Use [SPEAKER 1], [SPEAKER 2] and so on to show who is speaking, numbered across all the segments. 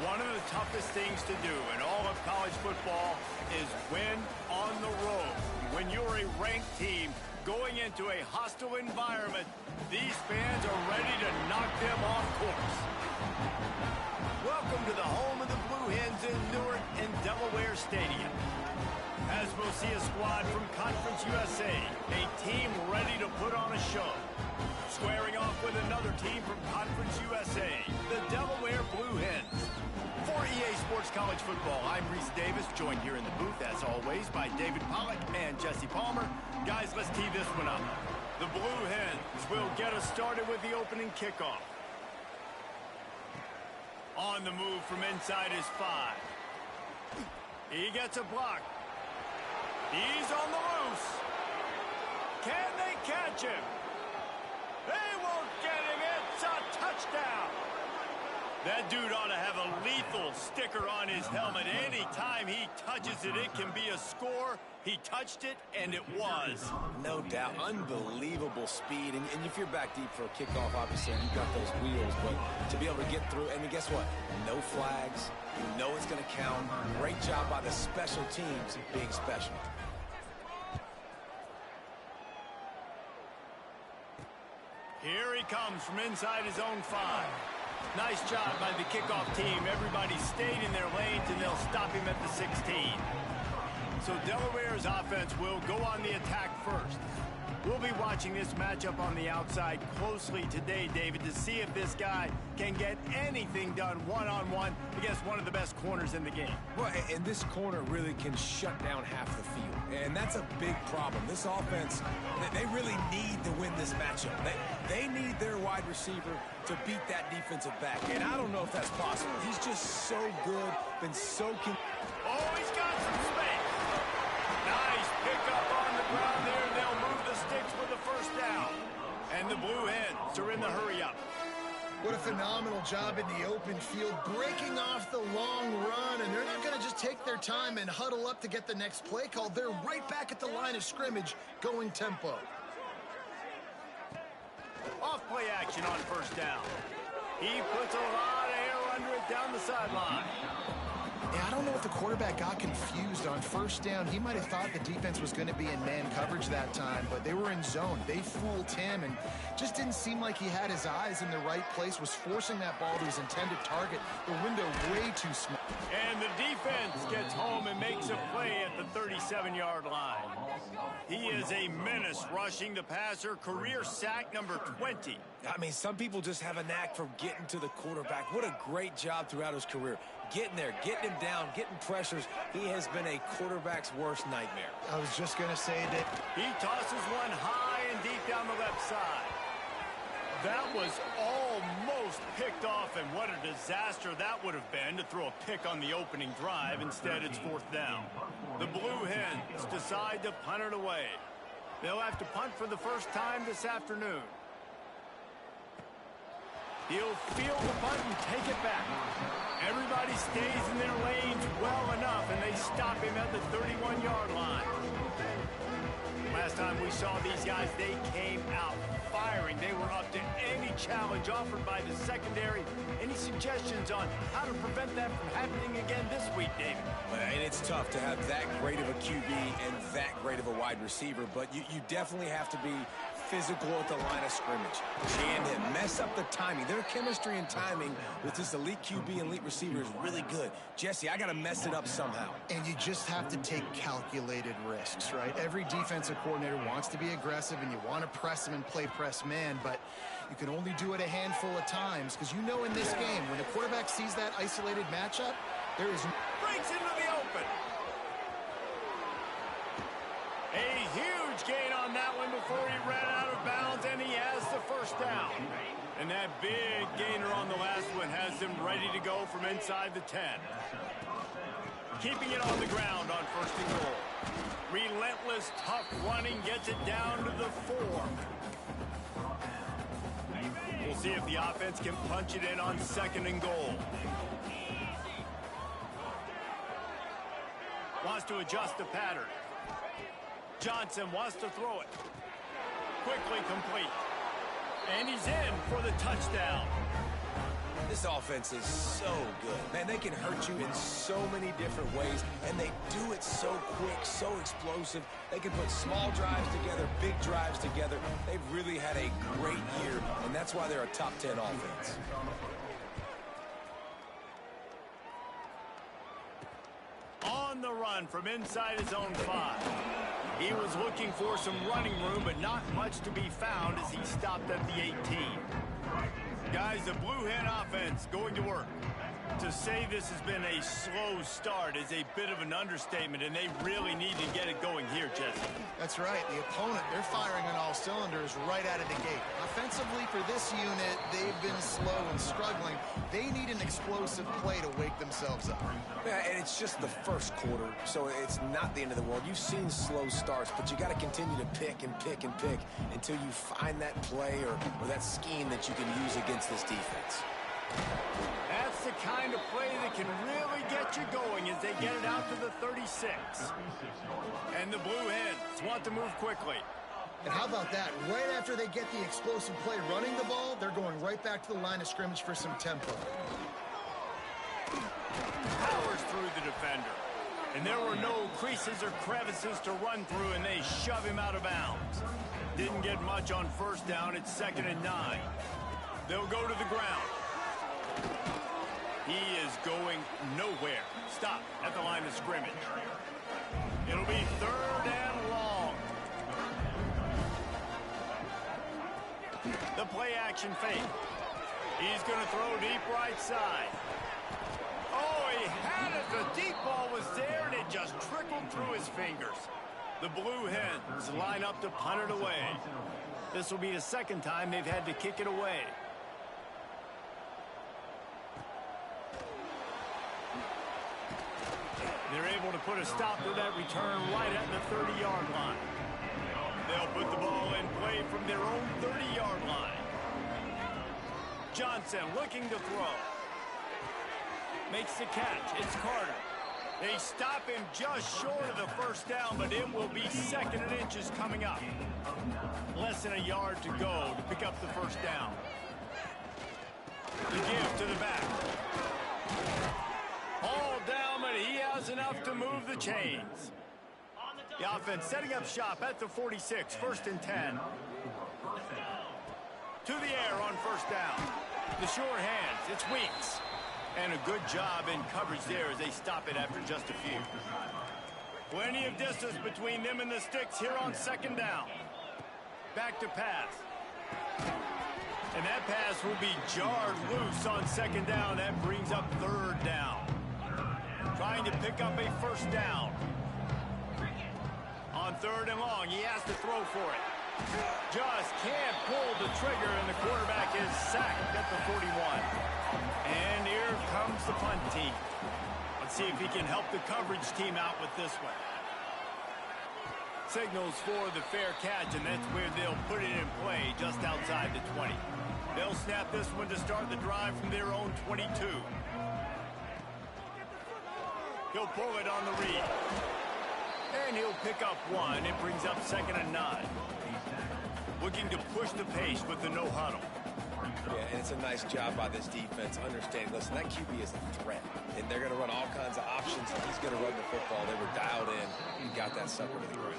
[SPEAKER 1] One of the toughest things to do in all of college football is win on the road. When you're a ranked team going into a hostile environment, these fans are ready to knock them off course. Welcome to the home of the Blue Hens in Newark and Delaware Stadium. As we'll see a squad from Conference USA, a team ready to put on a show. Squaring off with another team from Conference USA, the Delaware Blue Hens. For EA Sports College Football, I'm Reese Davis, joined here in the booth, as always, by David Pollack and Jesse Palmer. Guys, let's tee this one up. The Blue Hens will get us started with the opening kickoff. On the move from inside his 5. He gets a block. He's on the loose. Can they catch him? They won't get him. It's a touchdown. That dude ought to have a lethal sticker on his helmet. Anytime he touches it, it can be a score. He touched it, and it was.
[SPEAKER 2] No doubt. Unbelievable speed. And if you're back deep for a kickoff, obviously, you've got those wheels. But to be able to get through, and guess what? No flags. You know it's going to count. Great job by the special teams being special.
[SPEAKER 1] Here he comes from inside his own 5. Nice job by the kickoff team. Everybody stayed in their lanes, and they'll stop him at the 16. So Delaware's offense will go on the attack first. We'll be watching this matchup on the outside closely today, David, to see if this guy can get anything done one-on-one against one of the best corners in the game.
[SPEAKER 2] Well, and this corner really can shut down half the field, and that's a big problem. This offense, they really need to win this matchup. They need their wide receiver to beat that defensive back, and I don't know if that's possible. He's just so good, been so...
[SPEAKER 1] Oh, he's got some space. Nice pickup on the ground there. They'll move the sticks for the first down. And the Blue Hens are in the hurry-up.
[SPEAKER 3] What a phenomenal job in the open field, breaking off the long run, and they're not going to just take their time and huddle up to get the next play call. They're right back at the line of scrimmage, going tempo.
[SPEAKER 1] Off-play action on first down. He puts a lot of air under it down the sideline.
[SPEAKER 3] Yeah, I don't know if the quarterback got confused on first down. He might have thought the defense was going to be in man coverage that time, but they were in zone. They fooled him, and just didn't seem like he had his eyes in the right place, was forcing that ball to his intended target. The window way too small.
[SPEAKER 1] And the defense gets home and makes a play at the 37-yard line. He is a menace rushing the passer, career sack number 20.
[SPEAKER 2] I mean, some people just have a knack for getting to the quarterback. What a great job throughout his career. Getting there, getting him down, getting pressures. He has been a quarterback's worst nightmare.
[SPEAKER 3] I was just going to say that.
[SPEAKER 1] He tosses one high and deep down the left side. That was almost picked off, and what a disaster that would have been to throw a pick on the opening drive. Instead, it's fourth down. The Blue Hens decide to punt it away. They'll have to punt for the first time this afternoon. He'll field the punt and take it back. Everybody stays in their lanes well enough, and they stop him at the 31-yard line. Last time we saw these guys, they came out firing. They were up to any challenge offered by the secondary. Any suggestions on how to prevent that from happening again this week, David?
[SPEAKER 2] And it's tough to have that great of a QB and that great of a wide receiver, but you definitely have to be physical at the line of scrimmage. Jam him, mess up the timing. Their chemistry and timing with this elite QB and elite receiver is really good. Jesse, I got to mess it up somehow.
[SPEAKER 3] And you just have to take calculated risks, right? Every defensive coordinator wants to be aggressive, and you want to press them and play press man, but you can only do it a handful of times, because you know in this game, when the quarterback sees that isolated matchup, there is...
[SPEAKER 1] Breaks into the open. A huge gain on that one before he ran out of bounds, and he has the first down. And that big gainer on the last one has him ready to go from inside the 10. Keeping it on the ground on first and goal. Relentless, tough running gets it down to the 4. We'll see if the offense can punch it in on second and goal. Wants to adjust the pattern. Johnson wants to throw it. Quickly complete. And he's in for the touchdown.
[SPEAKER 2] This offense is so good. Man, they can hurt you in so many different ways, and they do it so quick, so explosive. They can put small drives together, big drives together. They've really had a great year, and that's why they're a top 10 offense.
[SPEAKER 1] On the run from inside his own 5. He was looking for some running room, but not much to be found as he stopped at the 18. Guys, the Blue Hen offense going to work. To say this has been a slow start is a bit of an understatement, and they really need to get it going here, Jesse.
[SPEAKER 3] That's right. The opponent, they're firing on all cylinders right out of the gate. Offensively, for this unit, they've been slow and struggling. They need an explosive play to wake themselves up.
[SPEAKER 2] Yeah, and it's just the first quarter, so it's not the end of the world. You've seen slow starts, but you got to continue to pick and pick and pick until you find that play or that scheme that you can use against this defense.
[SPEAKER 1] That's the kind of play that can really get you going as they get it out to the 36. And the Blue Hens want to move quickly.
[SPEAKER 3] And how about that? Right after they get the explosive play running the ball, they're going right back to the line of scrimmage for some tempo.
[SPEAKER 1] Powers through the defender. And there were no creases or crevices to run through, and they shove him out of bounds. Didn't get much on first down. It's 2nd and 9. They'll go to the ground. He is going nowhere. Stop at the line of scrimmage. It'll be 3rd and long. The play action fake. He's going to throw deep right side. Oh, he had it. The deep ball was there, and it just trickled through his fingers. The Blue Hens line up to punt it away. This will be the 2nd time they've had to kick it away. They're able to put a stop to that return right at the 30-yard line. They'll put the ball in play from their own 30-yard line. Johnson looking to throw. Makes the catch. It's Carter. They stop him just short of the first down, but it will be 2nd and inches coming up. Less than a yard to go to pick up the first down. The give to the back. All down, but he has enough to move the chains. The offense setting up shop at the 46, 1st and 10. To the air on first down. The sure hands, it's Weeks. And a good job in coverage there as they stop it after just a few. Plenty of distance between them and the sticks here on 2nd down. Back to pass. And that pass will be jarred loose on 2nd down. That brings up 3rd down. Trying to pick up a first down. On 3rd and long, he has to throw for it. Just can't pull the trigger, and the quarterback is sacked at the 41. And here comes the punt team. Let's see if he can help the coverage team out with this one. Signals for the fair catch, and that's where they'll put it in play just outside the 20. They'll snap this one to start the drive from their own 22. He'll pull it on the read. And he'll pick up 1. It brings up 2nd and 9. Looking to push the pace with the no huddle.
[SPEAKER 2] Yeah, and it's a nice job by this defense understanding, listen, that QB is a threat, and they're going to run all kinds of options, and he's going to run the football. They were dialed in and got that sucker to the ground.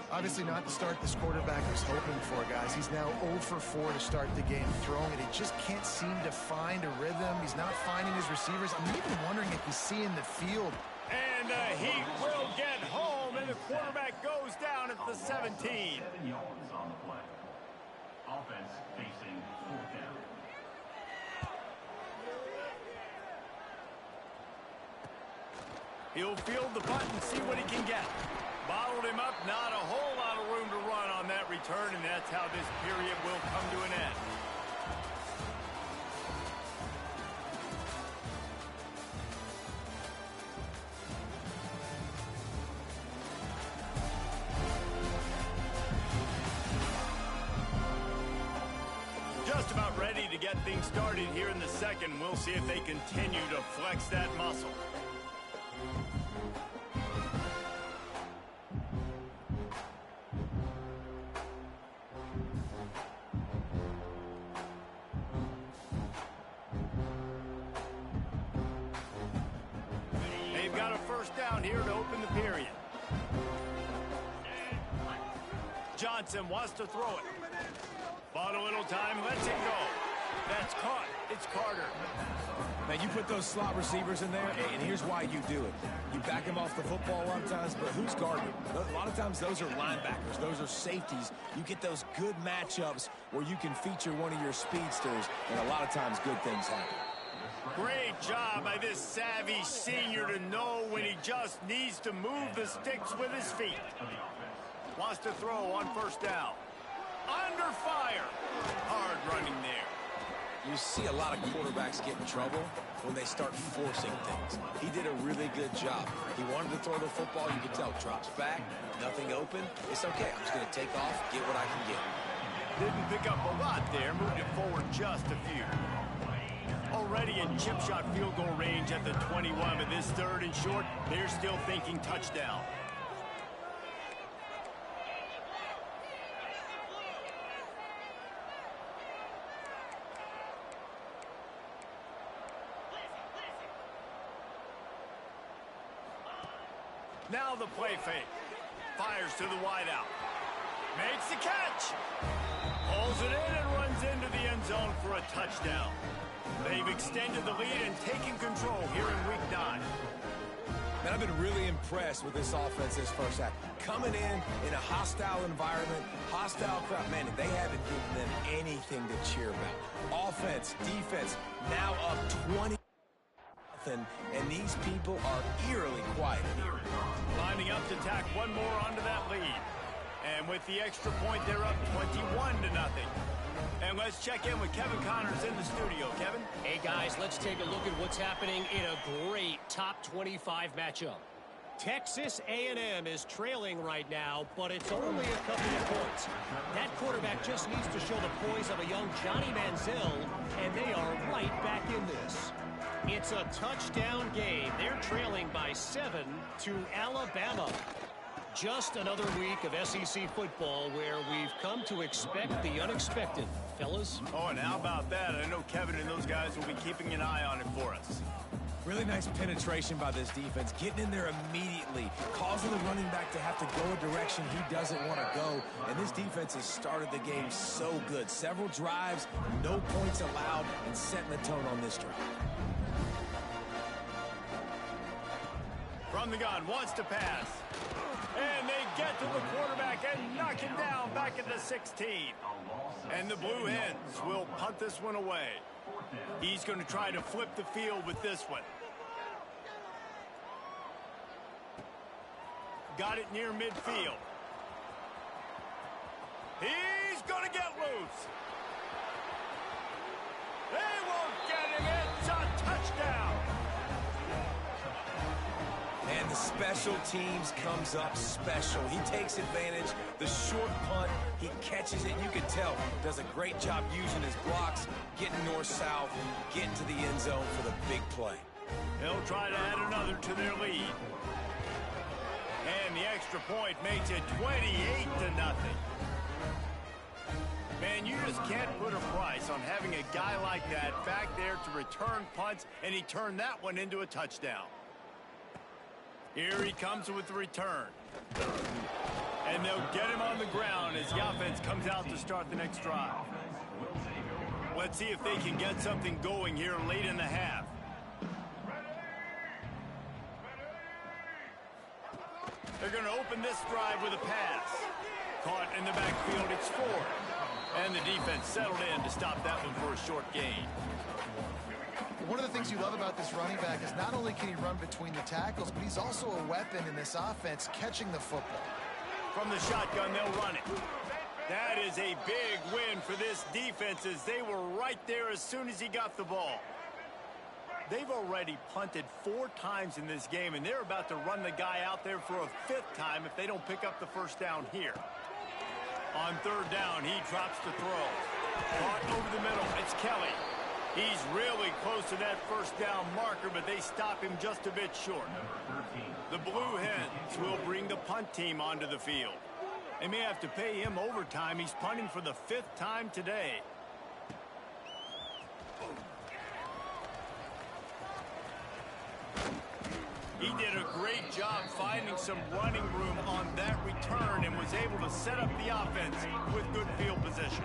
[SPEAKER 3] Obviously not the start this quarterback was hoping for, guys. He's now 0 for 4 to start the game throwing it. He just can't seem to find a rhythm. He's not finding his receivers. I'm even wondering if he's seeing the field.
[SPEAKER 1] And he will get home, and the quarterback goes down at the 17.
[SPEAKER 4] 7 yards on the play. Offense facing 4th down.
[SPEAKER 1] He'll field the punt and see what he can get. Bottled him up, not a whole lot of room to run on that return, and that's how this period will come to an end. Just about ready to get things started here in the 2nd. We'll see if they continue to flex that muscle. Johnson wants to throw it. Bought a little time, lets it go. That's caught. It's Carter.
[SPEAKER 2] Now, you put those slot receivers in there, and here's why you do it. You back them off the football a lot of times, but who's guarding? A lot of times, those are linebackers. Those are safeties. You get those good matchups where you can feature one of your speedsters, and a lot of times, good things happen.
[SPEAKER 1] Great job by this savvy senior to know when he just needs to move the sticks with his feet. Wants to throw on first down. Under fire. Hard running there.
[SPEAKER 2] You see a lot of quarterbacks get in trouble when they start forcing things. He did a really good job. He wanted to throw the football. You can tell. Drops back. Nothing open. It's okay. I'm just going to take off, get what I can get.
[SPEAKER 1] Didn't pick up a lot there. Moved it forward just a few. Already in chip shot field goal range at the 21, but this third and short, they're still thinking touchdown. Now the play fake. Fires to the wideout. Makes the catch. Pulls it in and runs into the end zone for a touchdown. They've extended the lead and taken control here in Week 9.
[SPEAKER 2] And I've been really impressed with this offense this first half. Coming in a hostile environment, hostile crowd. Man, they haven't given them anything to cheer about. Offense, defense, now up 20. And these people are eerily quiet here.
[SPEAKER 1] Lining up to tack one more onto that lead. And with the extra point, they're up 21-0. And let's check in with Kevin Connors in the studio. Kevin?
[SPEAKER 5] Hey, guys, let's take a look at what's happening in a great top 25 matchup. Texas A&M is trailing right now, but it's only a couple of points. That quarterback just needs to show the poise of a young Johnny Manziel, and they are right back in this. It's a touchdown game. They're trailing by 7 to Alabama. Just another week of SEC football where we've come to expect the unexpected, fellas.
[SPEAKER 1] Oh, and how about that? I know Kevin and those guys will be keeping an eye on it for us.
[SPEAKER 2] Really nice penetration by this defense, getting in there immediately, causing the running back to have to go a direction he doesn't want to go. And this defense has started the game so good. Several drives, no points allowed, and setting the tone on this drive.
[SPEAKER 1] From the gun, wants to pass. And they get to the quarterback and knock him down back at the 16. And the Blue Hens will punt this one away. He's going to try to flip the field with this one. Got it near midfield. He's going to get loose. They won't get him. It's a touchdown.
[SPEAKER 2] And the special teams comes up special. He takes advantage. The short punt, he catches it. You can tell, does a great job using his blocks, getting north-south, getting to the end zone for the big play.
[SPEAKER 1] They'll try to add another to their lead. And the extra point makes it 28-0. Man, you just can't put a price on having a guy like that back there to return punts, and he turned that one into a touchdown. Here he comes with the return. And they'll get him on the ground as the offense comes out to start the next drive. Let's see if they can get something going here late in the half. They're going to open this drive with a pass. Caught in the backfield, it's Ford. And the defense settled in to stop that one for a short gain.
[SPEAKER 3] One of the things you love about this running back is not only can he run between the tackles, but he's also a weapon in this offense, catching the football.
[SPEAKER 1] From the shotgun, they'll run it. That is a big win for this defense as they were right there as soon as he got the ball. They've already punted 4 times in this game, and they're about to run the guy out there for a 5th time if they don't pick up the first down here. On 3rd down, he drops the throw. Caught over the middle. It's Kelly. He's really close to that first down marker, but they stop him just a bit short. The Blue Hens will bring the punt team onto the field. They may have to pay him overtime. He's punting for the 5th time today. He did a great job finding some running room on that return and was able to set up the offense with good field position.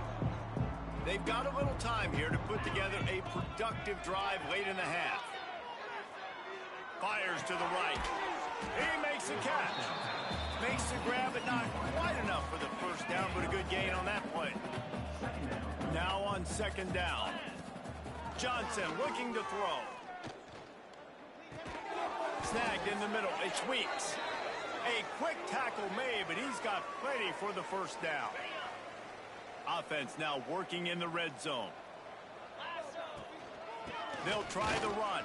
[SPEAKER 1] They've got a little time here to put together a productive drive late in the half. Fires to the right. He makes the catch. Makes the grab, but not quite enough for the first down, but a good gain on that play. Now on second down. Johnson looking to throw. Snagged in the middle. It's Weeks. A quick tackle made, but he's got plenty for the first down. Offense now working in the red zone. They'll try the run.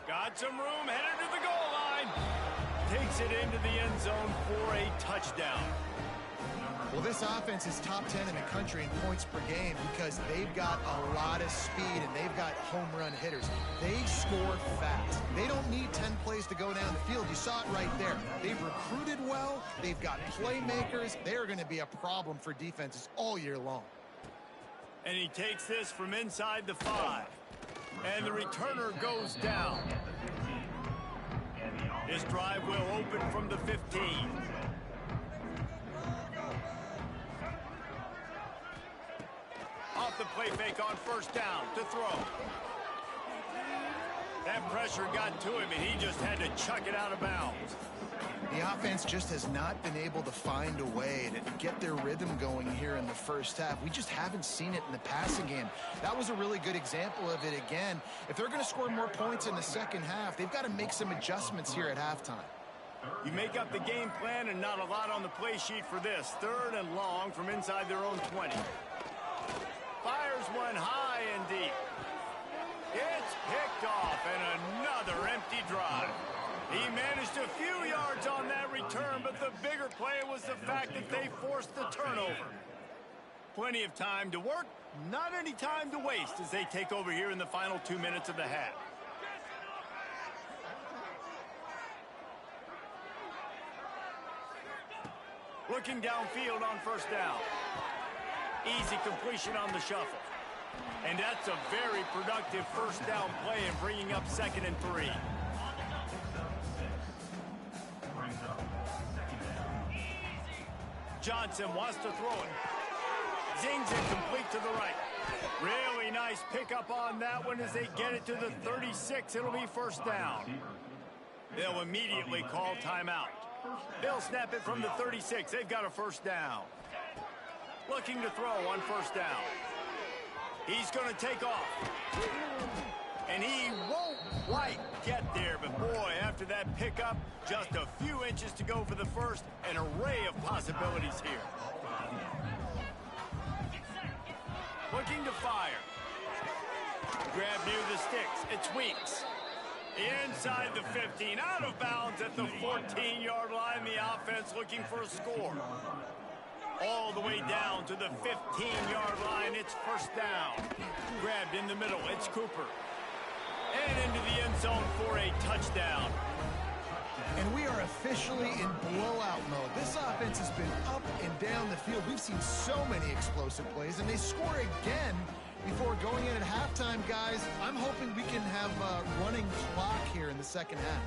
[SPEAKER 1] Got some room, headed to the goal line. Takes it into the end zone for a touchdown.
[SPEAKER 3] Well, this offense is top 10 in the country in points per game because they've got a lot of speed and they've got home run hitters. They score fast. They don't need 10 plays to go down the field. You saw it right there. They've recruited well. They've got playmakers. They are going to be a problem for defenses all year long.
[SPEAKER 1] And he takes this from inside the 5. And the returner goes down. His drive will open from the 15. Off the play fake on first down to throw. That pressure got to him, and he just had to chuck it out of bounds.
[SPEAKER 3] The offense just has not been able to find a way to get their rhythm going here in the first half. We just haven't seen it in the passing game. That was a really good example of it again. If they're going to score more points in the second half, they've got to make some adjustments here at halftime.
[SPEAKER 1] You make up the game plan and not a lot on the play sheet for this. Third and long from inside their own 20. Fires one high and deep. It's picked off and another empty drive. He managed a few yards on that return, but the bigger play was the fact that they forced the turnover. Plenty of time to work, not any time to waste as they take over here in the final 2 minutes of the half. Looking downfield on first down. Easy completion on the shuffle. And that's a very productive first down play in bringing up 2nd and 3. Johnson wants to throw it. Zings it complete to the right. Really nice pickup on that one as they get it to the 36. It'll be first down. They'll immediately call timeout. They'll snap it from the 36. They've got a first down. Looking to throw on first down. He's going to take off. And he won't quite get there. But boy, after that pickup, just a few inches to go for the first. An array of possibilities here. Looking to fire. Grab near the sticks. It's Weeks. Inside the 15. Out of bounds at the 14-yard line. The offense looking for a score. All the way down to the 15-yard line. It's first down. Grabbed in the middle. It's Cooper. And into the end zone for a touchdown.
[SPEAKER 3] And we are officially in blowout mode. This offense has been up and down the field. We've seen so many explosive plays, and they score again before going in at halftime, guys. I'm hoping we can have a running clock here in the second half.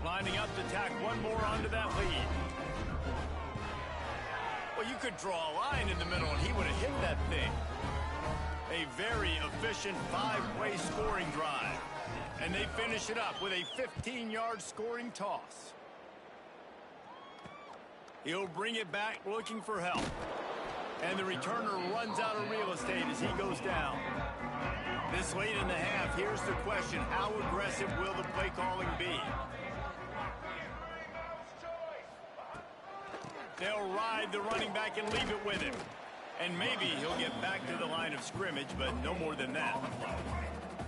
[SPEAKER 1] Lining up to tack one more onto that lead. Well, you could draw a line in the middle, and he would have hit that thing. A very efficient 5-play scoring drive. And they finish it up with a 15-yard scoring toss. He'll bring it back looking for help. And the returner runs out of real estate as he goes down. This late in the half, here's the question. How aggressive will the play calling be? They'll ride the running back and leave it with him. And maybe he'll get back to the line of scrimmage, but no more than that.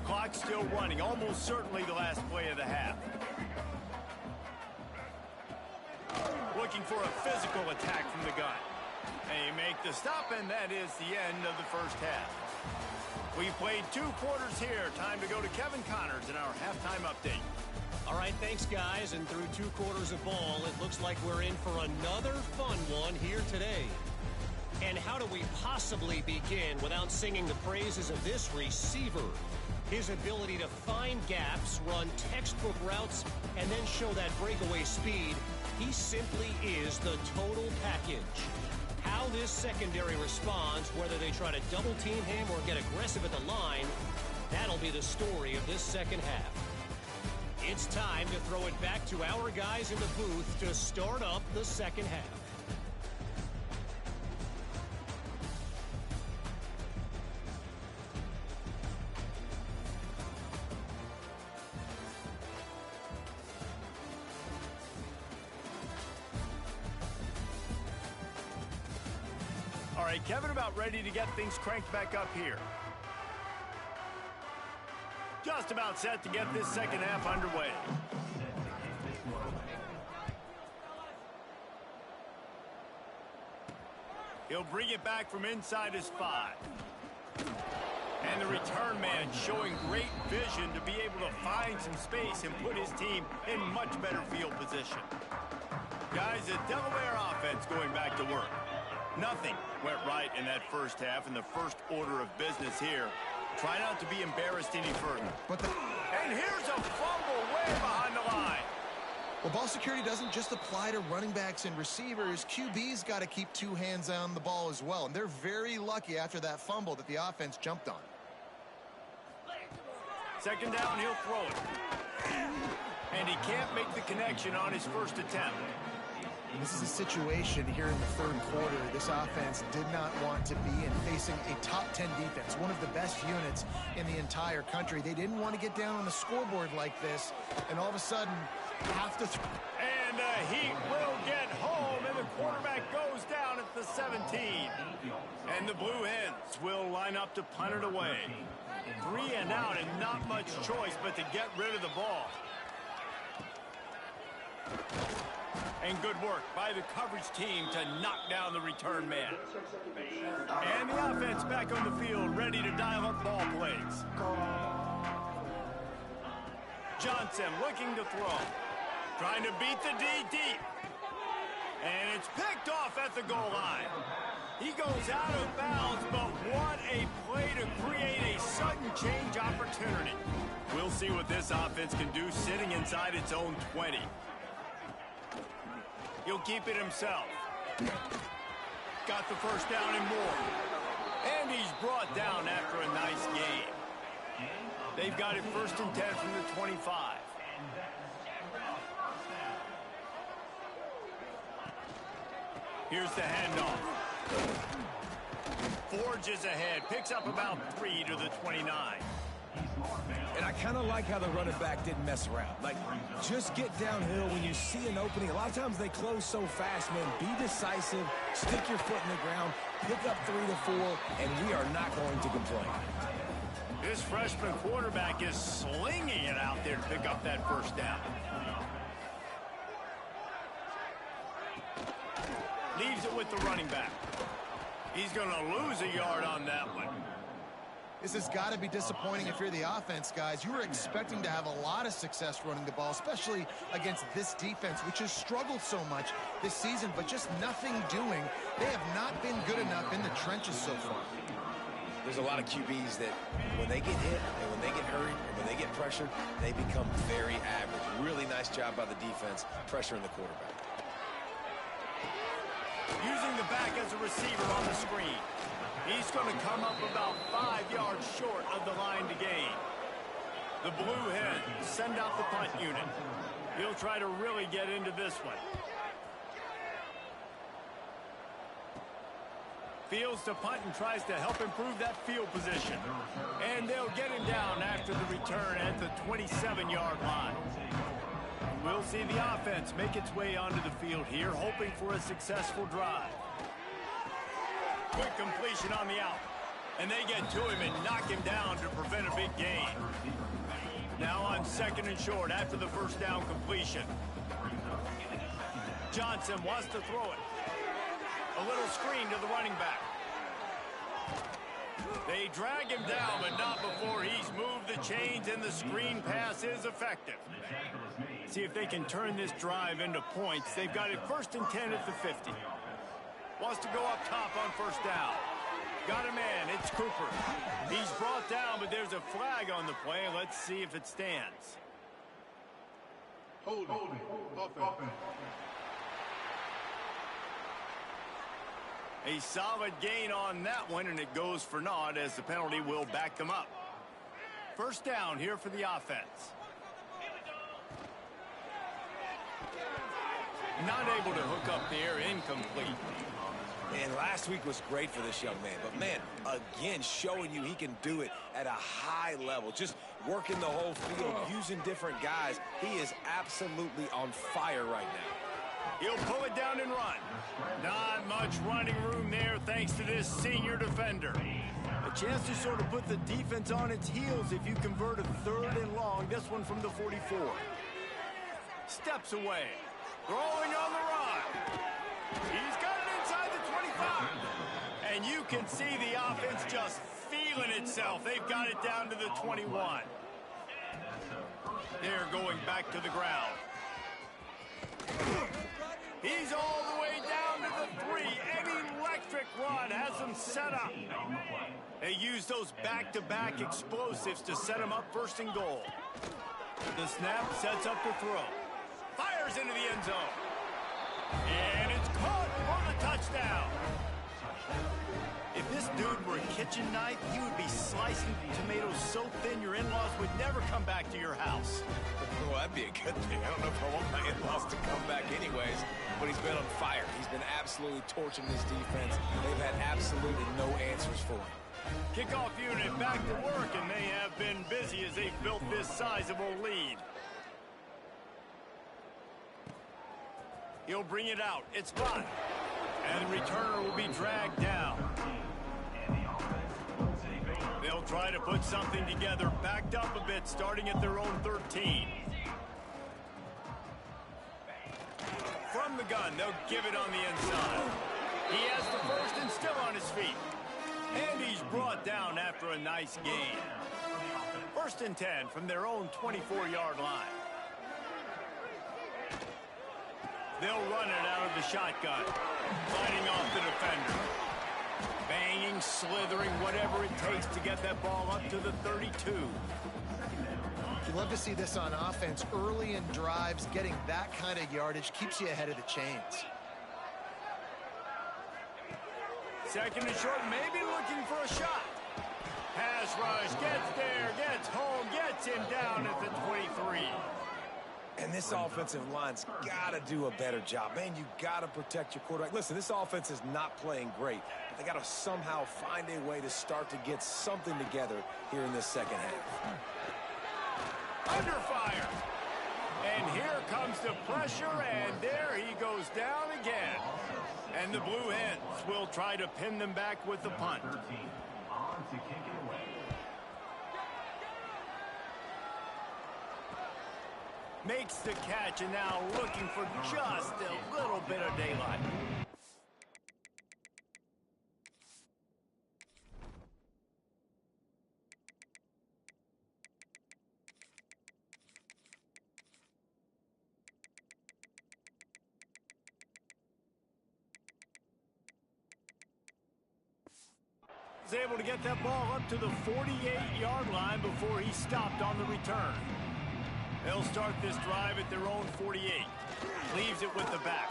[SPEAKER 1] Clock still running, almost certainly the last play of the half. Looking for a physical attack from the gun. They make the stop, and that is the end of the first half. We've played 2 quarters here. Time to go to Kevin Connors in our halftime update.
[SPEAKER 5] All right, thanks, guys. And through 2 quarters of ball, it looks like we're in for another fun one here today. And how do we possibly begin without singing the praises of this receiver? His ability to find gaps, run textbook routes, and then show that breakaway speed, he simply is the total package. How this secondary responds, whether they try to double team him or get aggressive at the line, that'll be the story of this second half. It's time to throw it back to our guys in the booth to start up the second half.
[SPEAKER 1] All right, Kevin, about ready to get things cranked back up here. Just about set to get this second half underway. He'll bring it back from inside his 5. And the return man showing great vision to be able to find some space and put his team in much better field position. Guys, the Delaware offense going back to work. Nothing went right in that first half in the first order of business here. Try not to be embarrassed any further. And here's a fumble way behind the line.
[SPEAKER 3] Well, ball security doesn't just apply to running backs and receivers. QB's got to keep 2 hands on the ball as well. And they're very lucky after that fumble that the offense jumped on.
[SPEAKER 1] Second down, he'll throw it. And he can't make the connection on his first attempt.
[SPEAKER 3] This is a situation here in the third quarter this offense did not want to be in, facing a top 10 defense, one of the best units in the entire country. They didn't want to get down on the scoreboard like this, and all of a sudden have to
[SPEAKER 1] and he will get home, and the quarterback goes down at the 17. And the Blue Hens will line up to punt it away. 3 and out, and not much choice but to get rid of the ball. And good work by the coverage team to knock down the return man. And the offense back on the field, ready to dial up ball plays. Johnson looking to throw. Trying to beat the D deep. And it's picked off at the goal line. He goes out of bounds, but what a play to create a sudden change opportunity. We'll see what this offense can do sitting inside its own 20. He'll keep it himself. Got the first down and more. And he's brought down after a nice game. They've got it 1st and 10 from the 25. Here's the handoff. Forges ahead. Picks up about 3 to the 29.
[SPEAKER 2] And I kind of like how the running back didn't mess around. Like, just get downhill when you see an opening. A lot of times they close so fast, man. Be decisive, stick your foot in the ground, pick up 3 to 4, and we are not going to complain.
[SPEAKER 1] This freshman quarterback is slinging it out there to pick up that first down. Leaves it with the running back. He's going to lose a yard on that one.
[SPEAKER 3] This has got to be disappointing if you're the offense, guys. You were expecting to have a lot of success running the ball, especially against this defense, which has struggled so much this season, but just nothing doing. They have not been good enough in the trenches so far.
[SPEAKER 2] There's a lot of QBs that when they get hit and when they get hurried and when they get pressured, they become very average. Really nice job by the defense pressuring the quarterback.
[SPEAKER 1] Using the back as a receiver on the screen. He's going to come up about 5 yards short of the line to gain. The Blue Hens send out the punt unit. He'll try to really get into this one. Fields to punt and tries to help improve that field position. And they'll get him down after the return at the 27-yard line. We'll see the offense make its way onto the field here, hoping for a successful drive. Quick completion on the out. And they get to him and knock him down to prevent a big gain. Now on 2nd and short after the first down completion. Johnson wants to throw it. A little screen to the running back. They drag him down, but not before he's moved the chains, and the screen pass is effective. See if they can turn this drive into points. They've got it 1st and 10 at the 50. Wants to go up top on first down. Got a man. It's Cooper. He's brought down, but there's a flag on the play. Let's see if it stands.
[SPEAKER 6] Holding. Offense.
[SPEAKER 1] A solid gain on that one, and it goes for naught as the penalty will back them up. First down here for the offense. Not able to hook up there, incomplete.
[SPEAKER 2] Man, last week was great for this young man. But, man, again, showing you he can do it at a high level. Just working the whole field, using different guys. He is absolutely on fire right now.
[SPEAKER 1] He'll pull it down and run. Not much running room there thanks to this senior defender. A chance to sort of put the defense on its heels if you convert a 3rd and long. This one from the 44. Steps away. Throwing on the run. He's got it inside the 25. And you can see the offense just feeling itself. They've got it down to the 21. They're going back to the ground. He's all the way down to the 3. An electric run has them set up. They use those back-to-back explosives to set them up 1st and goal. The snap sets up the throw. Fires into the end zone. And it's caught for the touchdown. If this dude were a kitchen knife, he would be slicing tomatoes so thin your in-laws would never come back to your house.
[SPEAKER 2] Well, that'd be a good thing. I don't know if I want my in-laws to come back anyways, but he's been on fire. He's been absolutely torching this defense. They've had absolutely no answers for him.
[SPEAKER 1] Kickoff unit back to work, and they have been busy as they've built this sizable lead. He'll bring it out. It's Bott. And the returner will be dragged down. They'll try to put something together, backed up a bit, starting at their own 13. From the gun, they'll give it on the inside. He has the first and still on his feet. And he's brought down after a nice gain. 1st and 10 from their own 24-yard line. They'll run it out of the shotgun, fighting off the defender. Banging, slithering, whatever it takes to get that ball up to the 32.
[SPEAKER 3] You love to see this on offense. Early in drives, getting that kind of yardage keeps you ahead of the chains.
[SPEAKER 1] 2nd and short, maybe looking for a shot. Pass rush, gets there, gets home, gets him down at the 23.
[SPEAKER 2] And this offensive line's got to do a better job. Man, you got to protect your quarterback. Listen, this offense is not playing great, but they got to somehow find a way to start to get something together here in this 2nd half.
[SPEAKER 1] Under fire. And here comes the pressure, and there he goes down again. And the Blue Hens will try to pin them back with the punt.
[SPEAKER 4] On to kick it away.
[SPEAKER 1] Makes the catch, and now looking for just a little bit of daylight. Was able to get that ball up to the 48-yard line before he stopped on the return. They'll start this drive at their own 48. Leaves it with the back.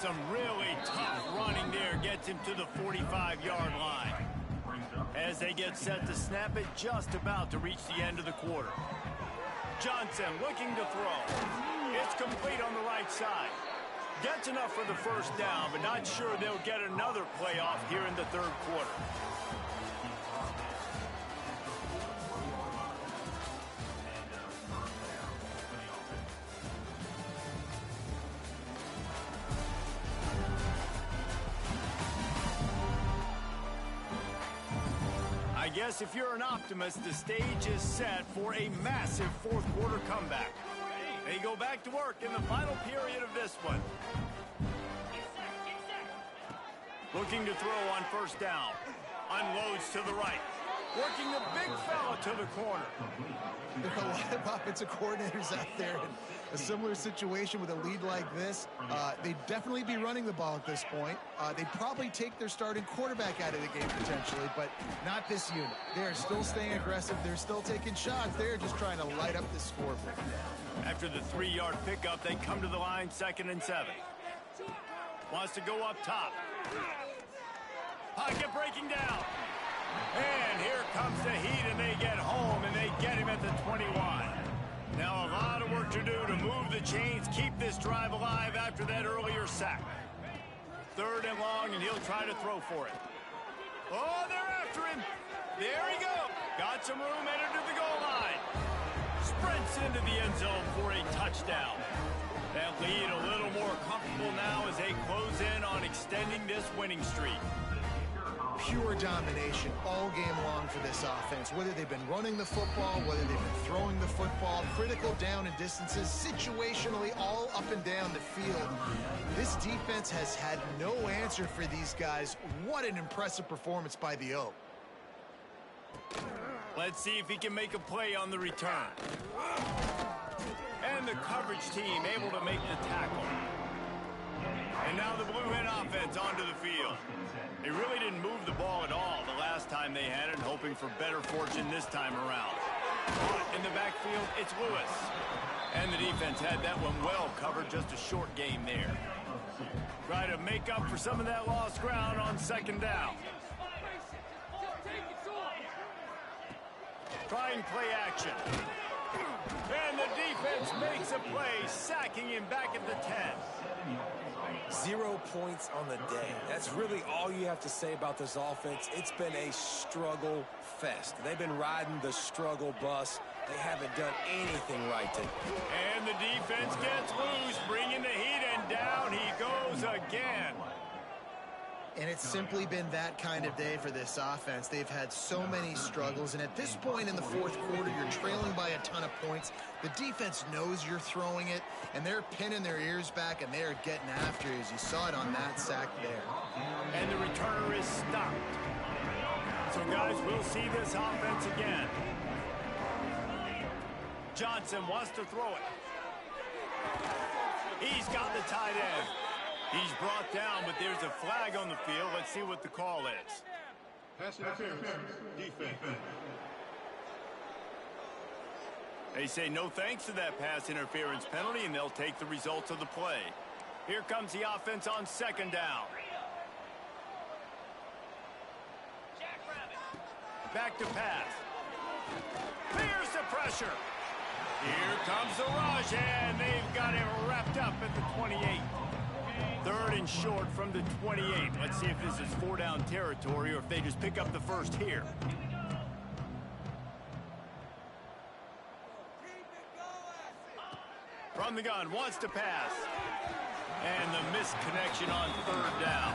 [SPEAKER 1] Some really tough running there gets him to the 45-yard line. As they get set to snap it, just about to reach the end of the quarter. Johnson looking to throw. It's complete on the right side. Gets enough for the first down, but not sure they'll get another playoff here in the 3rd quarter. I guess if you're an optimist, the stage is set for a massive 4th quarter comeback. They go back to work in the final period of this one. Looking to throw on first down. Unloads to the right. working the big fella to the corner.
[SPEAKER 3] There are a lot of offensive coordinators out there in a similar situation with a lead like this. They'd definitely be running the ball at this point. They'd probably take their starting quarterback out of the game potentially, but not this unit. They're still staying aggressive. They're still taking shots. They're just trying to light up the scoreboard.
[SPEAKER 1] After the 3-yard pickup, they come to the line, 2nd and 7. Wants to go up top. Pocket breaking down. And here comes the heat, and they get home, and they get him at the 21. Now a lot of work to do to move the chains, keep this drive alive after that earlier sack. 3rd and long, and he'll try to throw for it. Oh, they're after him. There he goes. Got some room, headed to the goal line. Sprints into the end zone for a touchdown. That lead a little more comfortable now as they close in on extending this winning streak.
[SPEAKER 3] Pure domination all game long for this offense. Whether they've been running the football, whether they've been throwing the football, critical down and distances, situationally all up and down the field. This defense has had no answer for these guys. What an impressive performance by the O.
[SPEAKER 1] Let's see if he can make a play on the return. And the coverage team able to make the tackle. And now the Blue Hen offense onto the field. They really didn't move the ball at all the last time they had it, hoping for better fortune this time around. But in the backfield, it's Lewis. And the defense had that one well covered, just a short game there. Try to make up for some of that lost ground on 2nd down. Trying play action. And the defense makes a play, sacking him back at the 10.
[SPEAKER 2] 0 points on the day. That's really all you have to say about this offense. It's been a struggle fest. They've been riding the struggle bus. They haven't done anything right today.
[SPEAKER 1] And the defense gets loose, bringing the heat, and down he goes again.
[SPEAKER 3] And it's simply been that kind of day for this offense. They've had so many struggles, and at this point in the 4th quarter, you're trailing by a ton of points. The defense knows you're throwing it, and they're pinning their ears back, and they're getting after you, as you saw it on that sack there.
[SPEAKER 1] And the returner is stopped. So, guys, we'll see this offense again. Johnson wants to throw it. He's got the tight end. He's brought down, but there's a flag on the field. Let's see what the call is.
[SPEAKER 6] Pass interference, defense.
[SPEAKER 1] They say no thanks to that pass interference penalty, and they'll take the results of the play. Here comes the offense on 2nd down. Back to pass. Here's the pressure. Here comes the rush, and they've got him wrapped up at the 28. 3rd and short from the 28. Let's see if this is 4-down territory or if they just pick up the first here. From the gun, wants to pass. And the missed connection on 3rd down.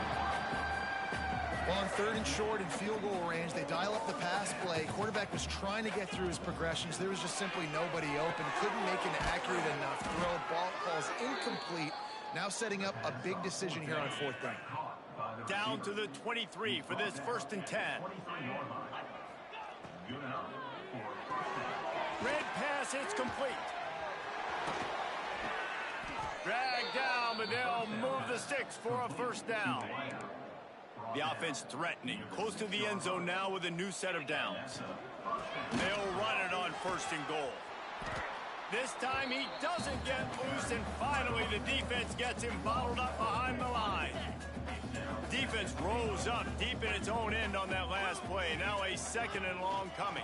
[SPEAKER 3] Well, on 3rd and short and field goal range, they dial up the pass play. Quarterback was trying to get through his progressions. There was just simply nobody open. Couldn't make an accurate enough throw. Ball falls incomplete. Now setting up a big decision here on 4th down.
[SPEAKER 1] Down to the 23 for this 1st and 10. Red pass, it's complete. Dragged down, but they'll move the sticks for a 1st down. The offense threatening, close to the end zone now with a new set of downs. They'll run it on 1st and goal. This time he doesn't get loose, and finally the defense gets him bottled up behind the line. Defense rolls up deep in its own end on that last play. Now a 2nd and long coming.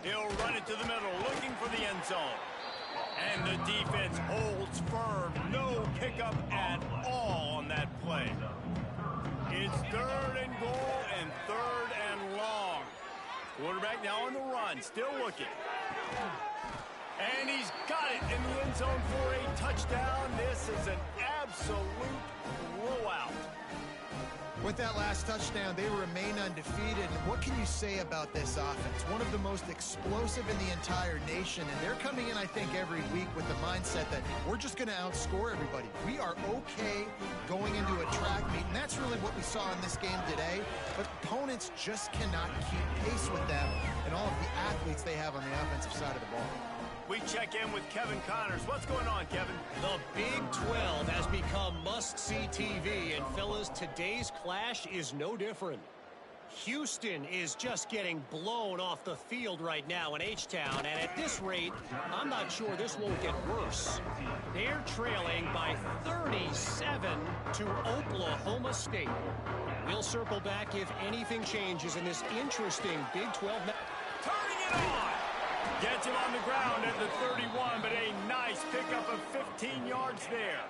[SPEAKER 1] He'll run it to the middle, looking for the end zone. And the defense holds firm. No pickup at all on that play. It's 3rd and goal and 3rd and long. Quarterback now on the run, still looking. And he's got it in the end zone for a touchdown. This is an absolute blowout.
[SPEAKER 3] With that last touchdown, they remain undefeated. And what can you say about this offense? One of the most explosive in the entire nation. And they're coming in, I think, every week with the mindset that we're just going to outscore everybody. We are okay going into a track meet. And that's really what we saw in this game today. But opponents just cannot keep pace with them and all of the athletes they have on the offensive side of the ball.
[SPEAKER 1] We check in with Kevin Connors. What's going on, Kevin?
[SPEAKER 5] The Big 12 has become must-see TV, and fellas, today's clash is no different. Houston is just getting blown off the field right now in H-Town, and at this rate, I'm not sure this won't get worse. They're trailing by 37 to Oklahoma State. We'll circle back if anything changes in this interesting Big 12 match.
[SPEAKER 1] Turning it on! Gets him on the ground at the 31, but a nice pickup of 15 yards there.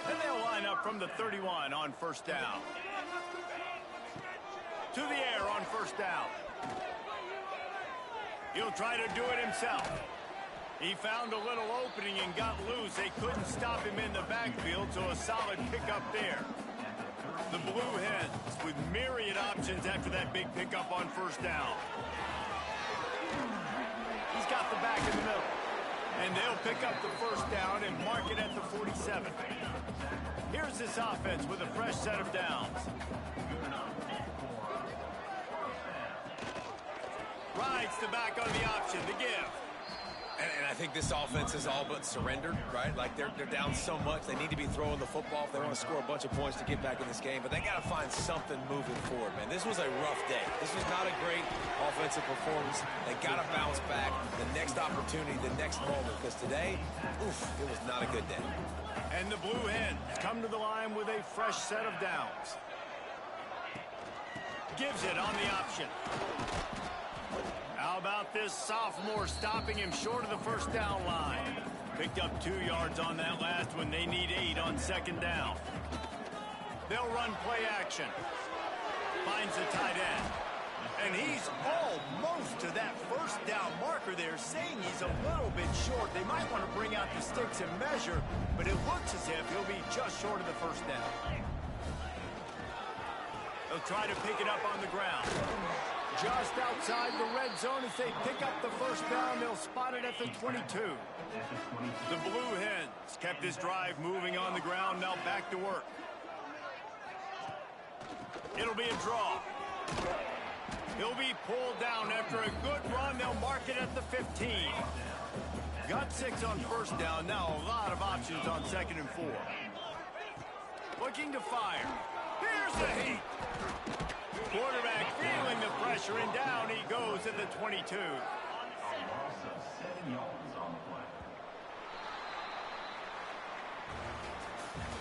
[SPEAKER 1] And they'll line up from the 31 on first down. To the air on first down. He'll try to do it himself. He found a little opening and got loose. They couldn't stop him in the backfield, so a solid pickup there. The Blue Hens with myriad options after that big pickup on first down. He's got the back in the middle. And they'll pick up the first down and mark it at the 47. Here's this offense with a fresh set of downs. Rides the back on the option, the give.
[SPEAKER 2] And I think this offense is all but surrendered, right? Like they're down so much, they need to be throwing the football if they want to score a bunch of points to get back in this game. But they got to find something moving forward, man. This was a rough day. This was not a great offensive performance. They got to bounce back the next opportunity, the next moment. Because today, oof, it was not a good day.
[SPEAKER 1] And the Blue Hens come to the line with a fresh set of downs. Gives it on the option. How about this sophomore stopping him short of the first down line? Picked up 2 yards on that last one. They need 8 on second down. They'll run play action. Finds the tight end. And he's almost to that first down marker there, saying he's a little bit short. They might want to bring out the sticks and measure, but it looks as if he'll be just short of the first down. They'll try to pick it up on the ground. Just outside the red zone as they pick up the first down. They'll spot it at the 22. The Blue Hens kept this drive moving on the ground. Now back to work. It'll be a draw. He'll be pulled down after a good run. They'll mark it at the 15. Got 6 on first down. Now a lot of options on second and 4. Looking to fire. Here's the heat. Quarterback feeling the pressure, and down he goes at the 22.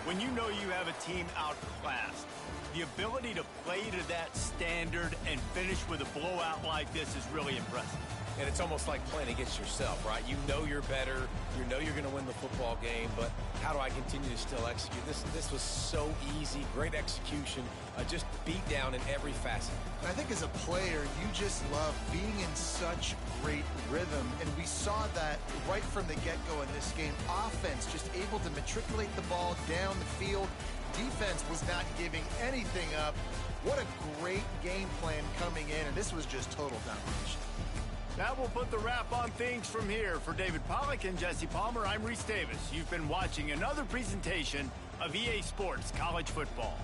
[SPEAKER 1] When you know you have a team outclassed, the ability to play to that standard and finish with a blowout like this is really impressive.
[SPEAKER 2] And it's almost like playing against yourself, right? You know you're better. You know you're going to win the football game, but how do I continue to still execute? This was so easy. Great execution. Just beat down in every facet.
[SPEAKER 3] I think as a player, you just love being in such great rhythm, and we saw that right from the get-go in this game. Offense just able to matriculate the ball down the field. Defense was not giving anything up. What a great game plan coming in, and this was just total domination.
[SPEAKER 1] That will put the wrap on things from here. For David Pollack and Jesse Palmer, I'm Reese Davis. You've been watching another presentation of EA Sports College Football.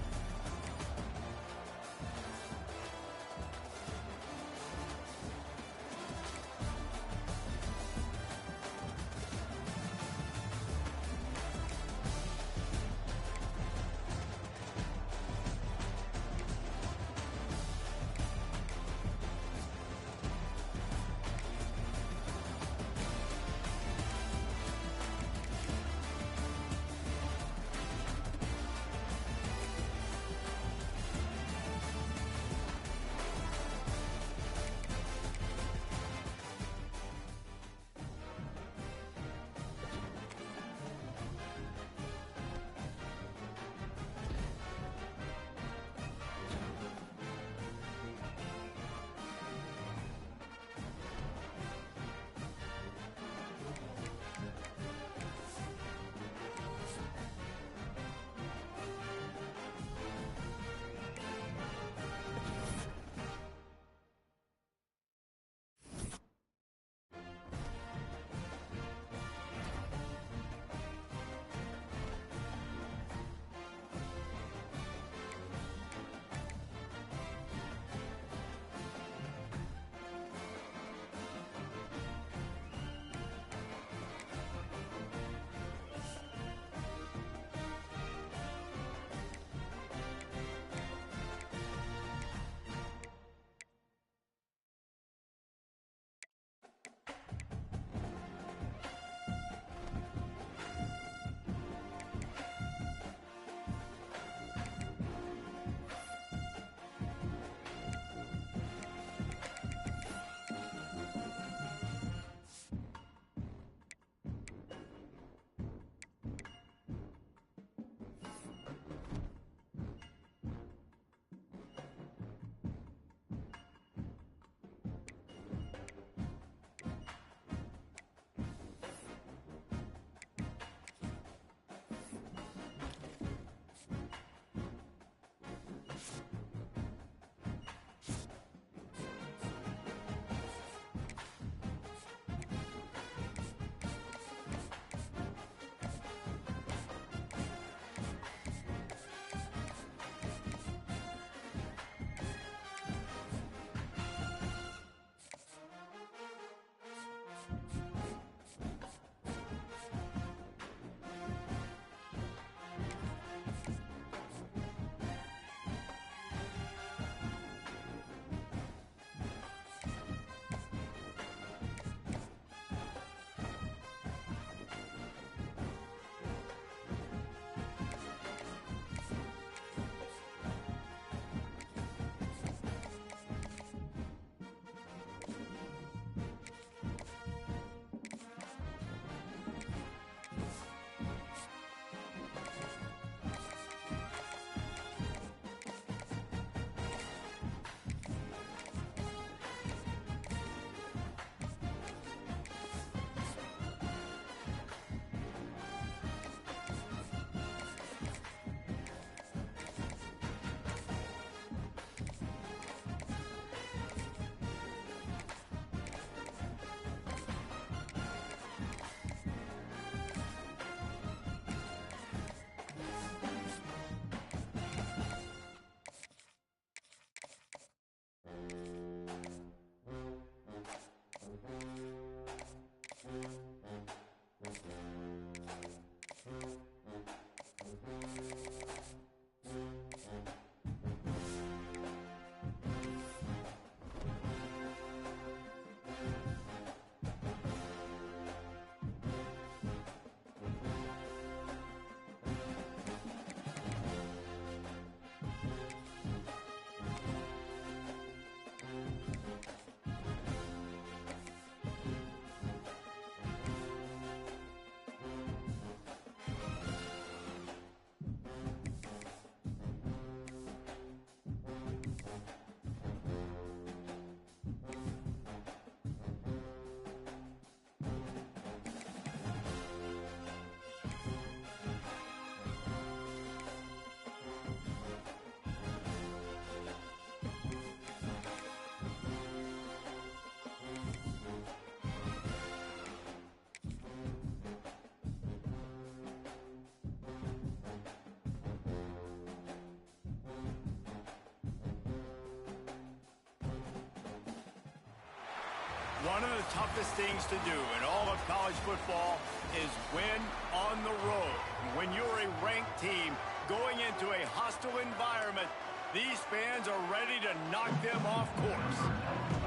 [SPEAKER 1] One of the toughest things to do in all of college football is win on the road. When you're a ranked team going into a hostile environment, these fans are ready to knock them off course.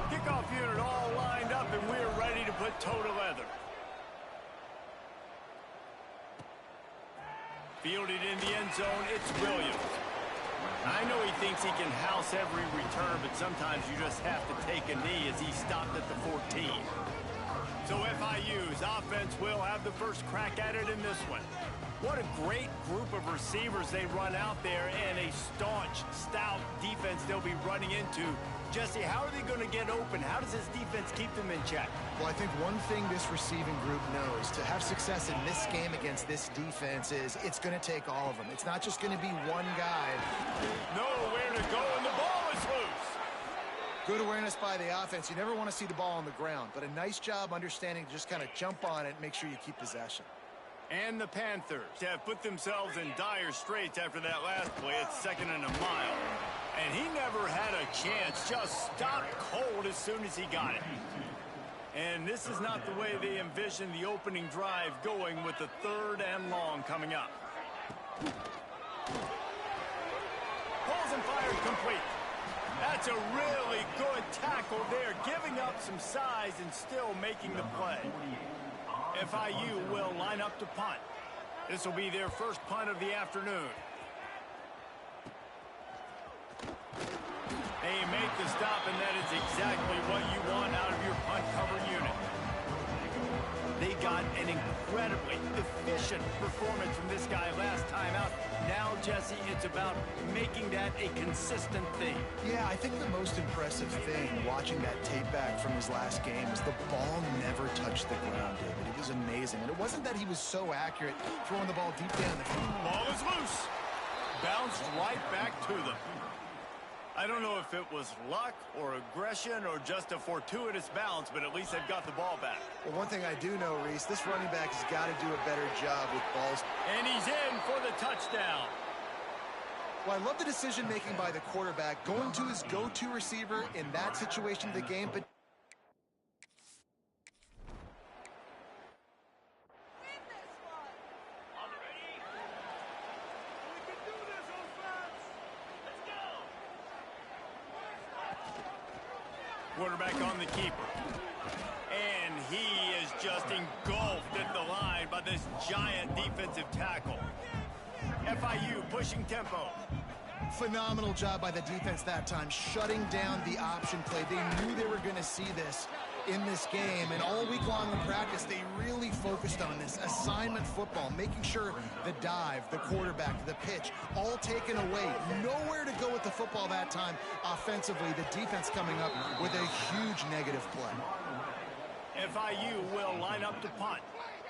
[SPEAKER 1] Kickoff unit all lined up, and we're ready to put toe to leather. Fielded in the end zone, it's Williams. I know he thinks he can house every return, but sometimes you just have to take a knee as he stopped at the 14. So FIU's offense will have the first crack at it in this one. What a great group of receivers they run out there, and a staunch, stout defense they'll be running into. Jesse, how are they going to get open? How does this defense keep them in check?
[SPEAKER 3] Well, I think one thing this receiving group knows to have success in this game against this defense is it's going to take all of them. It's not just going to be one guy.
[SPEAKER 1] Nowhere to go, and the ball is loose.
[SPEAKER 3] Good awareness by the offense. You never want to see the ball on the ground, but a nice job understanding to just kind of jump on it and make sure you keep possession.
[SPEAKER 1] And the Panthers have put themselves in dire straits after that last play. It's 2nd and a mile. And he never had a chance. Just stopped cold as soon as he got it. And this is not the way they envisioned the opening drive going, with the 3rd and long coming up. Pulls and fired complete. That's a really good tackle there, giving up some size and still making the play. FIU will line up to punt. This will be their first punt of the afternoon. They make the stop, and that is exactly what you want out of your punt cover unit. They got an incredibly efficient performance from this guy last time out. Now, Jesse, it's about making that a consistent thing.
[SPEAKER 3] Yeah, I think the most impressive thing watching that tape back from his last game was the ball never touched the ground, David. It was amazing. And it wasn't that he was so accurate throwing the ball deep down the field.
[SPEAKER 1] Ball is loose. Bounced right back to them. I don't know if it was luck or aggression or just a fortuitous bounce, but at least they've got the ball back.
[SPEAKER 3] Well, one thing I do know, Reese, this running back has got to do a better job with balls.
[SPEAKER 1] And he's in for the touchdown.
[SPEAKER 3] Well, I love the decision-making by the quarterback, going to his go-to receiver in that situation of the game, but
[SPEAKER 1] quarterback on the keeper. And he is just engulfed at the line by this giant defensive tackle. FIU pushing tempo.
[SPEAKER 3] phenomenal job by the defense that time, shutting down the option play. They knew they were going to see this in this game, and all week long in practice, they really focused on this assignment football, making sure the dive, the quarterback, the pitch, all taken away. Nowhere to go with the football that time offensively. The defense coming up with a huge negative play.
[SPEAKER 1] FIU will line up to punt.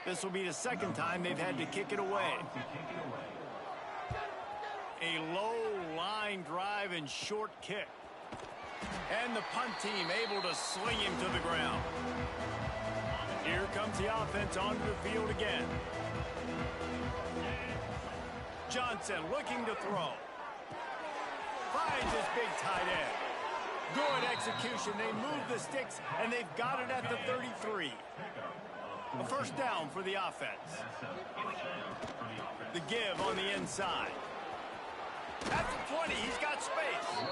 [SPEAKER 1] This will be the 2nd time they've had to kick it away. A low line drive and short kick. And the punt team able to sling him to the ground. Here comes the offense onto the field again. Johnson looking to throw. Finds his big tight end. Good execution. They move the sticks, and they've got it at the 33. A first down for the offense. The give on the inside. At the 20, he's got space.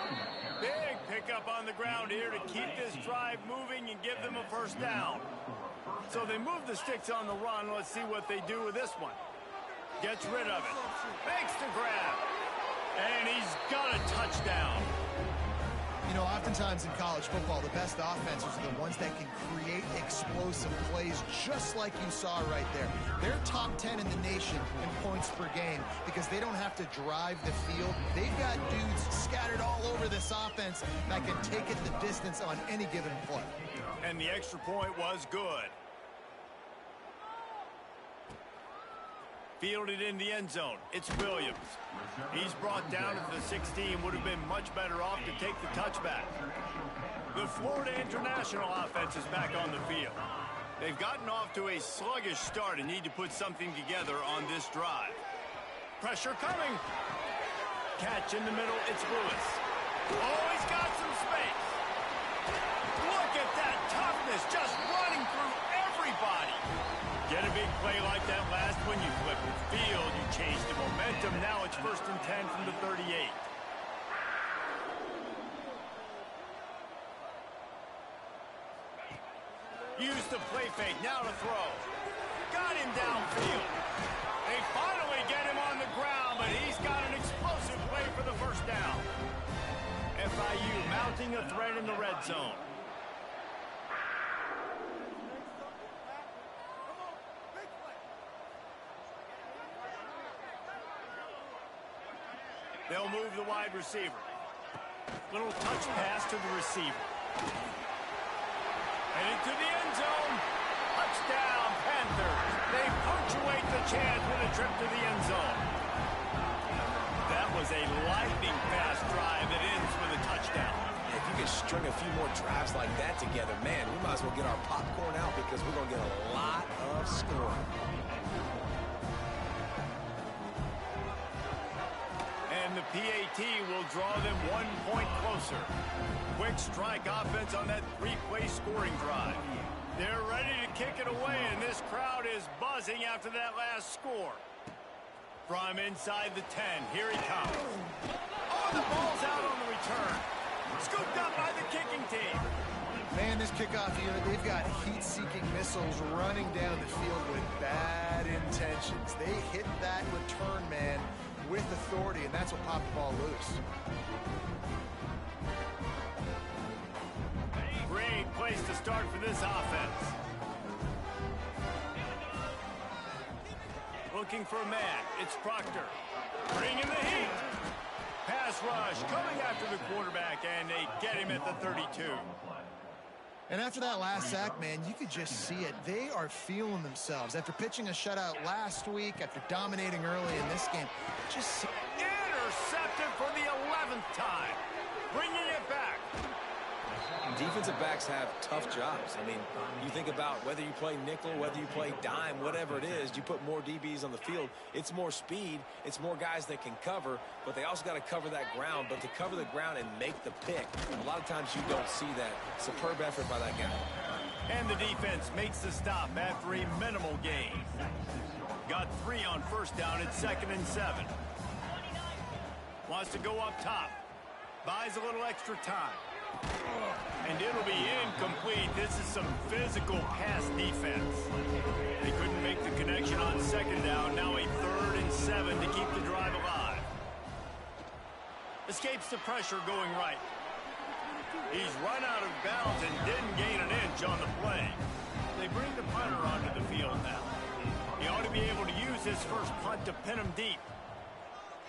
[SPEAKER 1] Big pickup on the ground here to keep this drive moving and give them a first down. So they move the sticks on the run. Let's see what they do with this one. Gets rid of it. Makes the grab. And he's got a touchdown.
[SPEAKER 3] You know, oftentimes in college football, the best offenses are the ones that can create explosive plays, just like you saw right there. They're top 10 in the nation in points per game because they don't have to drive the field. They've got dudes scattered all over this offense that can take it the distance on any given play.
[SPEAKER 1] And the extra point was good. Fielded in the end zone. It's Williams. He's brought down at the 16. Would have been much better off to take the touchback. The Florida International offense is back on the field. They've gotten off to a sluggish start and need to put something together on this drive. Pressure coming. Catch in the middle. It's Lewis. Oh, he's got some space. Look at that toughness. Just field, you change the momentum. Now it's 1st and 10 from the 38. Use the play fake, now to throw. Got him downfield. They finally get him on the ground, but he's got an explosive play for the first down. FIU mounting a threat in the red zone. They'll move the wide receiver. Little touch pass to the receiver. And into the end zone. Touchdown, Panthers. They punctuate the chance with a trip to the end zone. That was a lightning-fast drive that ends with a touchdown.
[SPEAKER 2] Yeah, if you could string a few more drives like that together, man, we might as well get our popcorn out because we're going to get a lot of scoring.
[SPEAKER 1] And the PAT will draw them 1 point closer. Quick strike offense on that 3-play scoring drive. They're ready to kick it away, and this crowd is buzzing after that last score. From inside the 10, here he comes. Oh, the ball's out on the return. Scooped up by the kicking team.
[SPEAKER 3] Man, this kickoff unit, they've got heat-seeking missiles running down the field with bad intentions. They hit that return man with authority, and that's what popped the ball loose.
[SPEAKER 1] Great place to start for this offense. Looking for a man. It's Proctor. Bringing the heat. Pass rush coming after the quarterback, and they get him at the 32.
[SPEAKER 3] And after that last sack, man, you could just see it. They are feeling themselves. After pitching a shutout last week, after dominating early in this game, just
[SPEAKER 1] intercepted for the 11th time. Bringing it back.
[SPEAKER 2] Defensive backs have tough jobs. I mean, you think about whether you play nickel, whether you play dime, whatever it is, you put more DBs on the field. It's more speed. It's more guys that can cover, but they also got to cover that ground. But to cover the ground and make the pick, a lot of times you don't see that. Superb effort by that guy.
[SPEAKER 1] And the defense makes the stop after a minimal gain. Got 3 on first down at 2nd and 7. Wants to go up top. Buys a little extra time. And it'll be incomplete. This is some physical pass defense. They couldn't make the connection on 2nd down. Now a 3rd and 7 to keep the drive alive. Escapes the pressure going right. He's run out of bounds and didn't gain an inch on the play. They bring the punter onto the field now. He ought to be able to use his first punt to pin him deep.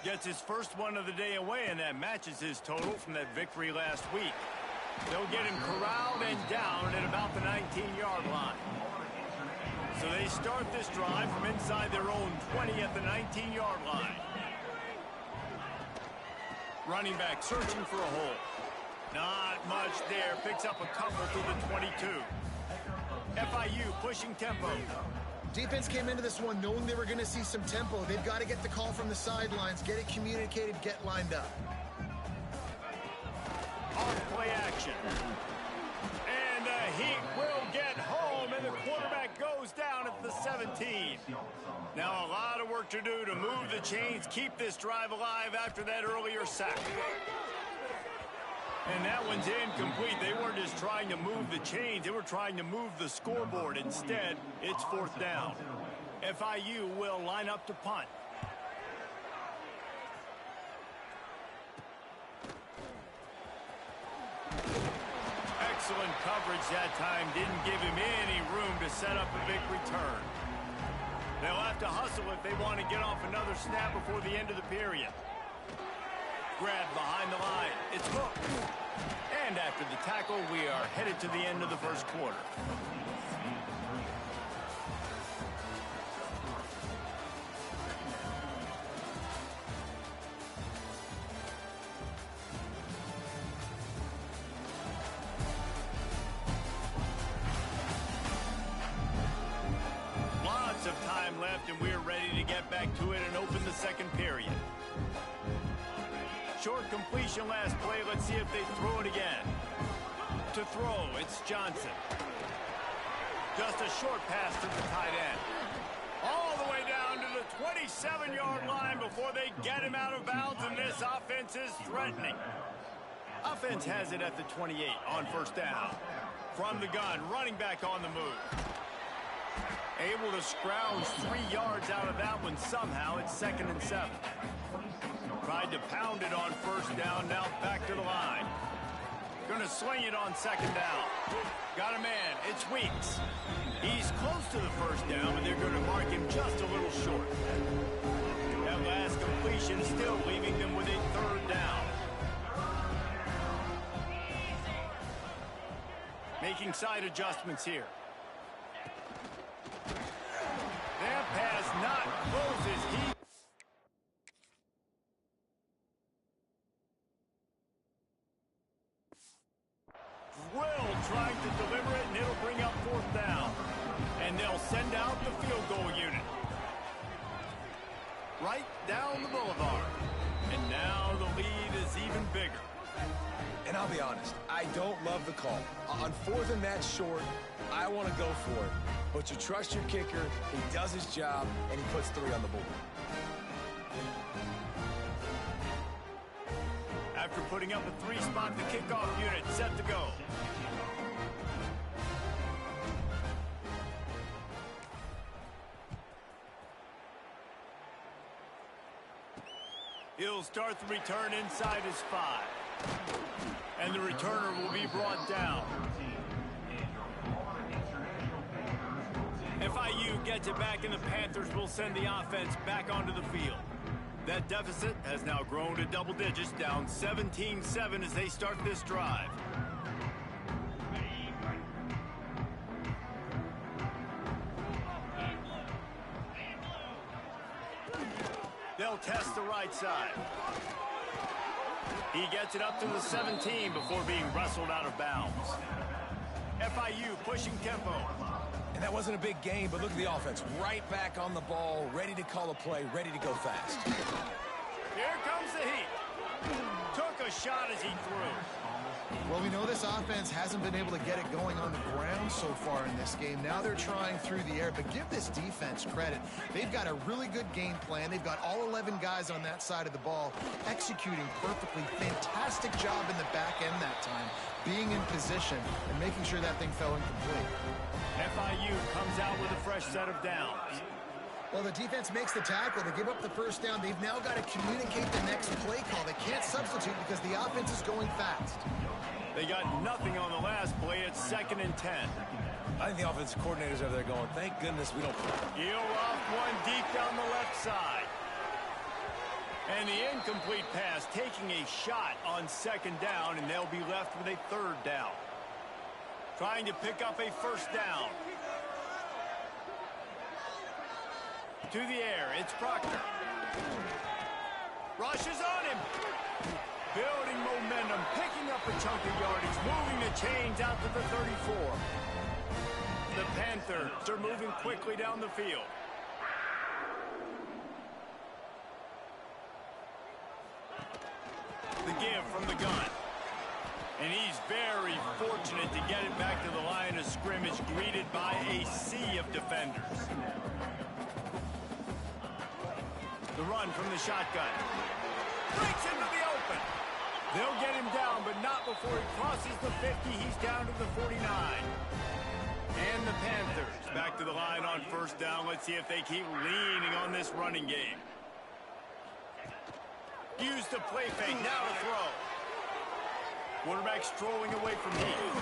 [SPEAKER 1] Gets his first one of the day away, and that matches his total from that victory last week. They'll get him corralled and down at about the 19-yard line. So they start this drive from inside their own 20 at the 19-yard line. Running back searching for a hole. Not much there. Picks up a couple to the 22. FIU pushing tempo.
[SPEAKER 3] defense came into this one knowing they were going to see some tempo. They've got to get the call from the sidelines, get it communicated, get lined up.
[SPEAKER 1] Off play action. And the Heat will get home, and the quarterback goes down at the 17. Now a lot of work to do to move the chains, keep this drive alive after that earlier sack. And that one's incomplete. They weren't just trying to move the chains, they were trying to move the scoreboard. Instead, it's fourth down. FIU will line up to punt. Excellent coverage that time. Didn't give him any room to set up a big return. They'll have to hustle if they want to get off another snap before the end of the period. Grab behind the line. It's hooked. And after the tackle, we are headed to the end of the first quarter. Lots of time left, and we're ready to get back to it and open the second period. Short completion last play. Let's see if they throw it again. To throw, it's Johnson. Just a short pass to the tight end. All the way down to the 27-yard line before they get him out of bounds, and this offense is threatening. Offense has it at the 28 on first down. From the gun, running back on the move. Able to scrounge 3 yards out of that one somehow. It's 2nd and 7. Tried to pound it on first down, now back to the line. Gonna swing it on 2nd down. Got a man, it's Weeks. He's close to the first down, but they're gonna mark him just a little short. That last completion still leaving them with a 3rd down. Making side adjustments here. That pass not close as he... Will trying to deliver it, and it'll bring up 4th down. And they'll send out the field goal unit. Right down the boulevard. And now the lead is even bigger.
[SPEAKER 2] And I'll be honest, I don't love the call. On 4th and that short, I want to go for it. But you trust your kicker, he does his job, and he puts 3 on the board.
[SPEAKER 1] After putting up a 3-spot, the kickoff unit set to go. He'll start the return inside his 5. And the returner will be brought down. FIU gets it back, and the Panthers will send the offense back onto the field. That deficit has now grown to double digits, down 17-7 as they start this drive. They'll test the right side. He gets it up to the 17 before being wrestled out of bounds. FIU pushing tempo.
[SPEAKER 2] And that wasn't a big game, but look at the offense. Right back on the ball, ready to call a play, ready to go fast.
[SPEAKER 1] Here comes the heat. Took a shot as he threw.
[SPEAKER 3] Well, we know this offense hasn't been able to get it going on the ground so far in this game. Now they're trying through the air, but give this defense credit. They've got a really good game plan. They've got all 11 guys on that side of the ball executing perfectly. Fantastic job in the back end that time, being in position and making sure that thing fell incomplete.
[SPEAKER 1] FIU comes out with a fresh set of downs.
[SPEAKER 3] Well, the defense makes the tackle. They give up the first down. They've now got to communicate the next play call. They can't substitute because the offense is going fast.
[SPEAKER 1] They got nothing on the last play. It's 2nd and 10.
[SPEAKER 2] I think the offensive coordinators over there going, thank goodness we don't...
[SPEAKER 1] Heel off one deep down the left side. And the incomplete pass taking a shot on 2nd down, and they'll be left with a 3rd down. Trying to pick up a 1st down. To the air, it's Proctor. Rushes on him. Building momentum, picking up a chunk of yardage, moving the chains out to the 34. The Panthers are moving quickly down the field. The give from the gun. And he's very fortunate to get it back to the line of scrimmage, greeted by a sea of defenders. The run from the shotgun. Breaks into the open. They'll get him down, but not before he crosses the 50. He's down to the 49. And the Panthers back to the line on 1st down. Let's see if they keep leaning on this running game. Use the play fake, now to throw. Quarterback strolling away from Heath.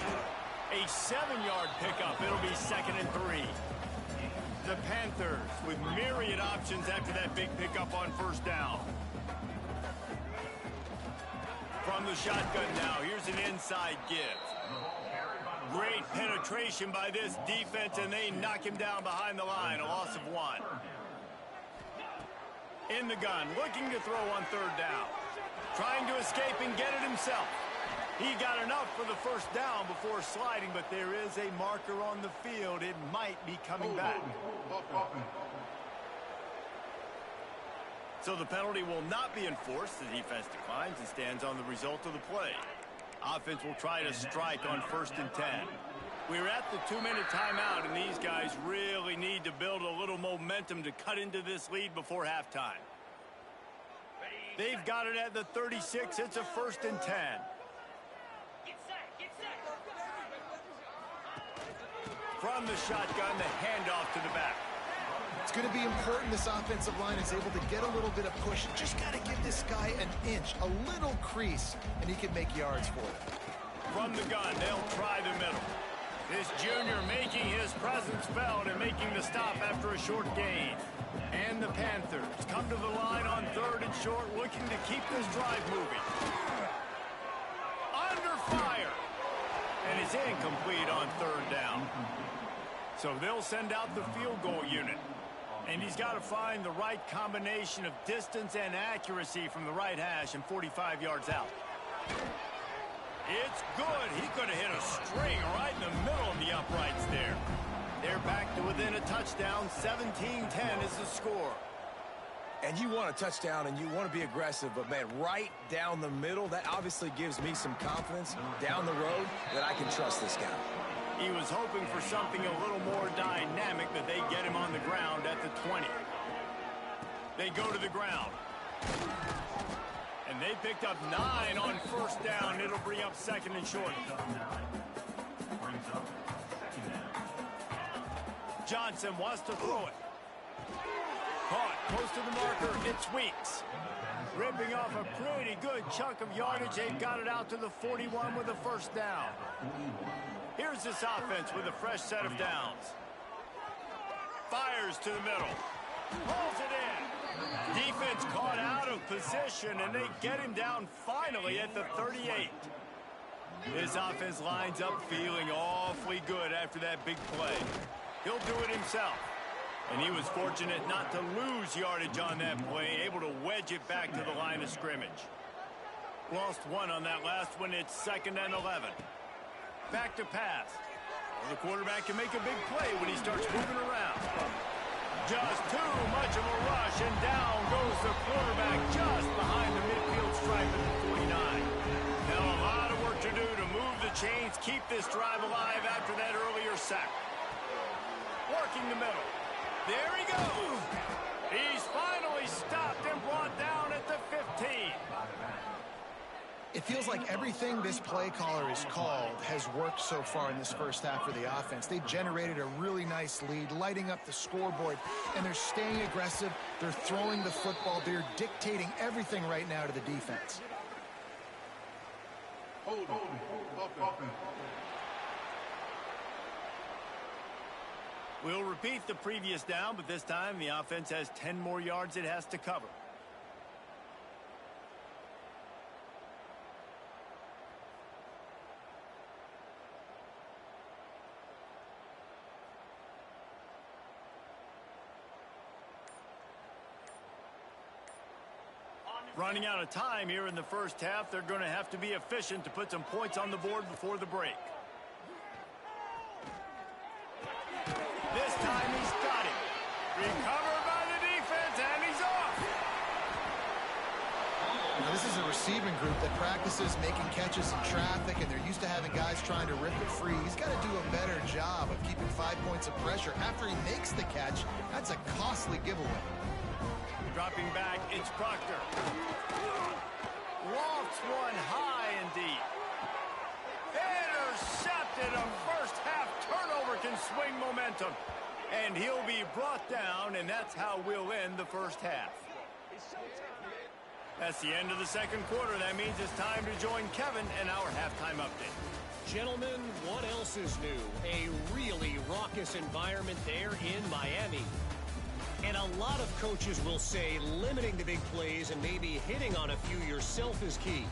[SPEAKER 1] A 7-yard pickup. It'll be 2nd and 3. The Panthers with myriad options after that big pickup on 1st down. From the shotgun now, here's an inside give. Great penetration by this defense, and they knock him down behind the line, a loss of 1. In the gun, looking to throw on 3rd down. Trying to escape and get it himself. He got enough for the 1st down before sliding, but there is a marker on the field. It might be coming back. So the penalty will not be enforced. The defense declines and stands on the result of the play. Offense will try to strike on 1st and 10. We're at the 2-minute timeout, and these guys really need to build a little momentum to cut into this lead before halftime. They've got it at the 36. It's a 1st and 10. From the shotgun, the handoff to the back.
[SPEAKER 3] It's going to be important this offensive line is able to get a little bit of push. Just got to give this guy an inch, a little crease, and he can make yards for it.
[SPEAKER 1] From the gun, they'll try the middle. This junior making his presence felt and making the stop after a short gain. And the Panthers come to the line on 3rd and short, looking to keep this drive moving. Under fire. And it's incomplete on 3rd down. So they'll send out the field goal unit. And he's got to find the right combination of distance and accuracy from the right hash and 45 yards out. It's good. He could have hit a string right in the middle of the uprights there. They're back to within a touchdown. 17-10 is the score.
[SPEAKER 2] And you want a touchdown and you want to be aggressive, but, man, right down the middle, that obviously gives me some confidence down the road that I can trust this guy.
[SPEAKER 1] He was hoping for something a little more dynamic, but they get him on the ground at the 20. They go to the ground. And they picked up 9 on 1st down. It'll bring up 2nd and short. Johnson wants to throw it. Caught close to the marker. It's Weeks. Ripping off a pretty good chunk of yardage. They've got it out to the 41 with a 1st down. Here's this offense with a fresh set of downs. Fires to the middle. Pulls it in. Defense caught out of position, and they get him down finally at the 38. This offense lines up feeling awfully good after that big play. He'll do it himself. And he was fortunate not to lose yardage on that play, able to wedge it back to the line of scrimmage. Lost 1 on that last one. It's 2nd and 11. Back to pass. Well, the quarterback can make a big play when he starts moving around. Just too much of a rush, and down goes the quarterback just behind the midfield stripe at the 49. Now a lot of work to do to move the chains, keep this drive alive after that earlier sack. Working the middle. There he goes. He's finally stopped and brought down at the 15.
[SPEAKER 3] It feels like everything this play caller has called has worked so far in this first half for the offense. They generated a really nice lead, lighting up the scoreboard, and they're staying aggressive. They're throwing the football. They're dictating everything right now to the defense.
[SPEAKER 6] Hold on.
[SPEAKER 1] We'll repeat the previous down, but this time the offense has 10 more yards it has to cover. Running out of time here in the first half, they're going to have to be efficient to put some points on the board before the break. This time he's got it. Recovered by the defense, and he's off.
[SPEAKER 3] Now, this is a receiving group that practices making catches in traffic, and they're used to having guys trying to rip it free. He's got to do a better job of keeping 5 points of pressure. After he makes the catch, that's a costly giveaway.
[SPEAKER 1] Dropping back, it's Proctor. Lofts one high and deep. Intercepted. A first half turnover can swing momentum. And he'll be brought down, and that's how we'll end the first half. That's the end of the second quarter. That means it's time to join Kevin and our halftime update.
[SPEAKER 5] Gentlemen, what else is new? A really raucous environment there in Miami. And a lot of coaches will say limiting the big plays and maybe hitting on a few yourself is key.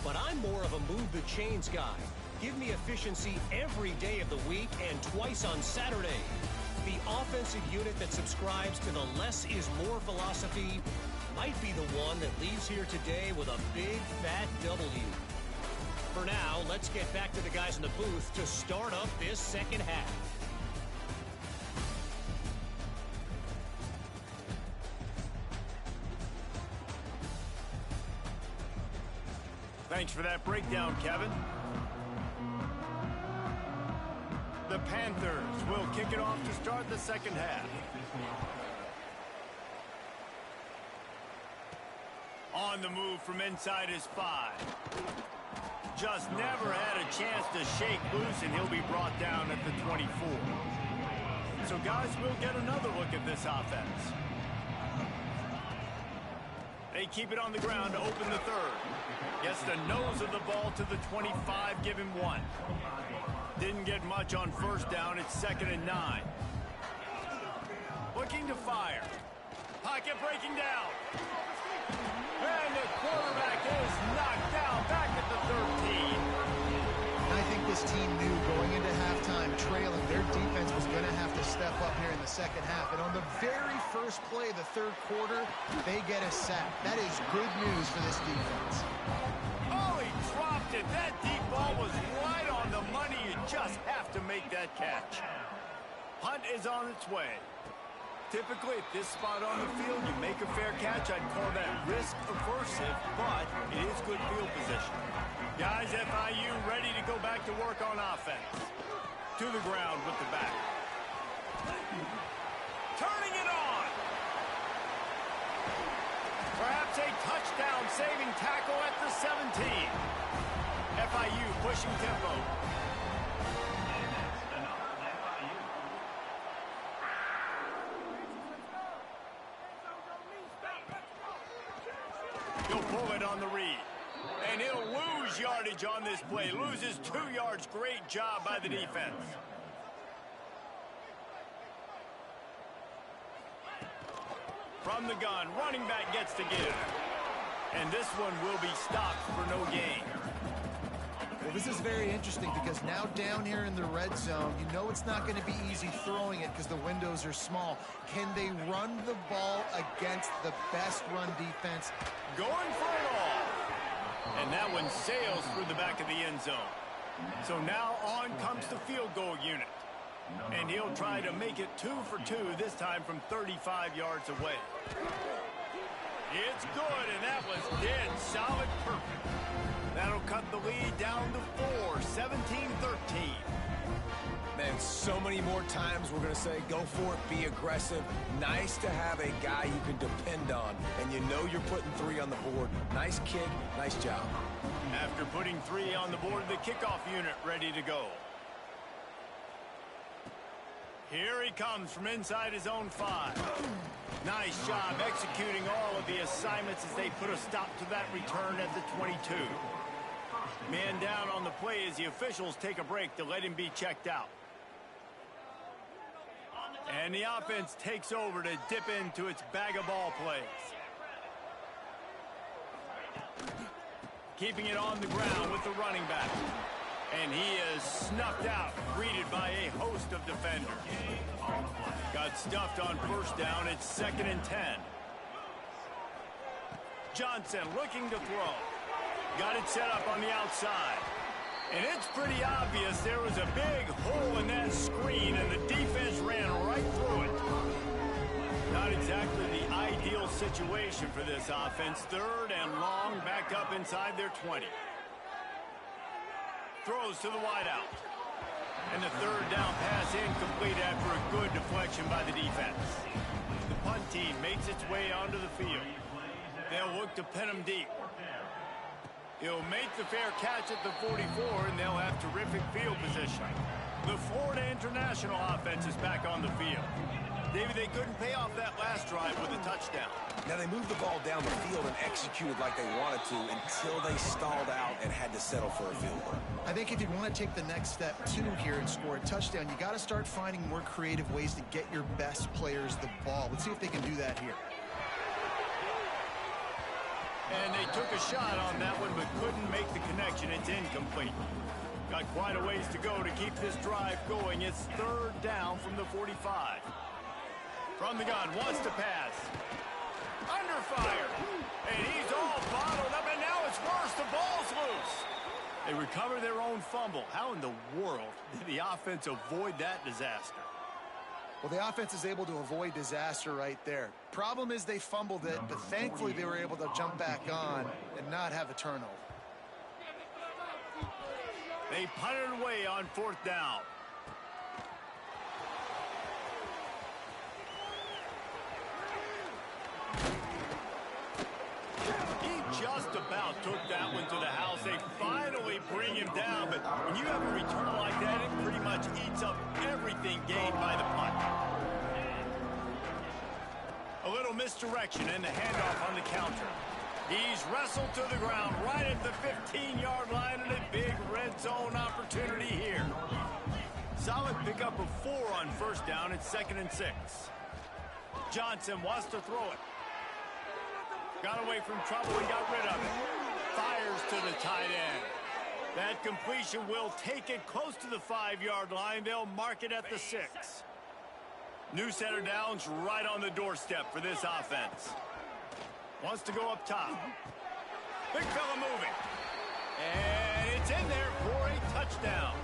[SPEAKER 5] But I'm more of a move the chains guy. Give me efficiency every day of the week and twice on Saturday. The offensive unit that subscribes to the less is more philosophy might be the one that leaves here today with a big fat W. For now, let's get back to the guys in the booth to start up this second half.
[SPEAKER 1] Thanks for that breakdown, Kevin. The Panthers will kick it off to start the second half. On the move from inside his 5. Just never had a chance to shake loose, and he'll be brought down at the 24. So, guys, we'll get another look at this offense. They keep it on the ground to open the third. Gets the nose of the ball to the 25, give him 1. Didn't get much on first down. It's 2nd and 9. Looking to fire. Pocket breaking down. And the quarterback is knocked down back at the 13.
[SPEAKER 3] I think this team knew going into halftime trailing, their defense was going to have to step up here in the second half. And on the very first play of the third quarter, they get a sack. That is good news for this defense.
[SPEAKER 1] Oh, he dropped it. That deep ball was right on the money. You just have to make that catch. Punt is on its way. Typically, at this spot on the field, you make a fair catch. I'd call that risk aversive, but it is good field position. Guys, FIU ready to go back to work on offense. To the ground with the back. Turning it on. Perhaps a touchdown-saving tackle at the 17. FIU pushing tempo. He'll pull it on the read. And he'll lose yardage on this play. Loses 2 yards. Great job by the defense. From the gun, running back gets to give. And this one will be stopped for no gain.
[SPEAKER 3] Well, this is very interesting because now down here in the red zone, you know it's not going to be easy throwing it because the windows are small. Can they run the ball against the best run defense?
[SPEAKER 1] Going for it all. And that one sails through the back of the end zone. So now on comes the field goal unit. And he'll try to make it 2 for 2, this time from 35 yards away. It's good, and that was dead solid perfect. That'll cut the lead down to 4, 17-13.
[SPEAKER 2] Man, so many more times we're going to say, go for it, be aggressive. Nice to have a guy you can depend on, and you know you're putting 3 on the board. Nice kick, nice job.
[SPEAKER 1] After putting 3 on the board, the kickoff unit ready to go. Here he comes from inside his own 5. Nice job executing all of the assignments as they put a stop to that return at the 22. Man down on the play as the officials take a break to let him be checked out. And the offense takes over to dip into its bag of ball plays. Keeping it on the ground with the running back. And he is snuffed out, greeted by a host of defenders. Got stuffed on first down. It's 2nd and 10. Johnson looking to throw. Got it set up on the outside. And it's pretty obvious there was a big hole in that screen, and the defense ran right through it. Not exactly the ideal situation for this offense. 3rd and long, back up inside their 20. Throws to the wideout. And the 3rd down pass incomplete after a good deflection by the defense. The punt team makes its way onto the field. They'll look to pin him deep. He'll make the fair catch at the 44, and they'll have terrific field position. The Florida International offense is back on the field. David, they couldn't pay off that last drive with a touchdown.
[SPEAKER 2] Now, they moved the ball down the field and executed like they wanted to until they stalled out and had to settle for a field goal.
[SPEAKER 3] I think if you want to take the next step, too, here and score a touchdown, you got to start finding more creative ways to get your best players the ball. Let's see if they can do that here.
[SPEAKER 1] And they took a shot on that one, but couldn't make the connection. It's incomplete. Got quite a ways to go to keep this drive going. It's 3rd down from the 45. From the gun, wants to pass. Under fire. And he's all bottled up, and now it's worse. The ball's loose. They recover their own fumble. How in the world did the offense avoid that disaster?
[SPEAKER 3] Well, the offense is able to avoid disaster right there. Problem is they fumbled it, but thankfully they were able to jump back on and not have a turnover.
[SPEAKER 1] They punted away on 4th down. bring him down, but when you have a return like that, it pretty much eats up everything gained by the punt. A little misdirection and the handoff on the counter. He's wrestled to the ground right at the 15-yard line, and a big red zone opportunity here. Solid pickup of 4 on first down. It's 2nd and 6. Johnson wants to throw it. Got away from trouble and got rid of it. Fires to the tight end. That completion will take it close to the 5-yard line. They'll mark it at the 6. New set of downs right on the doorstep for this offense. Wants to go up top. Big fella moving. And it's in there for a touchdown.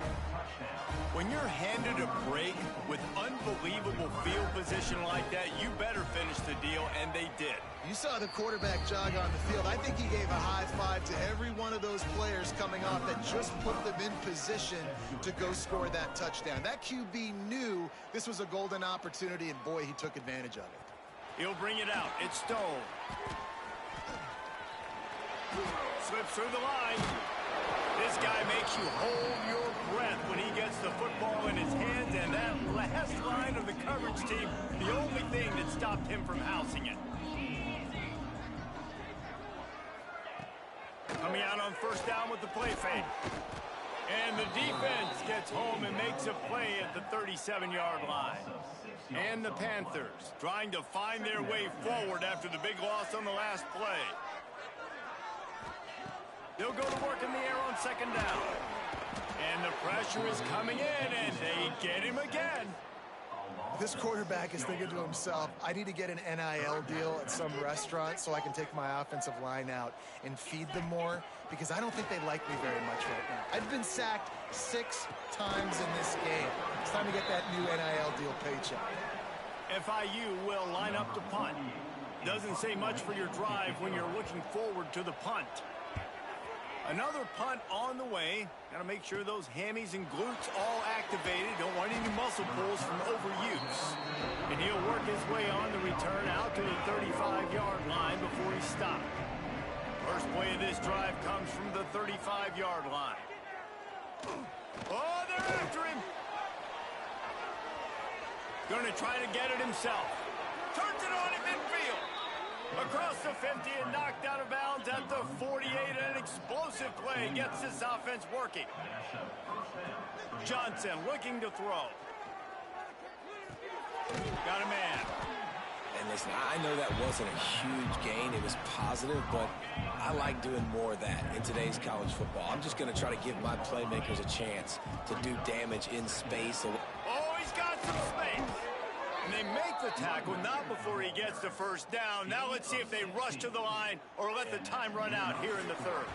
[SPEAKER 1] When you're handed a break with unbelievable field position like that, you better finish the deal, and they did.
[SPEAKER 3] You saw the quarterback jog on the field. I think he gave a high five to every one of those players coming off that just put them in position to go score that touchdown. That QB knew this was a golden opportunity, and boy, he took advantage of it.
[SPEAKER 1] He'll bring it out. It's Stone. Slips through the line. This guy makes you hold your breath when he gets the football in his hands, and that last line of the coverage team, the only thing that stopped him from housing it. Coming out on first down with the play fake. And the defense gets home and makes a play at the 37-yard line. And the Panthers trying to find their way forward after the big loss on the last play. They'll go to work in the air on 2nd down. And the pressure is coming in, and they get him again.
[SPEAKER 3] This quarterback is thinking to himself, I need to get an NIL deal at some restaurant so I can take my offensive line out and feed them more, because I don't think they like me very much right now. I've been sacked 6 times in this game. It's time to get that new NIL deal paycheck.
[SPEAKER 1] FIU will line up to punt. Doesn't say much for your drive when you're looking forward to the punt. Another punt on the way. Got to make sure those hammies and glutes all activated. Don't want any muscle pulls from overuse. And he'll work his way on the return out to the 35-yard line before he stopped. First play of this drive comes from the 35-yard line. Oh, they're after him. Going to try to get it himself. Turns it on in midfield. Across the 50 and knocked out of bounds at the 48. An explosive play gets this offense working. Johnson looking to throw. Got a man.
[SPEAKER 2] And listen, I know that wasn't a huge gain. It was positive, but I like doing more of that in today's college football. I'm just going to try to give my playmakers a chance to do damage in space.
[SPEAKER 1] Oh, he's got some space. And they make the tackle, not before he gets the first down. Now let's see if they rush to the line or let the time run out here in the third.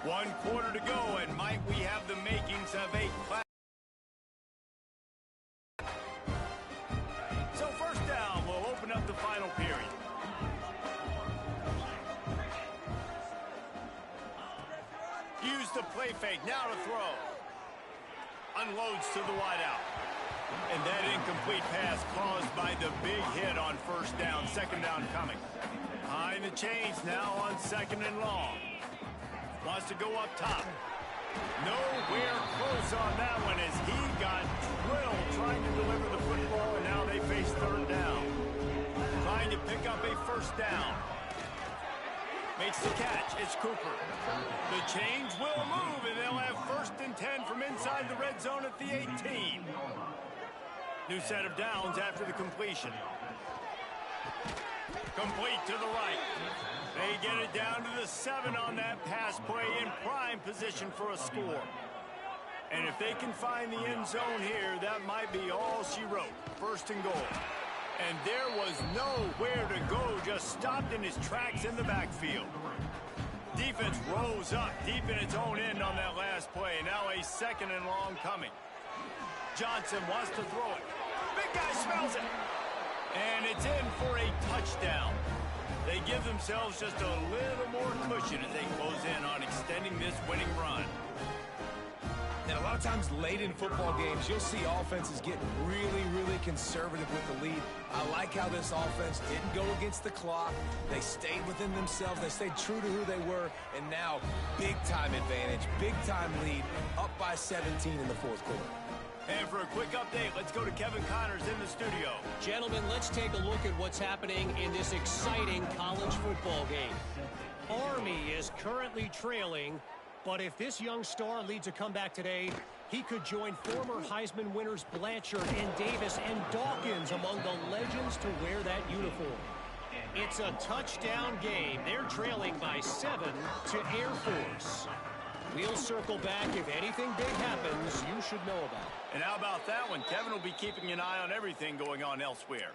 [SPEAKER 1] One quarter to go, and might we have the makings of a class. So first down, we'll open up the final period. Use the play fake, now to throw. Unloads to the wideout. And that incomplete pass caused by the big hit on first down. 2nd down coming. Behind the chains now on 2nd and long. Wants to go up top. Nowhere close on that one as he got drilled trying to deliver the football, and now they face 3rd down. Trying to pick up a first down. Makes the catch. It's Cooper. The chains will move, and they'll have 1st and 10 from inside the red zone at the 18. New set of downs after the completion. Complete to the right. They get it down to the 7 on that pass play, in prime position for a score. And if they can find the end zone here, that might be all she wrote. 1st and goal. And there was nowhere to go, just stopped in his tracks in the backfield. Defense rose up deep in its own end on that last play. Now a 2nd and long coming. Johnson wants to throw it. Big guy smells it. And it's in for a touchdown. They give themselves just a little more cushion as they close in on extending this winning run.
[SPEAKER 2] Now, a lot of times late in football games, you'll see offenses get really, really conservative with the lead. I like how this offense didn't go against the clock. They stayed within themselves. They stayed true to who they were. And now, big-time advantage, big-time lead, up by 17 in the fourth quarter.
[SPEAKER 1] And for a quick update, let's go to Kevin Connors in the studio.
[SPEAKER 5] Gentlemen, let's take a look at what's happening in this exciting college football game. Army is currently trailing, but if this young star leads a comeback today, he could join former Heisman winners Blanchard and Davis and Dawkins among the legends to wear that uniform. It's a touchdown game. They're trailing by 7 to Air Force. We'll circle back. If anything big happens, you should know about it.
[SPEAKER 1] And how about that one? Kevin will be keeping an eye on everything going on elsewhere.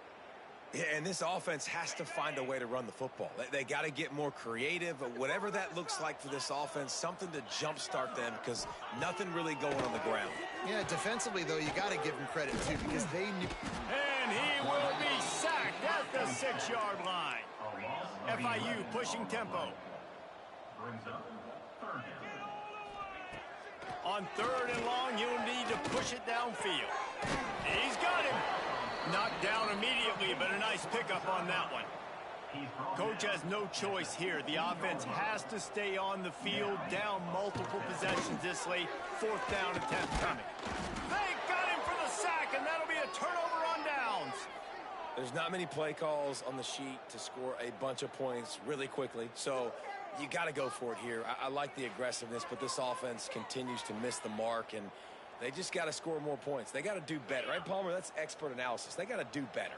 [SPEAKER 2] Yeah, and this offense has to find a way to run the football. They got to get more creative, whatever that looks like for this offense, something to jumpstart them because nothing really going on the ground.
[SPEAKER 3] Yeah, defensively, though, you got to give them credit, too, because they knew.
[SPEAKER 1] And he will be sacked at the 6-yard line. FIU pushing tempo.
[SPEAKER 4] Brings up third down.
[SPEAKER 1] On 3rd and long, you'll need to push it downfield. He's got him. Knocked down immediately, but a nice pickup on that one. Coach has no choice here. The offense has to stay on the field, down multiple possessions this late. 4th down and 10th coming. They got him for the sack, and that'll be a turnover on downs.
[SPEAKER 2] There's not many play calls on the sheet to score a bunch of points really quickly, so you got to go for it here. I like the aggressiveness, but this offense continues to miss the mark, and they just got to score more points. They got to do better, right, Palmer? That's expert analysis. They got to do better.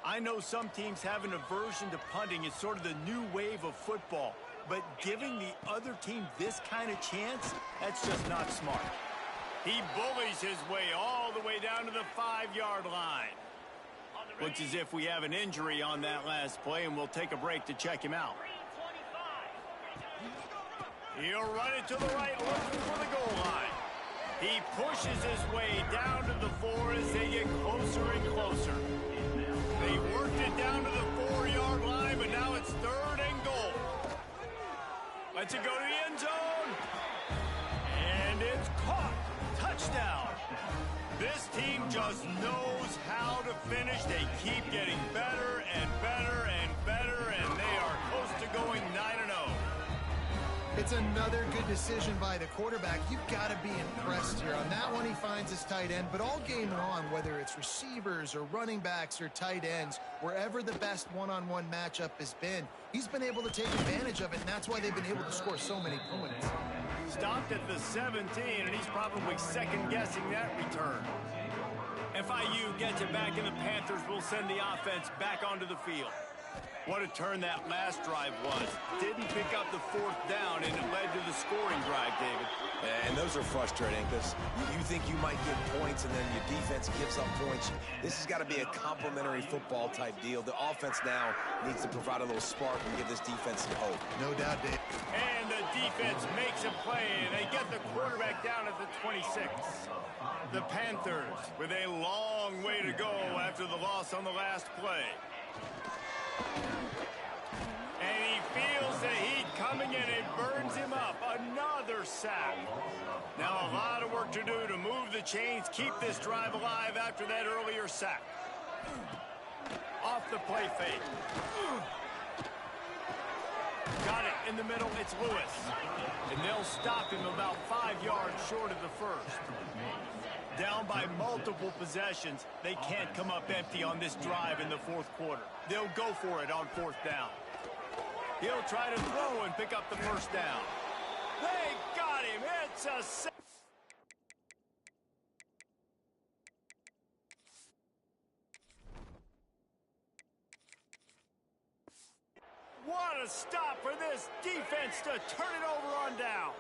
[SPEAKER 1] I know some teams have an aversion to punting. It's sort of the new wave of football, but giving the other team this kind of chance, that's just not smart. He bullies his way all the way down to the 5-yard line. Looks as if we have an injury on that last play, and we'll take a break to check him out. He'll run it to the right, looking for the goal line. He pushes his way down to the 4 as they get closer and closer. They worked it down to the 4-yard line, but now it's 3rd and goal. Lets it go to the end zone. And it's caught. Touchdown. This team just knows how to finish. They keep getting better and better and better, and they are close to going 9-0.
[SPEAKER 3] It's another good decision by the quarterback. You've got to be impressed here. On that one, he finds his tight end. But all game long, whether it's receivers or running backs or tight ends, wherever the best one-on-one matchup has been, he's been able to take advantage of it, and that's why they've been able to score so many points.
[SPEAKER 1] Stopped at the 17, and he's probably second-guessing that return. FIU gets it back, and the Panthers will send the offense back onto the field. What a turn that last drive was. Didn't pick up the 4th down, and it led to the scoring drive, David.
[SPEAKER 2] And those are frustrating because you think you might get points and then your defense gives up points. This has got to be a complementary football type deal. The offense now needs to provide a little spark and give this defense some hope.
[SPEAKER 3] No doubt, Dave.
[SPEAKER 1] And the defense makes a play, and they get the quarterback down at the 26. The Panthers with a long way to go after the loss on the last play. And he feels the heat coming in. It burns him up. Another sack. Now a lot of work to do to move the chains, keep this drive alive after that earlier sack. Off the play fake. Got it in the middle. It's Lewis. And they'll stop him about 5 yards short of the first. Down by multiple possessions, they can't come up empty on this drive in the 4th quarter. They'll go for it on 4th down. He'll try to throw and pick up the 1st down. They got him. It's a sack. What a stop for this defense to turn it over on downs.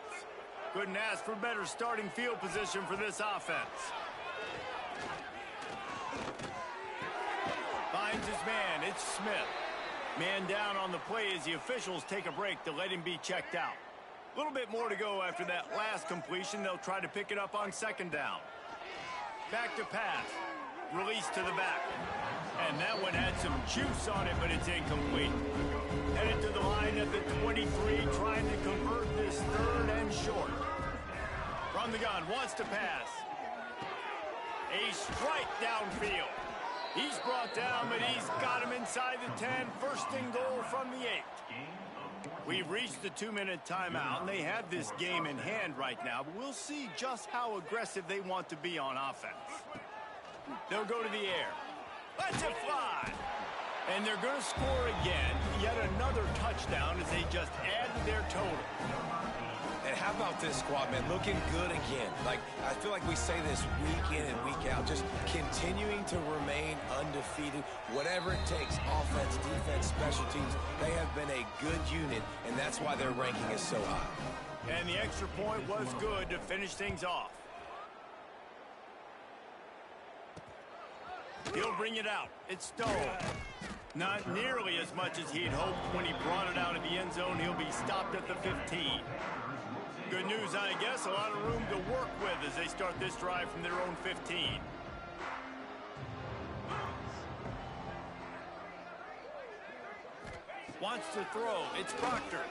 [SPEAKER 1] Couldn't ask for better starting field position for this offense. Finds his man. It's Smith. Man down on the play as the officials take a break to let him be checked out. A little bit more to go after that last completion. They'll try to pick it up on 2nd down. Back to pass. Release to the back. And that one had some juice on it, but it's incomplete. Headed to the line at the 23, trying to convert this third and short. From the gun, wants to pass. A strike downfield. He's brought down, but he's got him inside the 10. First and goal from the 8. We've reached the 2-minute timeout, and they have this game in hand right now, but we'll see just how aggressive they want to be on offense. They'll go to the air. Let's it fly. And they're going to score again. Yet another touchdown as they just add to their total.
[SPEAKER 2] And how about this squad, man? Looking good again. Like, I feel like we say this week in and week out, just continuing to remain undefeated. Whatever it takes, offense, defense, special teams, they have been a good unit, and that's why their ranking is so high.
[SPEAKER 1] And the extra point was good to finish things off. He'll bring it out. It's Stone. Not nearly as much as he'd hoped when he brought it out of the end zone. He'll be stopped at the 15. Good news, I guess. A lot of room to work with as they start this drive from their own 15. Wants to throw. It's Proctor.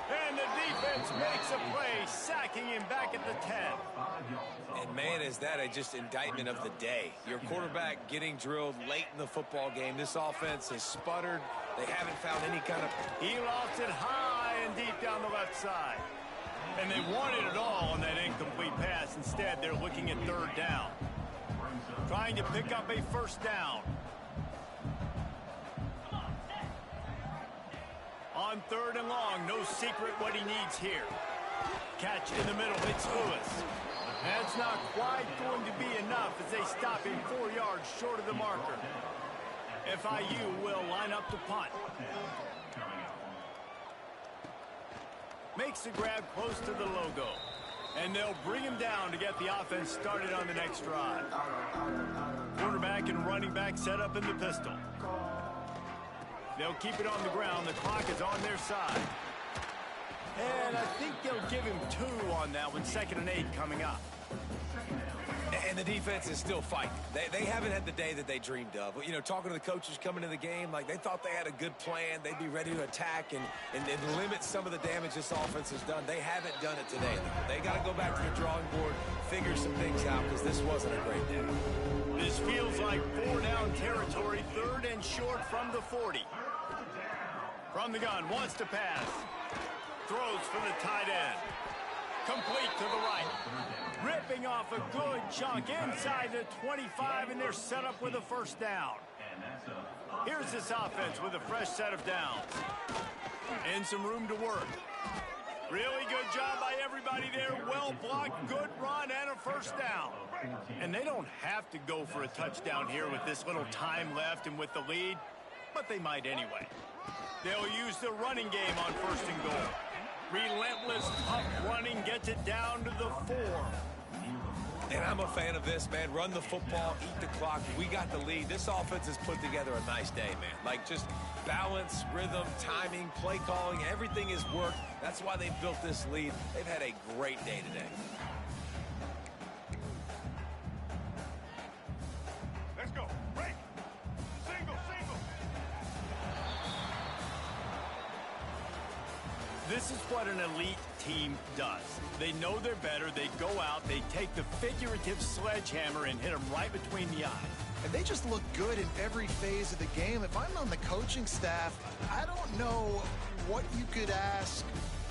[SPEAKER 1] And the defense makes a play, sacking him back at the 10.
[SPEAKER 2] And, man, is that just indictment of the day. Your quarterback getting drilled late in the football game. This offense has sputtered. They haven't found any kind of...
[SPEAKER 1] He lost it high and deep down the left side. And they wanted it all on that incomplete pass. Instead, they're looking at third down. Trying to pick up a first down. On third and long, no secret what he needs here. Catch in the middle, it's Lewis. That's not quite going to be enough as they stop him 4 yards short of the marker. FIU will line up to punt. Makes the grab close to the logo. And they'll bring him down to get the offense started on the next drive. Quarterback and running back set up in the pistol. They'll keep it on the ground. The clock is on their side. And I think they'll give him 2 on that one. 2nd and 8 coming up.
[SPEAKER 2] And the defense is still fighting. They haven't had the day that they dreamed of. You know, talking to the coaches coming into the game, like they thought they had a good plan. They'd be ready to attack and limit some of the damage this offense has done. They haven't done it today. They got to go back to the drawing board, figure some things out, because this wasn't a great day.
[SPEAKER 1] This feels like 4-down territory, 3rd and short from the 40. From the gun, wants to pass. Throws for the tight end. Complete to the right. Ripping off a good chunk inside the 25, and they're set up with a first down. Here's this offense with a fresh set of downs. And some room to work. Really good job by everybody there. Well blocked, good run, and a first down. And they don't have to go for a touchdown here with this little time left and with the lead, but they might anyway. They'll use the running game on 1st and goal. Relentless, tough running gets it down to the 4.
[SPEAKER 2] And I'm a fan of this, man. Run the football, eat the clock. We got the lead. This offense has put together a nice day, man. Like, just balance, rhythm, timing, play calling, everything has worked. That's why they've built this lead. They've had a great day today.
[SPEAKER 6] Let's go. Break. Single.
[SPEAKER 1] This is what an elite team does. They know they're better. They go out. They take the figurative sledgehammer and hit them right between the eyes.
[SPEAKER 3] And they just look good in every phase of the game. If I'm on the coaching staff, I don't know what you could ask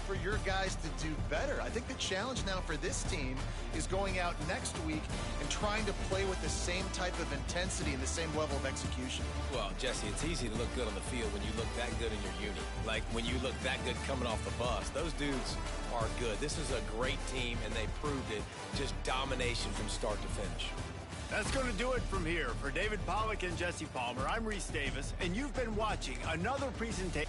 [SPEAKER 3] for your guys to do better. I think the challenge now for this team is going out next week and trying to play with the same type of intensity and the same level of execution.
[SPEAKER 2] Well, Jesse, it's easy to look good on the field when you look that good in your uni. Like when you look that good coming off the bus. Those dudes are good. This is a great team, and they proved it. Just domination from start to finish.
[SPEAKER 1] That's going to do it from here. For David Pollack and Jesse Palmer, I'm Reese Davis, and you've been watching another presentation.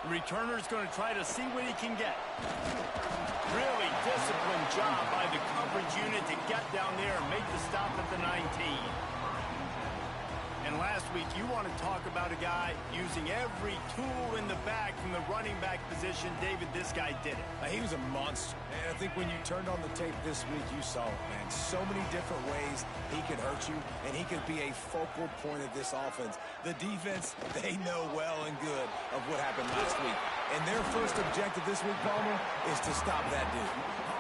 [SPEAKER 1] The returner's going to try to see what he can get. Really disciplined job by the coverage unit to get down there and make the stop at the 19. And last week, you want to talk about a guy using every tool in the bag from the running back position. David, this guy did it.
[SPEAKER 2] He was a monster. And I think when you turned on the tape this week, you saw it, man. So many different ways he could hurt you, and he could be a focal point of this offense. The defense, they know well and good of what happened last week. And their first objective this week, Palmer, is to stop that dude.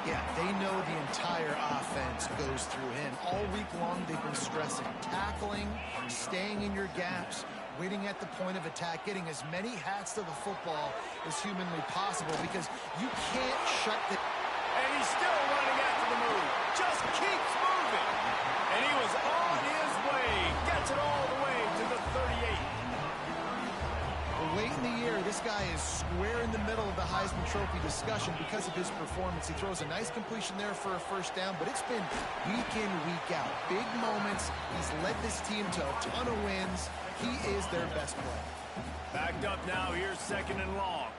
[SPEAKER 3] Yeah, they know the entire offense goes through him. All week long, they've been stressing tackling, staying in your gaps, waiting at the point of attack, getting as many hats to the football as humanly possible because you can't shut the...
[SPEAKER 1] And he's still running after the move. Just keeps moving. And he was on his way. Gets it all the way to the 38.
[SPEAKER 3] Late in the year, this guy is square in the middle of the Heisman Trophy discussion because of his performance. He throws a nice completion there for a first down, but it's been week in, week out. Big moments. He's led this team to a ton of wins. He is their best player.
[SPEAKER 1] Backed up now. Here's second and long.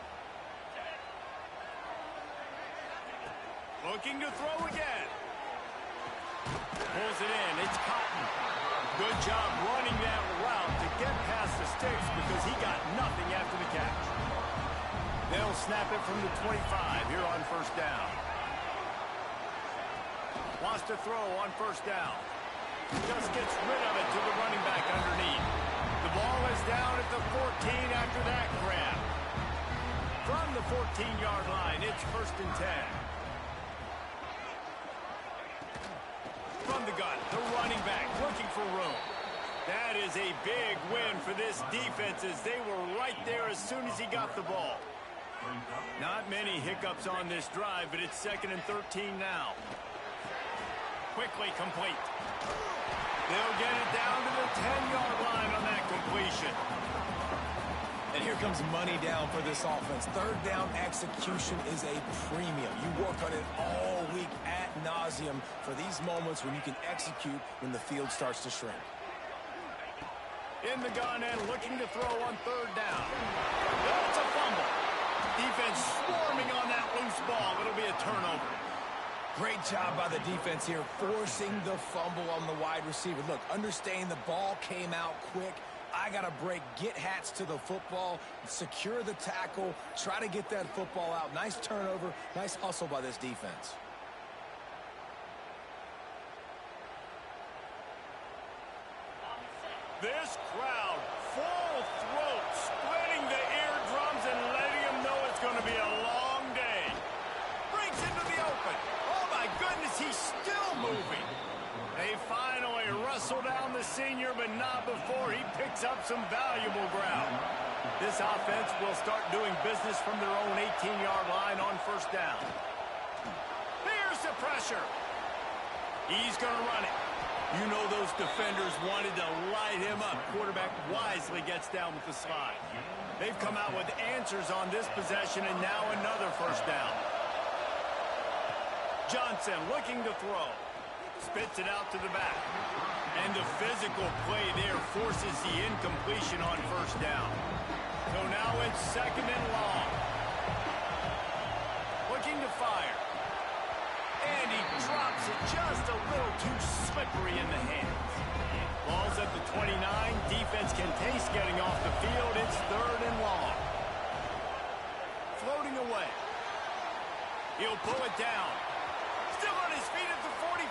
[SPEAKER 1] Looking to throw again. Pulls it in. It's Cotton. Good job running that route to get past the sticks because he got nothing after the catch. They'll snap it from the 25 here on first down. Wants to throw on first down. Just gets rid of it to the running back underneath. The ball is down at the 14 after that grab. From the 14-yard line, it's first and 10. From the gun, the running back looking for room. That is a big win for this defense as they were right there as soon as he got the ball. Not many hiccups on this drive, but it's second and 13 now. Quickly complete. They'll get it down to the 10-yard line on that completion.
[SPEAKER 2] And here comes money down for this offense. Third down execution is a premium. You work on it all week ad nauseum for these moments when you can execute when the field starts to shrink.
[SPEAKER 1] In the gun and looking to throw on third down. That's a fumble. Defense swarming on that loose ball. It'll be a turnover.
[SPEAKER 2] Great job by the defense here, forcing the fumble on the wide receiver. Look, understand the ball came out quick. I got to break, get hats to the football, secure the tackle, try to get that football out. Nice turnover, nice hustle by this defense.
[SPEAKER 1] This crowd, full throat, splitting the eardrums and letting them know it's going to be a long day. Breaks into the open. Oh, my goodness, he's still moving. They finally wrestle down the senior, but not before he picks up some valuable ground. This offense will start doing business from their own 18-yard line on first down. Here's the pressure. He's going to run it. You know those defenders wanted to light him up. Quarterback wisely gets down with the slide. They've come out with answers on this possession, and now another first down. Johnson looking to throw. Spits it out to the back. And the physical play there forces the incompletion on first down. So now it's second and long. Looking to fire. And he drops it just a little too slippery in the hands. Ball's at the 29. Defense can taste getting off the field. It's third and long. Floating away. He'll pull it down. Still on his feet at the 45.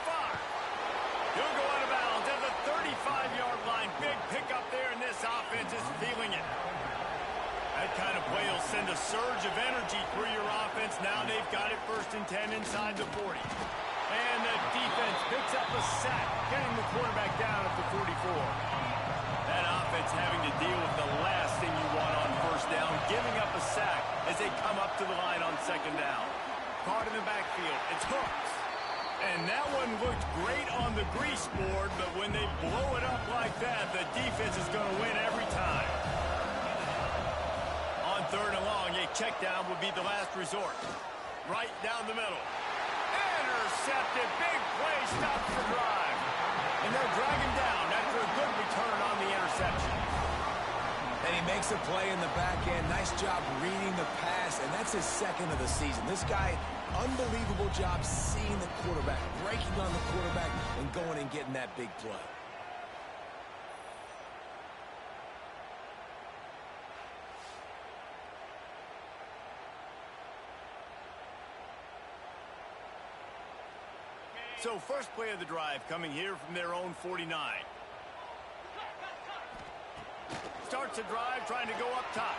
[SPEAKER 1] He'll go out of bounds at the 35-yard line. Big pickup there, and this offense is feeling it. That kind of play will send a surge of energy through your offense. Now they've got it first and 10 inside the 40. And the defense picks up a sack, getting the quarterback down at the 44. That offense having to deal with the last thing you want on first down, giving up a sack as they come up to the line on second down. Caught in the backfield. It's Hooks. And that one looked great on the grease board, but when they blow it up like that, the defense is going to win every time. On third and long, a check down would be the last resort. Right down the middle. Intercepted. Big play. Stops the drive. And they'll drag him down after a good return on the interception.
[SPEAKER 2] And he makes a play in the back end. Nice job reading the pass, and that's his second of the season. This guy, unbelievable job seeing the quarterback, breaking on the quarterback, and going and getting that big play.
[SPEAKER 1] So first play of the drive coming here from their own 49. Starts the drive trying to go up top.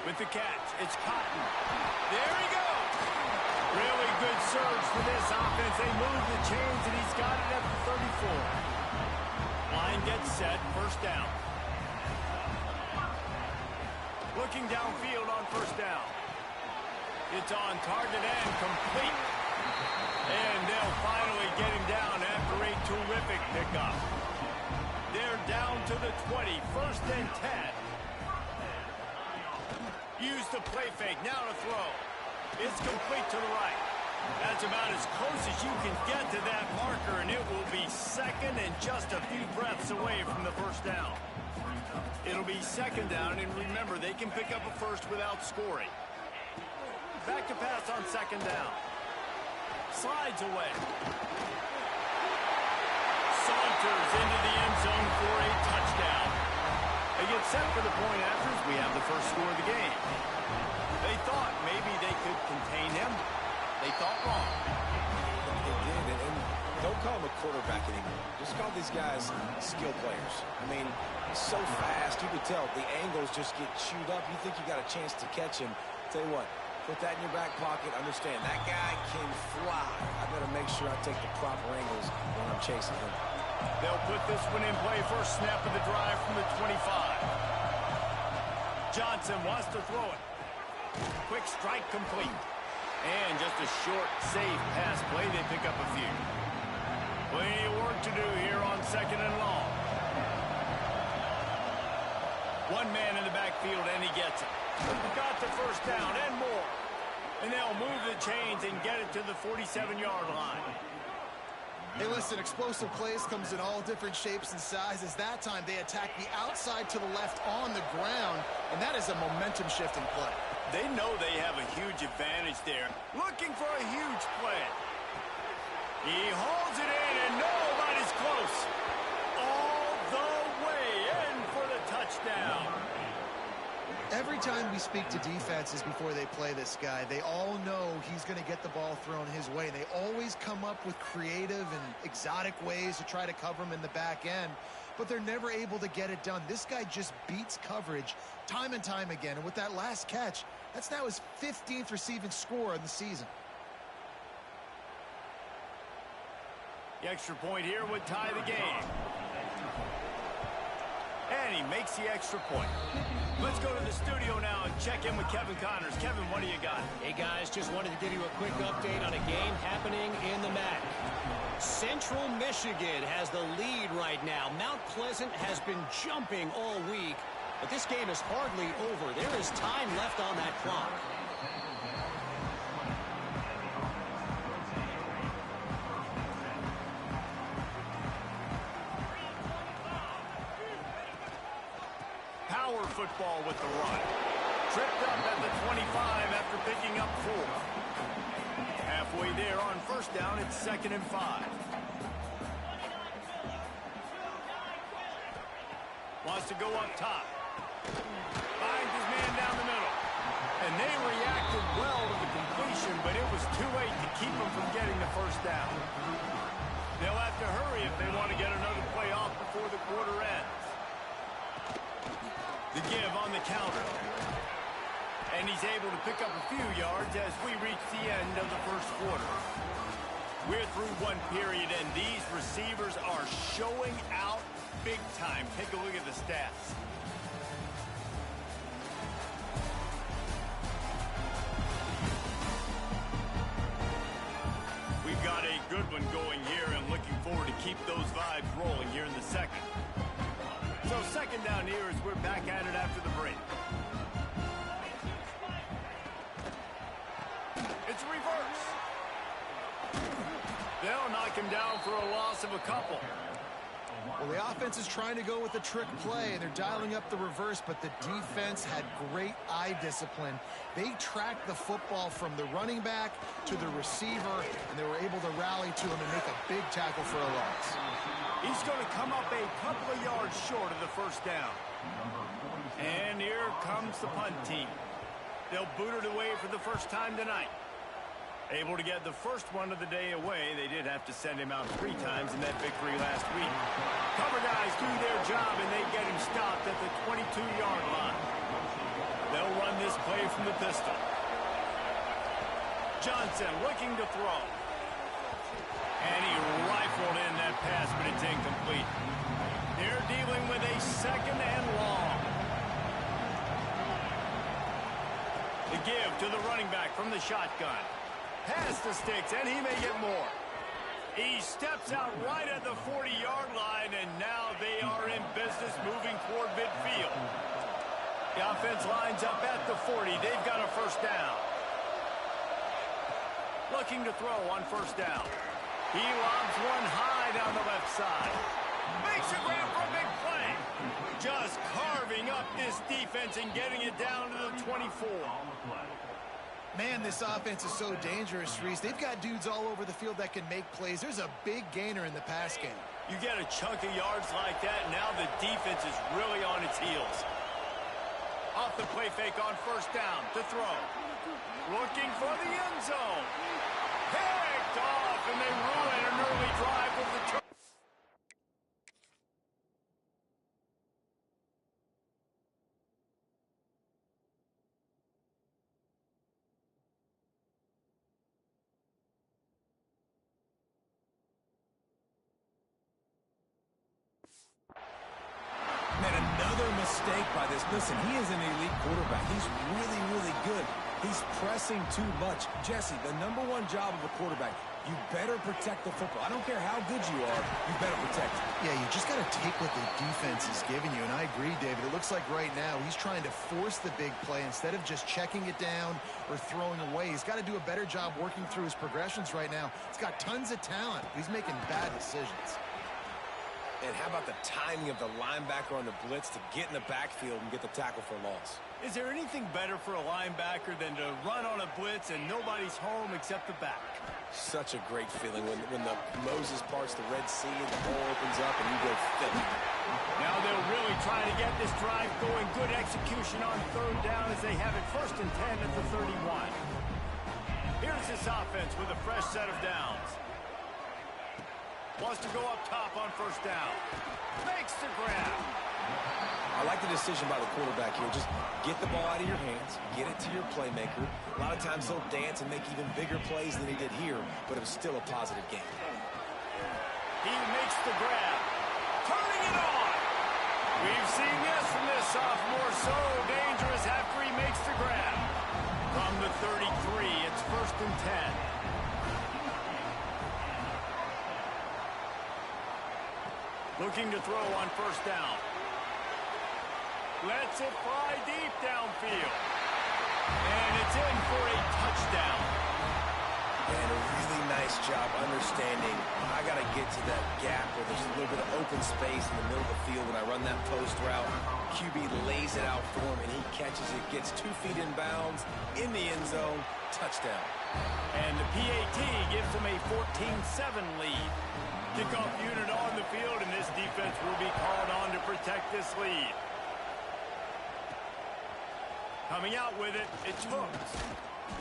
[SPEAKER 1] With the catch, it's Cotton. There he goes. Really good surge for this offense. They move the chains, and he's got it at the 34. Line gets set, first down. Looking downfield on first down. It's on target and complete. And they'll finally get him down after a terrific pickup. They're down to the 20, first and 10. Use the play fake, now to throw. It's complete to the right. That's about as close as you can get to that marker, and it will be second and just a few breaths away from the first down. It'll be second down, and remember, they can pick up a first without scoring. Back to pass on second down. Slides away. Saunters into the end zone for a touchdown. They get set for the point after as we have the first score of the game. They thought maybe they could contain him. They thought wrong.
[SPEAKER 2] They did, and don't call him a quarterback anymore. Just call these guys skill players. I mean, he's so fast, you can tell the angles just get chewed up. You think you got a chance to catch him. Tell you what. Put that in your back pocket. Understand, that guy can fly. I better make sure I take the proper angles when I'm chasing him.
[SPEAKER 1] They'll put this one in play. First snap of the drive from the 25. Johnson wants to throw it. Quick strike complete. And just a short, safe pass play. They pick up a few. Plenty of work to do here on second and long. One man in the backfield, and he gets it. Got the first down and more. And they'll move the chains and get it to the 47-yard line.
[SPEAKER 3] Hey, listen, explosive plays comes in all different shapes and sizes. That time they attack the outside to the left on the ground, and that is a momentum-shifting play.
[SPEAKER 1] They know they have a huge advantage there. Looking for a huge play. He holds it in, and nobody's close. All the way in for the touchdown.
[SPEAKER 3] Every time we speak to defenses before they play this guy, they all know he's going to get the ball thrown his way. They always come up with creative and exotic ways to try to cover him in the back end, but they're never able to get it done. This guy just beats coverage time and time again, and with that last catch, that's now his 15th receiving score in the season.
[SPEAKER 1] The extra point here would tie the game. And he makes the extra point. Let's go to the studio now and check in with Kevin Connors. Kevin, what do you got?
[SPEAKER 5] Hey, guys, just wanted to give you a quick update on a game happening in the MAC. Central Michigan has the lead right now. Mount Pleasant has been jumping all week, but this game is hardly over. There is time left on that clock.
[SPEAKER 1] Power football with the run. Tripped up at the 25 after picking up 4. Halfway there on first down, it's 2nd and 5. Wants to go up top. Finds his man down the middle. And they reacted well to the completion, but it was too late to keep them from getting the first down. They'll have to hurry if they want to get another play off before the quarter ends. The give on the counter. And he's able to pick up a few yards as we reach the end of the first quarter. We're through one period, and these receivers are showing out big time. Take a look at the stats. We've got a good one going here, and looking forward to keep those vibes rolling here in the second. So second down here as we're back at it after the break. It's reverse. They'll knock him down for a loss of a couple.
[SPEAKER 3] Well, The offense is trying to go with a trick play, and they're dialing up the reverse, but the defense had great eye discipline. They tracked the football from the running back to the receiver, and they were able to rally to him and make a big tackle for a loss.
[SPEAKER 1] He's going to come up a couple of yards short of the first down. And here comes the punt team. They'll boot it away for the first time tonight. Able to get the first one of the day away. They did have to send him out 3 times in that victory last week. Cover guys do their job, and they get him stopped at the 22-yard line. They'll run this play from the pistol. Johnson looking to throw. And he rifled in that pass, but it's incomplete. They're dealing with a second and long. The give to the running back from the shotgun. Pass the sticks, and he may get more. He steps out right at the 40-yard line, and now they are in business moving toward midfield. The offense lines up at the 40. They've got a first down. Looking to throw on first down. He lobs one high down the left side. Makes a grab for a big play. Just carving up this defense and getting it down to the 24.
[SPEAKER 3] Man, this offense is so dangerous, Reese. They've got dudes all over the field that can make plays. There's a big gainer in the pass game.
[SPEAKER 1] You get a chunk of yards like that, and now the defense is really on its heels. Off the play fake on first down to throw. Looking for the end zone. Picked off, and they ruin an early drive with the turn.
[SPEAKER 2] Man, another mistake by this. Listen, he is an elite quarterback. He's really, really good. He's pressing too much. Jesse, the #1 job of a quarterback, you better protect the football. I don't care how good you are, you better protect it.
[SPEAKER 3] Yeah, you just got to take what the defense is giving you, and I agree, David. It looks like right now he's trying to force the big play instead of just checking it down or throwing away. He's got to do a better job working through his progressions right now. He's got tons of talent. He's making bad decisions.
[SPEAKER 2] And how about the timing of the linebacker on the blitz to get in the backfield and get the tackle for loss?
[SPEAKER 1] Is there anything better for a linebacker than to run on a blitz and nobody's home except the back?
[SPEAKER 2] Such a great feeling when the Moses parts the Red Sea and the hole opens up and you go Philly.
[SPEAKER 1] Now they'll really try to get this drive going. Good execution on third down as they have it 1st and 10 at the 31. Here's this offense with a fresh set of downs. Wants to go up top on first down. Makes the grab.
[SPEAKER 2] I like the decision by the quarterback here. Just get the ball out of your hands, get it to your playmaker. A lot of times he'll dance and make even bigger plays than he did here, but it was still a positive game.
[SPEAKER 1] He makes the grab. Turning it on. We've seen this from this sophomore. So dangerous after he makes the grab. From the 33, it's 1st and 10. Looking to throw on first down. Lets it fly deep downfield. And it's in for a touchdown.
[SPEAKER 2] And a really nice job understanding I got to get to that gap where there's a little bit of open space in the middle of the field when I run that post route. QB lays it out for him, and he catches it, gets 2 feet in bounds, in the end zone, touchdown.
[SPEAKER 1] And the PAT gives them a 14-7 lead. Kickoff unit on the field, and this defense will be called on to protect this lead. Coming out with it, it's Hooks.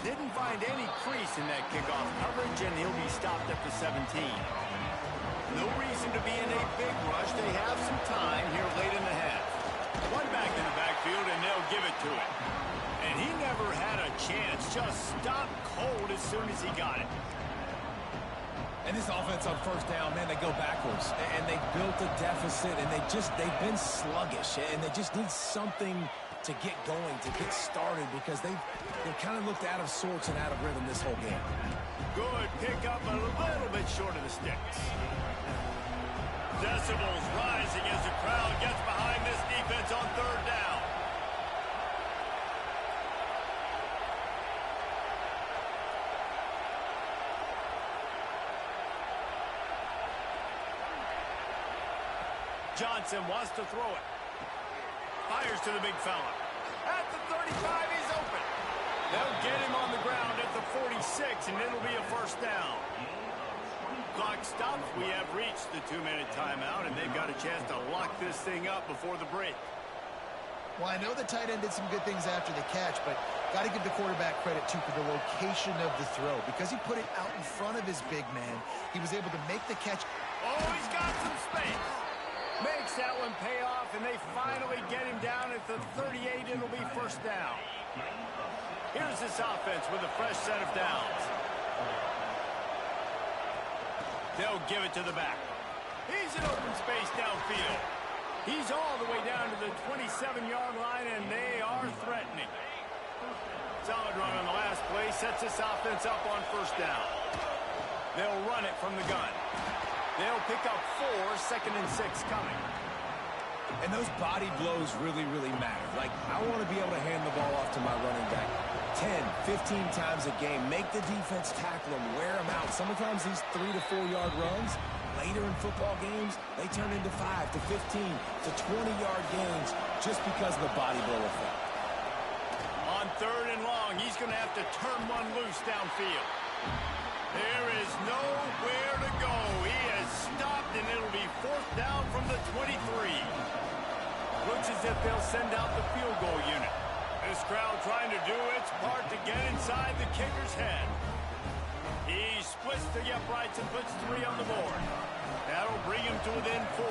[SPEAKER 1] Didn't find any crease in that kickoff coverage, and he'll be stopped at the 17. No reason to be in a big rush. They have some time here late in the half. One back in the backfield, and they'll give it to him. And he never had a chance. Just stopped cold as soon as he got it.
[SPEAKER 2] And this offense on first down, man, they go backwards. And they built a deficit, and they've been sluggish. And they just need something to get going, to get started, because they kind of looked out of sorts and out of rhythm this whole game.
[SPEAKER 1] Good pickup, a little bit short of the sticks. Decibels rising as the crowd gets behind this defense on third down. Johnson wants to throw it. Fires to the big fella. At the 35, he's open. They'll get him on the ground at the 46, and it'll be a first down. Clock stops. We have reached the 2-minute timeout, and they've got a chance to lock this thing up before the break.
[SPEAKER 3] Well, I know the tight end did some good things after the catch, but got to give the quarterback credit, too, for the location of the throw. Because he put it out in front of his big man, he was able to make the catch.
[SPEAKER 1] Oh, he's got some space. Makes that one pay off, and they finally get him down at the 38. It'll be first down. Here's this offense with a fresh set of downs. They'll give it to the back. He's in open space downfield. He's all the way down to the 27-yard line, and they are threatening. Solid run on the last play. Sets this offense up on first down. They'll run it from the gun. They'll pick up 4, 2nd and 6 coming.
[SPEAKER 2] And those body blows really, really matter. Like, I want to be able to hand the ball off to my running back 10, 15 times a game. Make the defense tackle him, wear him out. Sometimes these 3 to 4 yard runs, later in football games, they turn into 5 to 15 to 20-yard gains just because of the body blow effect.
[SPEAKER 1] On 3rd and long, he's going to have to turn one loose downfield. There is nowhere to go. He has stopped, and it'll be 4th down from the 23. Looks as if they'll send out the field goal unit. This crowd trying to do its part to get inside the kicker's head. He splits the uprights and puts 3 on the board. That'll bring him to within 4.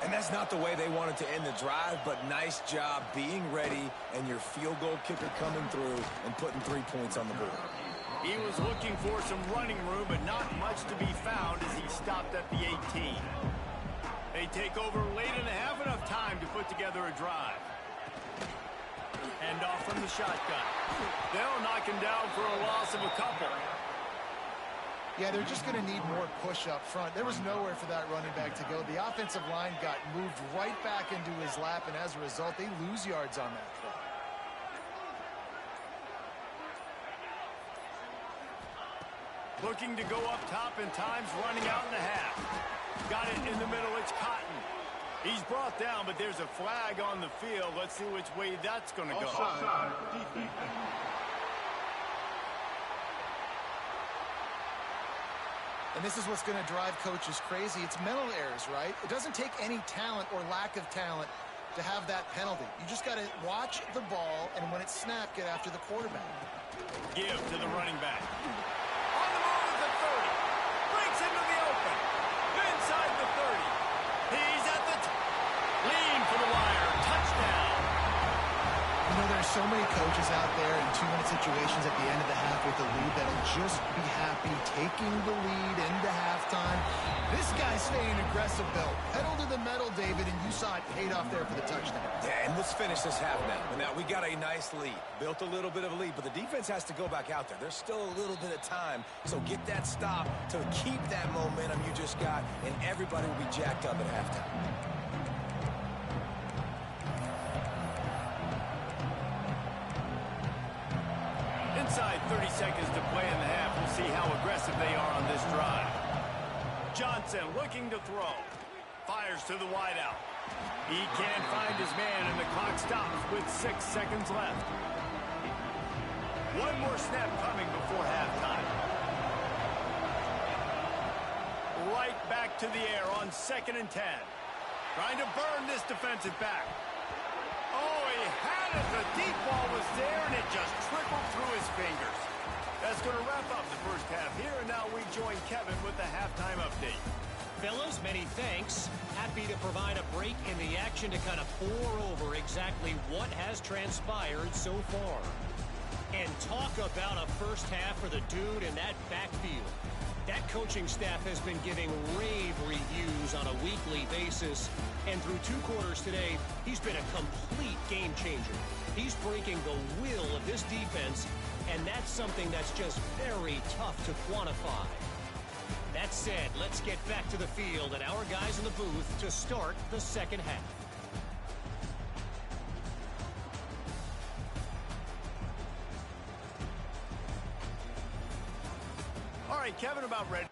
[SPEAKER 2] And that's not the way they wanted to end the drive, but nice job being ready and your field goal kicker coming through and putting 3 points on the board.
[SPEAKER 1] He was looking for some running room, but not much to be found as he stopped at the 18. They take over late in the half, enough time to put together a drive. Hand off from the shotgun. They'll knock him down for a loss of a couple.
[SPEAKER 3] Yeah, they're just going to need more push up front. There was nowhere for that running back to go. The offensive line got moved right back into his lap, and as a result, they lose yards on that play.
[SPEAKER 1] Looking to go up top, and time's running out in the half. Got it in the middle. It's Cotton. He's brought down, but there's a flag on the field. Let's see which way that's going to go.
[SPEAKER 3] And this is what's going to drive coaches crazy. It's mental errors, right? It doesn't take any talent or lack of talent to have that penalty. You just got to watch the ball, and when it's snapped, get after the quarterback.
[SPEAKER 1] Give to the running back. On the move at the 30. Breaks into the open. Inside the 30. He's at the lean for the wire. Touchdown.
[SPEAKER 3] You know, there's so many coaches out there in 2-minute situations at the end of the half with the lead that'll just be happy taking the lead into halftime. This guy's staying aggressive, Bill. Pedal to the metal, David, and you saw it paid off there for the touchdown.
[SPEAKER 2] Yeah, and let's finish this half now. Now, we got a nice lead. Built a little bit of a lead, but the defense has to go back out there. There's still a little bit of time, so get that stop to keep that momentum you just got, and everybody will be jacked up at halftime.
[SPEAKER 1] Inside 30 seconds to play in the half. We'll see how aggressive they are on this drive. Johnson looking to throw. Fires to the wideout. He can't find his man, and the clock stops with 6 seconds left. One more snap coming before halftime. Right back to the air on 2nd and 10. Trying to burn this defensive back. Oh, he had it. The deep ball was there, and it just trickled through his fingers. That's going to wrap up the first half here, and now we join Kevin with the halftime update.
[SPEAKER 5] Fellas, many thanks. Happy to provide a break in the action to kind of pour over exactly what has transpired so far. And talk about a first half for the dude in that backfield. That coaching staff has been giving rave reviews on a weekly basis. And through 2 quarters today, he's been a complete game changer. He's breaking the will of this defense, and that's something that's just very tough to quantify. That said, let's get back to the field and our guys in the booth to start the second half.
[SPEAKER 1] All right, Kevin, about ready.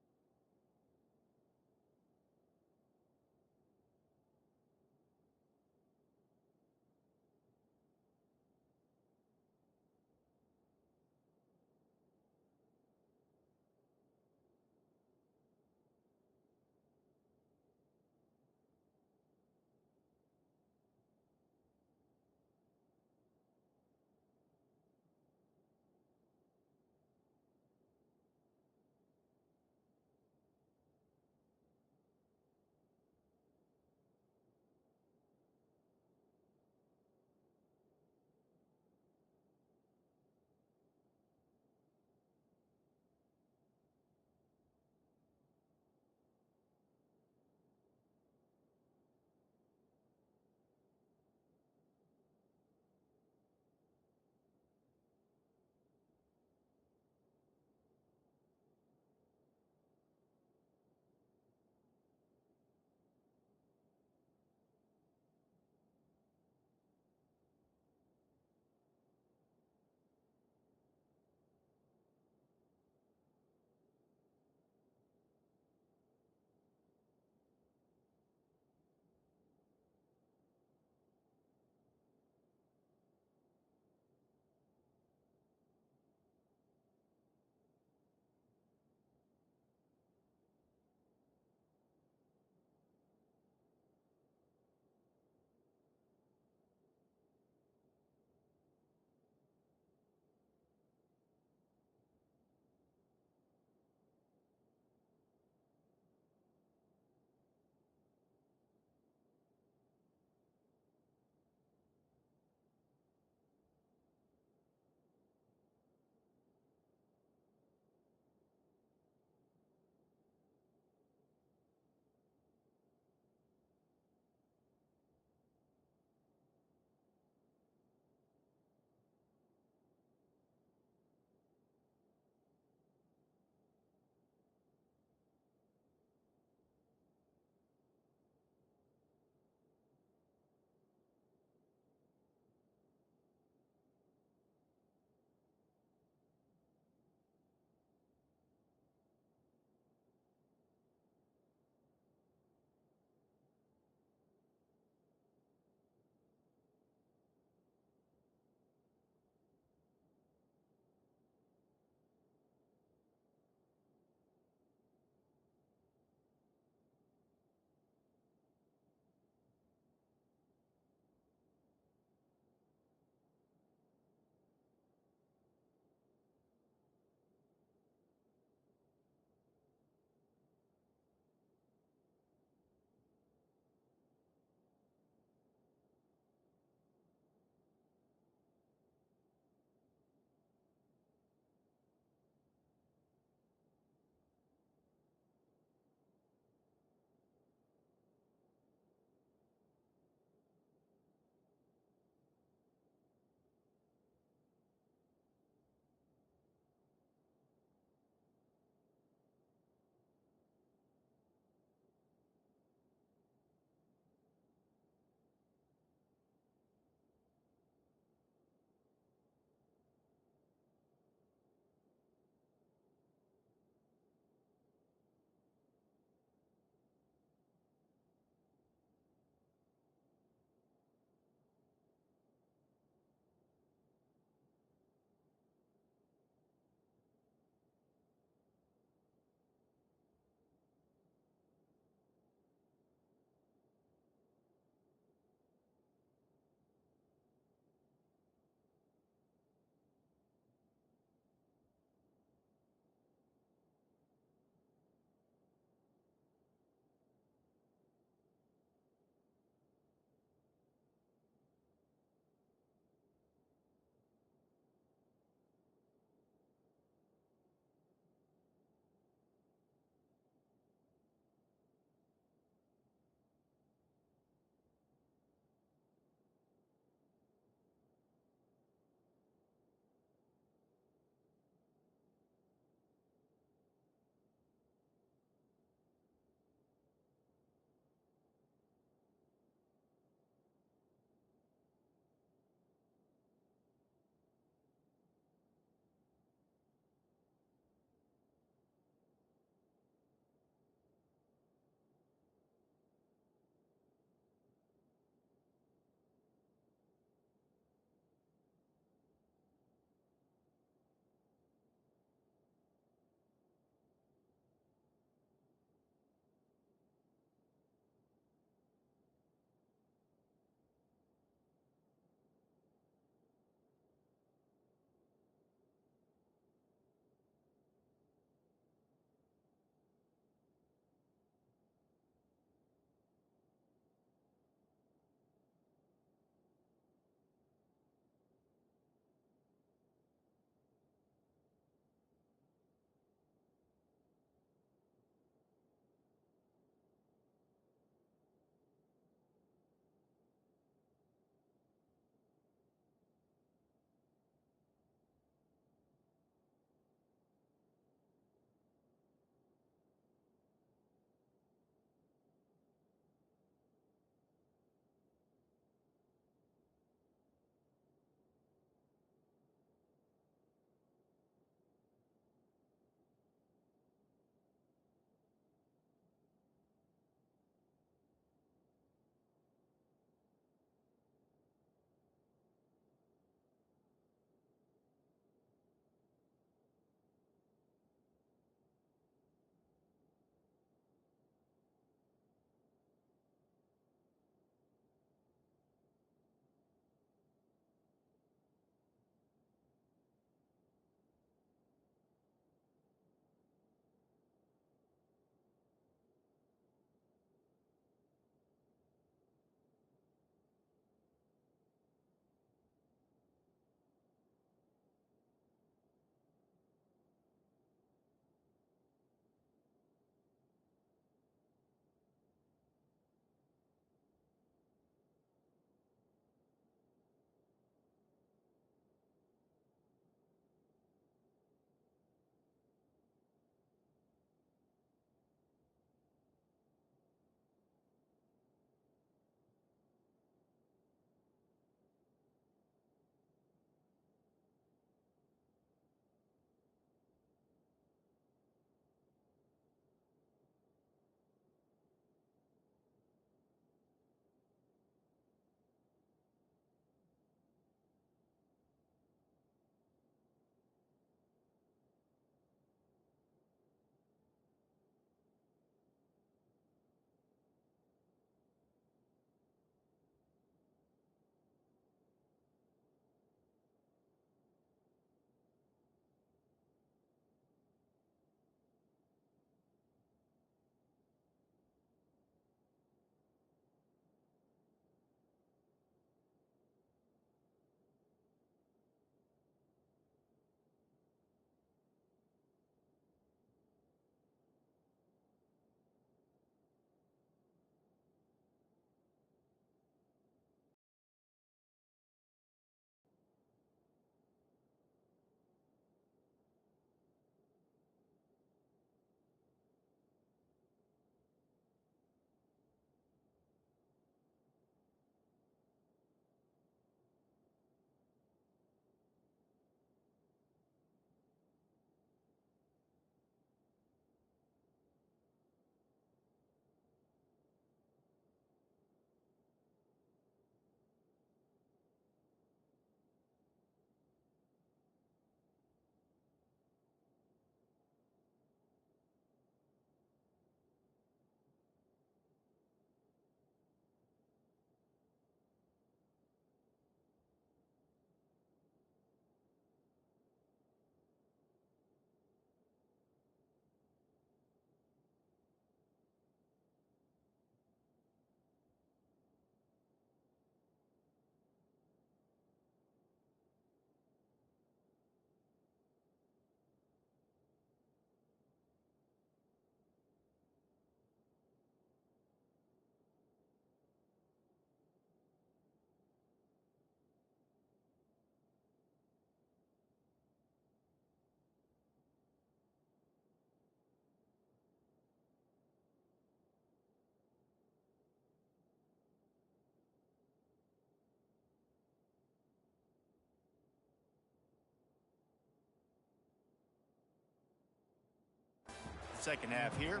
[SPEAKER 1] second half here.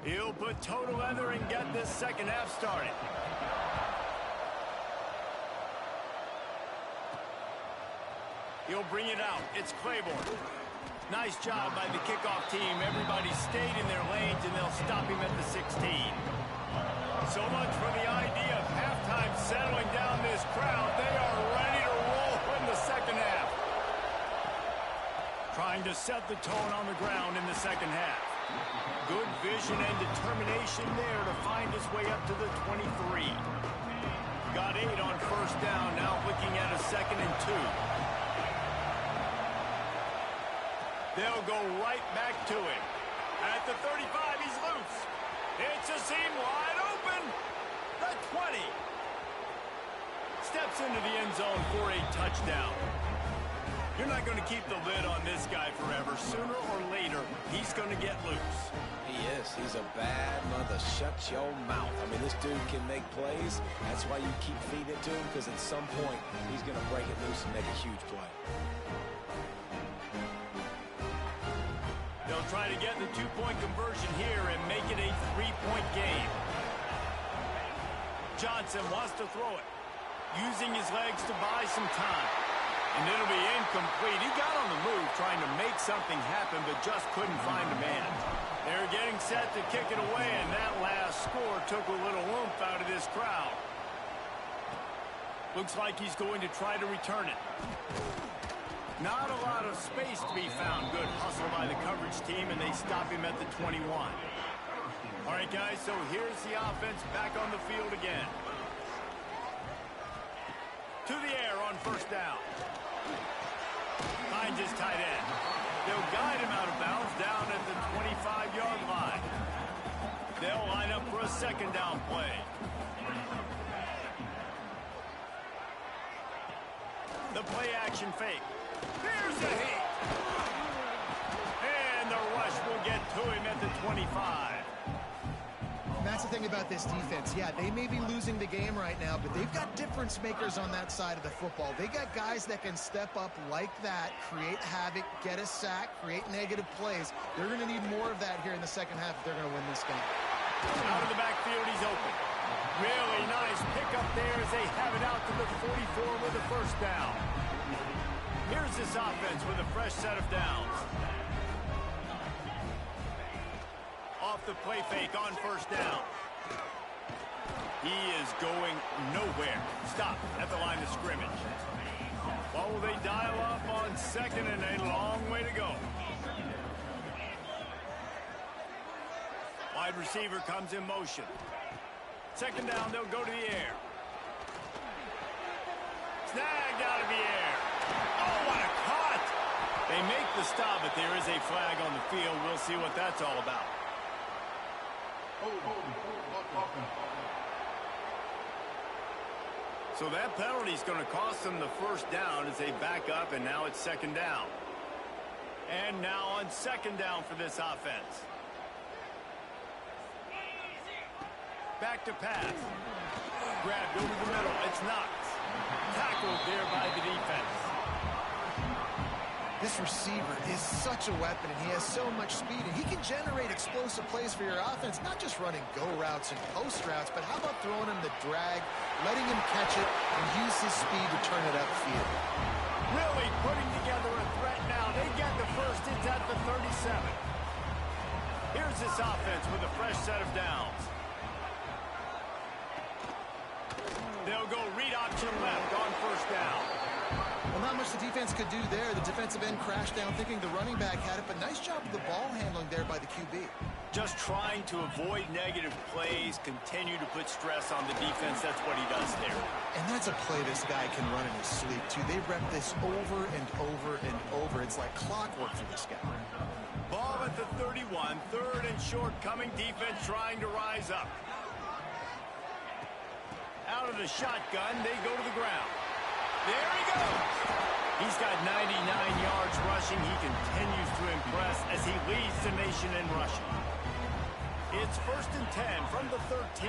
[SPEAKER 1] He'll put total leather and get this second half started. He'll bring it out. It's Claiborne. Nice job by the kickoff team. Everybody stayed in their lanes, and they'll stop him at the 16. So much for the idea of halftime settling down this crowd. They are ready to roll in the second half. Trying to set the tone on the ground in the second half. Good vision and determination there to find his way up to the 23. Got 8 on first down, now looking at a 2nd and 2. They'll go right back to him. At the 35, he's loose. It's a seam wide open. The 20. Steps into the end zone for a touchdown. You're not going to keep the lid on this guy forever. Sooner or later, he's going to get loose.
[SPEAKER 2] He is. He's a bad mother. Shut your mouth. I mean, this dude can make plays. That's why you keep feeding it to him, because at some point, he's going to break it loose and make a huge play.
[SPEAKER 1] They'll try to get the 2-point conversion here and make it a 3-point game. Johnson wants to throw it, using his legs to buy some time. And it'll be incomplete. He got on the move trying to make something happen, but just couldn't find a man. They're getting set to kick it away, and that last score took a little oomph out of this crowd. Looks like he's going to try to return it. Not a lot of space to be found. Good hustle by the coverage team, and they stop him at the 21. All right, guys, so here's the offense back on the field again. To the air on first down. Finds his tight end. They'll guide him out of bounds down at the 25-yard line. They'll line up for a second down play. The play action fake. Here's the heat. And the rush will get to him at the 25.
[SPEAKER 3] And that's the thing about this defense. Yeah, they may be losing the game right now, but they've got difference makers on that side of the football. They got guys that can step up like that, create havoc, get a sack, create negative plays. They're going to need more of that here in the second half if they're going to win this game.
[SPEAKER 1] Out of the backfield, he's open. Really nice pickup there as they have it out to the 44 with a first down. Here's this offense with a fresh set of downs. Off the play fake on first down. He is going nowhere. Stop at the line of scrimmage. What will they dial up on second and a long way to go? Wide receiver comes in motion. Second down, they'll go to the air. Snagged out of the air. Oh, what a cut! They make the stop, but there is a flag on the field. We'll see what that's all about. So that penalty is going to cost them the first down as they back up, and now it's second down. And now on second down for this offense. Back to pass. Grabbed over the middle. It's Knox. Tackled there by the defense.
[SPEAKER 3] This receiver is such a weapon, and he has so much speed, and he can generate explosive plays for your offense, not just running go routes and post routes, but how about throwing him the drag, letting him catch it, and use his speed to turn it upfield.
[SPEAKER 1] Really putting together a threat now. They get the first. It's at the 37. Here's this offense with a fresh set of downs. They'll go read option left on first down.
[SPEAKER 3] Well, not much the defense could do there. The defensive end crashed down thinking the running back had it, but nice job of the ball handling there by the QB.
[SPEAKER 1] Just trying to avoid negative plays, continue to put stress on the defense. That's what he does there.
[SPEAKER 3] And that's a play this guy can run in his sleep, too. They rep this over and over and over. It's like clockwork for this guy.
[SPEAKER 1] Ball at the 31, third and short, coming defense trying to rise up. Out of the shotgun, they go to the ground. There he goes. He's got 99 yards rushing. He continues to impress as he leads the nation in rushing. It's first and 10 from the 13.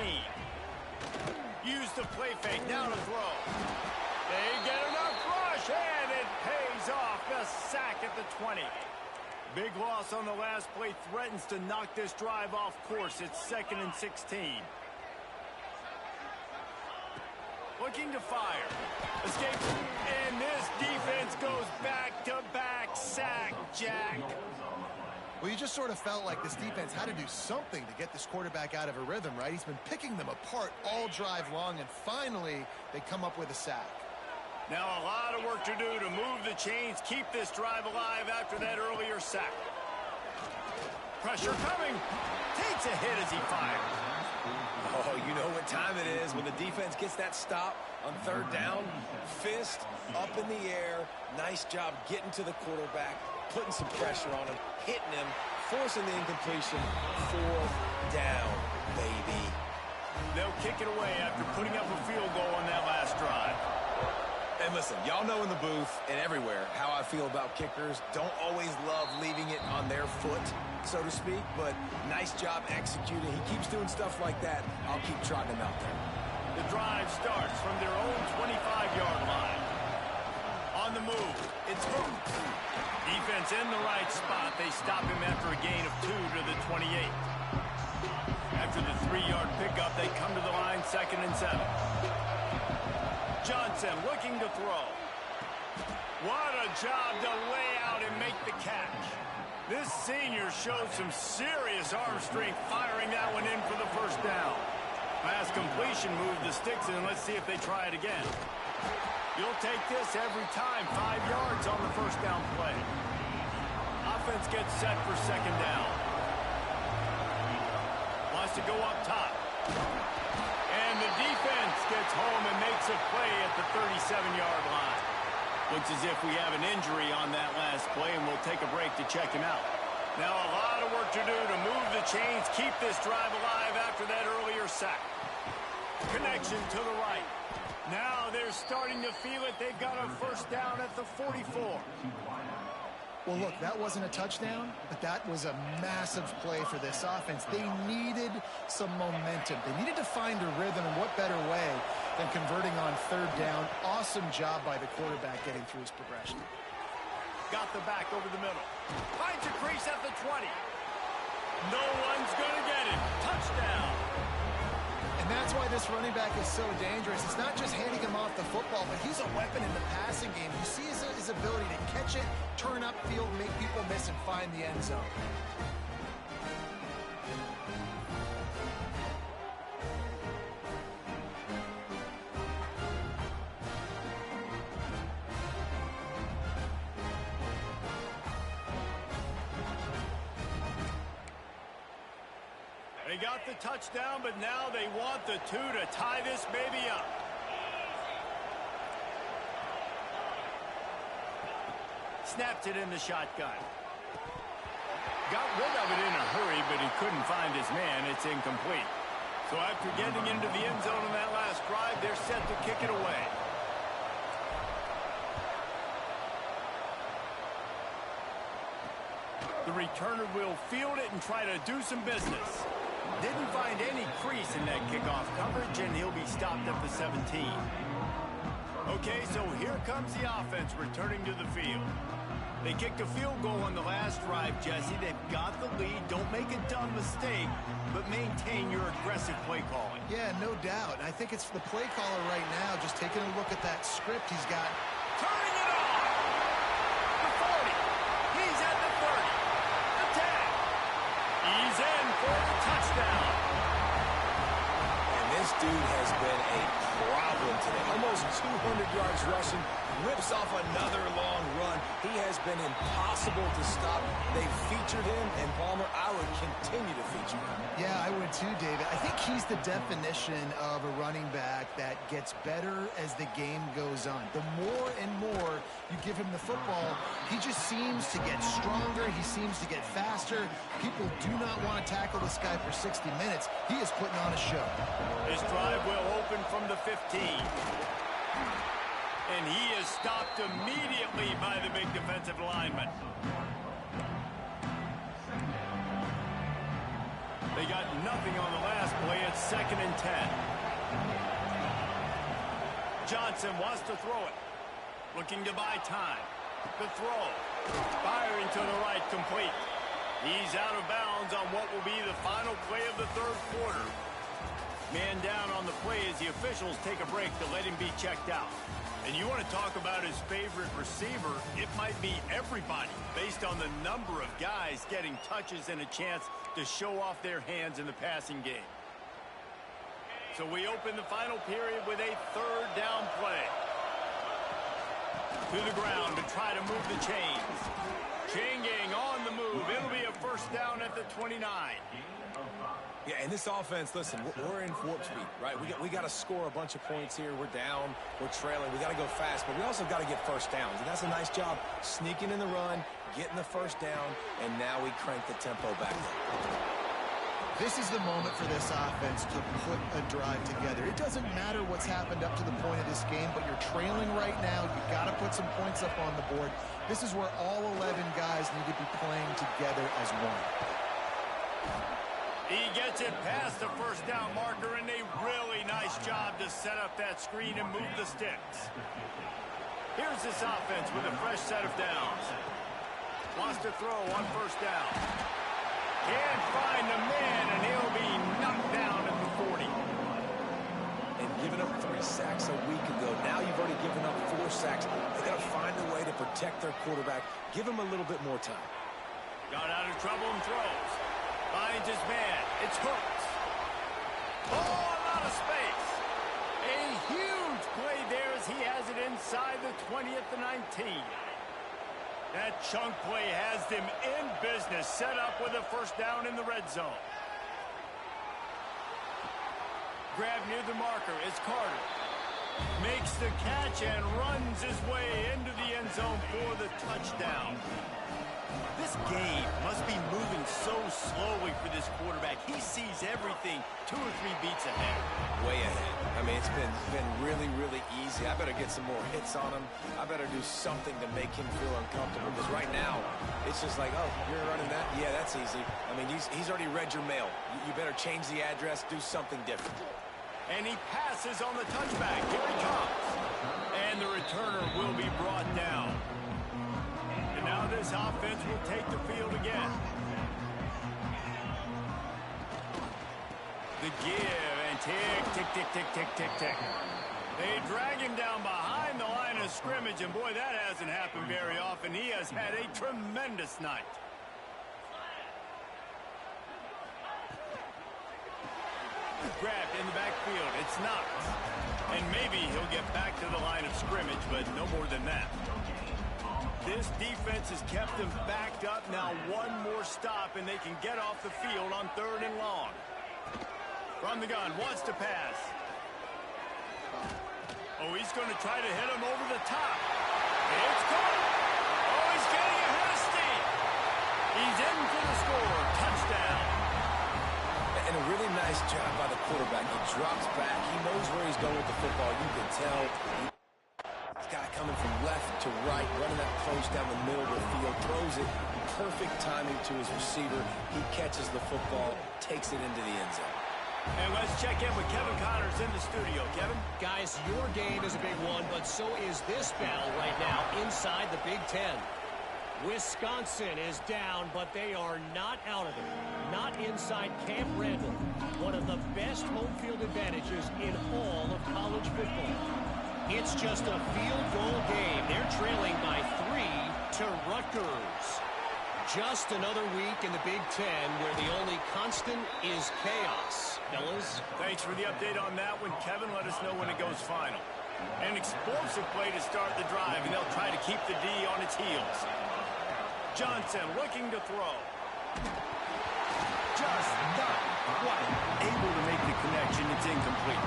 [SPEAKER 1] Use the play fake, now to throw. They get enough rush, and it pays off. A sack at the 20. Big loss on the last play threatens to knock this drive off course. It's 2nd and 16. Looking to fire. Escapes. And this defense goes back-to-back sack, Jack.
[SPEAKER 3] Well, you just sort of felt like this defense had to do something to get this quarterback out of a rhythm, right? He's been picking them apart all drive long, and finally they come up with a sack.
[SPEAKER 1] Now a lot of work to do to move the chains, keep this drive alive after that earlier sack. Pressure coming. Takes a hit as he fires.
[SPEAKER 2] Oh, you know what time it is when the defense gets that stop on 3rd down. Fist up in the air. Nice job getting to the quarterback, putting some pressure on him, hitting him, forcing the incompletion. 4th down, baby.
[SPEAKER 1] They'll kick it away after putting up a field goal on that last drive.
[SPEAKER 2] And listen, y'all know in the booth and everywhere how I feel about kickers. Don't always love leaving it on their foot, so to speak, but nice job executing. He keeps doing stuff like that. I'll keep trotting him out there.
[SPEAKER 1] The drive starts from their own 25-yard line. On the move, it's Hook. Defense in the right spot. They stop him after a gain of 2 to the 28. After the 3-yard pickup, they come to the line 2nd and 7. Johnson looking to throw. What a job to lay out and make the catch. This senior showed some serious arm strength firing that one in for the 1st down. Pass completion moved the sticks in. Let's see if they try it again. You'll take this every time. 5 yards on the 1st down play. Offense gets set for 2nd down. Wants to go up top. And the defense gets home and makes a play at the 37-yard line. Looks as if we have an injury on that last play, and we'll take a break to check him out. Now a lot of work to do to move the chains, keep this drive alive after that earlier sack. Connection to the right. Now they're starting to feel it. They've got a 1st down at the 44.
[SPEAKER 3] Well, look, that wasn't a touchdown, but that was a massive play for this offense. They needed some momentum. They needed to find a rhythm, and what better way than converting on 3rd down. Awesome job by the quarterback getting through his progression.
[SPEAKER 1] Got the back over the middle. Finds a crease at the 20. No one's going to get it. Touchdown.
[SPEAKER 3] And that's why this running back is so dangerous. It's not just handing him off the football, but he's a weapon in the passing game. You see his ability to catch it, turn upfield, make people miss, and find the end zone.
[SPEAKER 1] They got the touchdown, but now they want the 2 to tie this baby up. Snapped it in the shotgun. Got rid of it in a hurry, but he couldn't find his man. It's incomplete. So after getting into the end zone on that last drive, they're set to kick it away. The returner will field it and try to do some business. Didn't find any crease in that kickoff coverage, and he'll be stopped at the 17. Okay, so here comes the offense returning to the field. They kicked a field goal on the last drive, Jesse. They've got the lead. Don't make a dumb mistake, but maintain your aggressive play calling.
[SPEAKER 3] Yeah, no doubt. I think it's the play caller right now just taking a look at that script he's got.
[SPEAKER 1] Turning it on! The 40. He's at the 30. The 10. He's in for the touchdown.
[SPEAKER 2] And this dude has been a problem today. Almost 200 yards rushing. Whips off another long run. He has been impossible to stop. They've featured him, and Palmer, I would continue to feature him.
[SPEAKER 3] Yeah, I would too, David. I think he's the definition of a running back that gets better as the game goes on. The more and more you give him the football, he just seems to get stronger. He seems to get faster. People do not want to tackle this guy for 60 minutes. He is putting on a show.
[SPEAKER 1] This drive will open from the 15. And he is stopped immediately by the big defensive lineman. They got nothing on the last play. It's 2nd and 10. Johnson wants to throw it. Looking to buy time. The throw. Firing to the right, complete. He's out of bounds on what will be the final play of the third quarter. Man down on the play as the officials take a break to let him be checked out. And you want to talk about his favorite receiver, it might be everybody based on the number of guys getting touches and a chance to show off their hands in the passing game. So we open the final period with a third down play. To the ground to try to move the chains. Chain gang on the move. It'll be a first down at the 29.
[SPEAKER 2] Yeah, and this offense, listen, we're in warp speed, right? We got to score a bunch of points here. We're down. We're trailing. We got to go fast, but we also got to get first downs. And that's a nice job sneaking in the run, getting the first down, and now we crank the tempo back up.
[SPEAKER 3] This is the moment for this offense to put a drive together. It doesn't matter what's happened up to the point of this game, but you're trailing right now. You've got to put some points up on the board. This is where all 11 guys need to be playing together as one.
[SPEAKER 1] He gets it past the first down marker, and a really nice job to set up that screen and move the sticks. Here's this offense with a fresh set of downs. Wants to throw on first down. Can't find the man, and he'll be knocked down at the 40.
[SPEAKER 2] And giving up 3 sacks a week ago. Now you've already given up 4 sacks. They got to find a way to protect their quarterback. Give him a little bit more time.
[SPEAKER 1] Got out of trouble and throws. Finds his man. It's Hooks. Oh, a lot of space. A huge play there as he has it inside the 20 at the 19. That chunk play has them in business, set up with a first down in the red zone. Grab near the marker. It's Carter. Makes the catch and runs his way into the end zone for the touchdown. This game must be moving so slowly for this quarterback. He sees everything 2 or 3 beats ahead.
[SPEAKER 2] Way ahead. I mean, it's been really, really easy. I better get some more hits on him. I better do something to make him feel uncomfortable. Because right now, it's just like, oh, you're running that? Yeah, that's easy. I mean, he's already read your mail. You better change the address, do something different.
[SPEAKER 1] And he passes on the touchback. Here he comes. And the returner will be brought down. And now this offense will take the field again. The give and tick, tick, tick, tick, tick, tick, tick. They drag him down behind the line of scrimmage, and boy, that hasn't happened very often. He has had a tremendous night. Grabbed in the backfield. It's knocked. And maybe he'll get back to the line of scrimmage, but no more than that. This defense has kept them backed up. Now one more stop, and they can get off the field on 3rd and long. From the gun, wants to pass. Oh, he's going to try to hit him over the top. It's caught. Oh, he's getting ahead of steam. He's in for the score. Touchdown.
[SPEAKER 2] And a really nice job by the quarterback. He drops back. He knows where he's going with the football. You can tell. This guy coming from left to right, running that post down the middle of the field, throws it. Perfect timing to his receiver. He catches the football, takes it into the end zone.
[SPEAKER 1] And let's check in with Kevin Connors in the studio. Kevin?
[SPEAKER 5] Guys, your game is a big one, but so is this battle right now inside the Big Ten. Wisconsin is down, but they are not out of it. Not inside Camp Randall. One of the best home field advantages in all of college football. It's just a field goal game. They're trailing by 3 to Rutgers. Just another week in the Big Ten where the only constant is chaos. Fellas?
[SPEAKER 1] Thanks for the update on that one, Kevin. Let us know when it goes final. An explosive play to start the drive, and they'll try to keep the D on its heels. Johnson looking to throw. Just not quite able to make the connection. It's incomplete.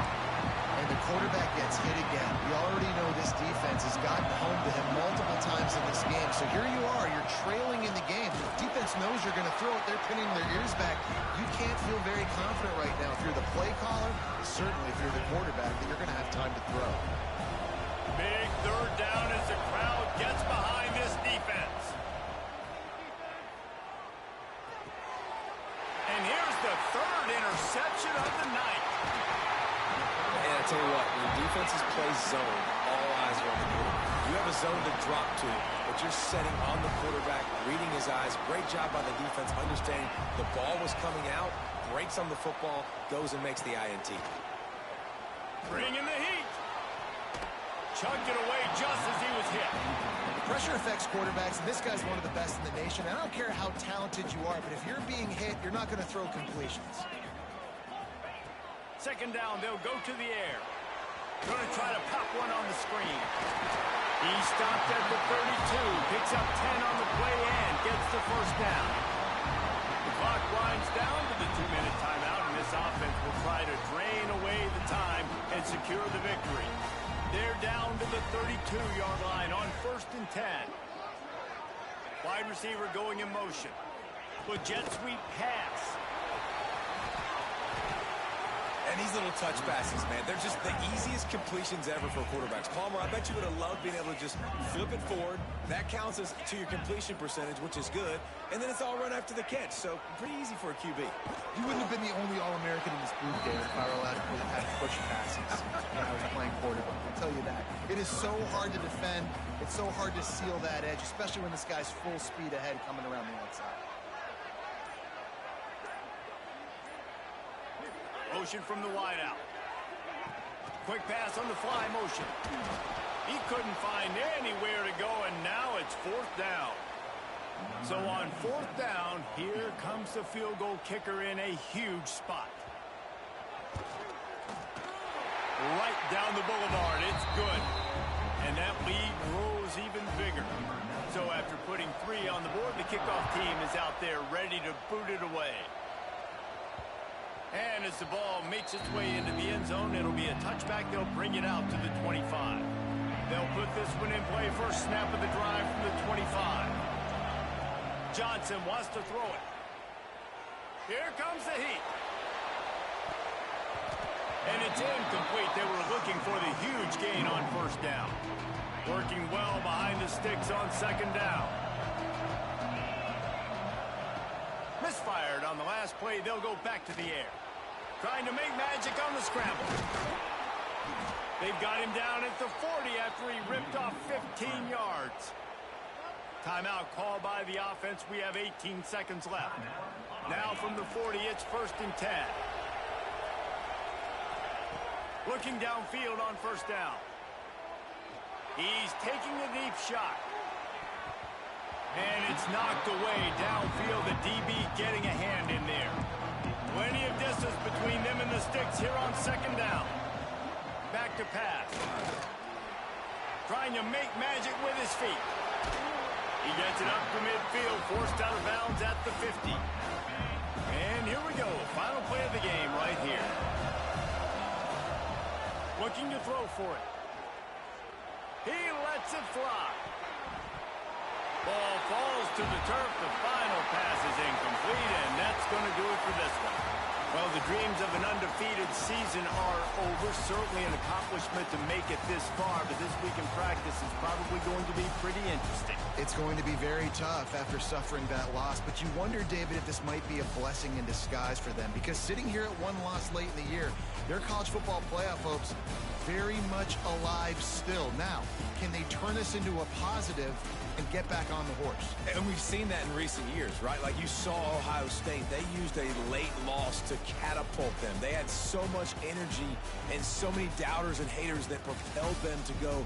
[SPEAKER 3] And the quarterback gets hit again. We already know this defense has gotten home to him multiple times in this game. So here you are, you're trailing in the game. The defense knows you're going to throw it. They're pinning their ears back. You can't feel very confident right now. If you're the play caller, certainly if you're the quarterback, that you're going to have time to throw.
[SPEAKER 1] Big 3rd down as the crowd gets behind this defense. And here's the 3rd interception of the night.
[SPEAKER 2] And I tell you what, when the defenses play zone, all eyes are on the quarterback. You have a zone to drop to, but you're setting on the quarterback, reading his eyes. Great job by the defense, understanding the ball was coming out, breaks on the football, goes and makes the INT.
[SPEAKER 1] Bringing the heat. Chugged it away just as he was hit.
[SPEAKER 3] Pressure affects quarterbacks, and this guy's one of the best in the nation. I don't care how talented you are, but if you're being hit, you're not going to throw completions.
[SPEAKER 1] Second down, they'll go to the air. Going to try to pop one on the screen. He stopped at the 32, picks up 10 on the play and gets the first down. The clock winds down to the 2-minute timeout, and this offense will try to drain away the time and secure the victory. They're down to the 32-yard line on 1st and 10. Wide receiver going in motion. With jet sweep pass.
[SPEAKER 2] And these little touch passes, man, they're just the easiest completions ever for quarterbacks. Palmer, I bet you would have loved being able to just flip it forward. That counts as to your completion percentage, which is good. And then it's all run after the catch, so pretty easy for a QB.
[SPEAKER 3] You wouldn't have been the only All-American in this booth, David, if I were allowed to have push passes when I was playing quarterback. I'll tell you that. It is so hard to defend. It's so hard to seal that edge, especially when this guy's full speed ahead coming around the outside.
[SPEAKER 1] Motion from the wideout. Quick pass on the fly motion. He couldn't find anywhere to go, and now it's 4th down. So on 4th down, here comes the field goal kicker in a huge spot. Right down the boulevard. It's good. And that lead grows even bigger. So after putting 3 on the board, the kickoff team is out there ready to boot it away. And as the ball makes its way into the end zone, it'll be a touchback. They'll bring it out to the 25. They'll put this one in play. First snap of the drive from the 25. Johnson wants to throw it. Here comes the heat. And it's incomplete. They were looking for the huge gain on 1st down. Working well behind the sticks on 2nd down. Misfired on the last play. They'll go back to the air. Trying to make magic on the scramble. They've got him down at the 40 after he ripped off 15 yards. Timeout called by the offense. We have 18 seconds left. Now from the 40, it's 1st and 10. Looking downfield on 1st down. He's taking a deep shot. And it's knocked away downfield. The DB getting a hand in there. Plenty of distance between them and the sticks here on 2nd down. Back to pass. Trying to make magic with his feet. He gets it up to midfield, forced out of bounds at the 50. And here we go. Final play of the game right here. Looking to throw for it. He lets it fly. Ball falls to the turf. The final pass is incomplete, and that's going to do it for this one. Well, the dreams of an undefeated season are over. Certainly an accomplishment to make it this far, but this week in practice is probably going to be pretty interesting.
[SPEAKER 3] It's going to be very tough after suffering that loss, but you wonder, David, if this might be a blessing in disguise for them, because sitting here at one loss late in the year, their college football playoff hopes very much alive still. Now, can they turn this into a positive and get back on the horse?
[SPEAKER 2] And we've seen that in recent years, right? Like you saw Ohio State, they used a late loss to catapult them. They had so much energy and so many doubters and haters that propelled them to go.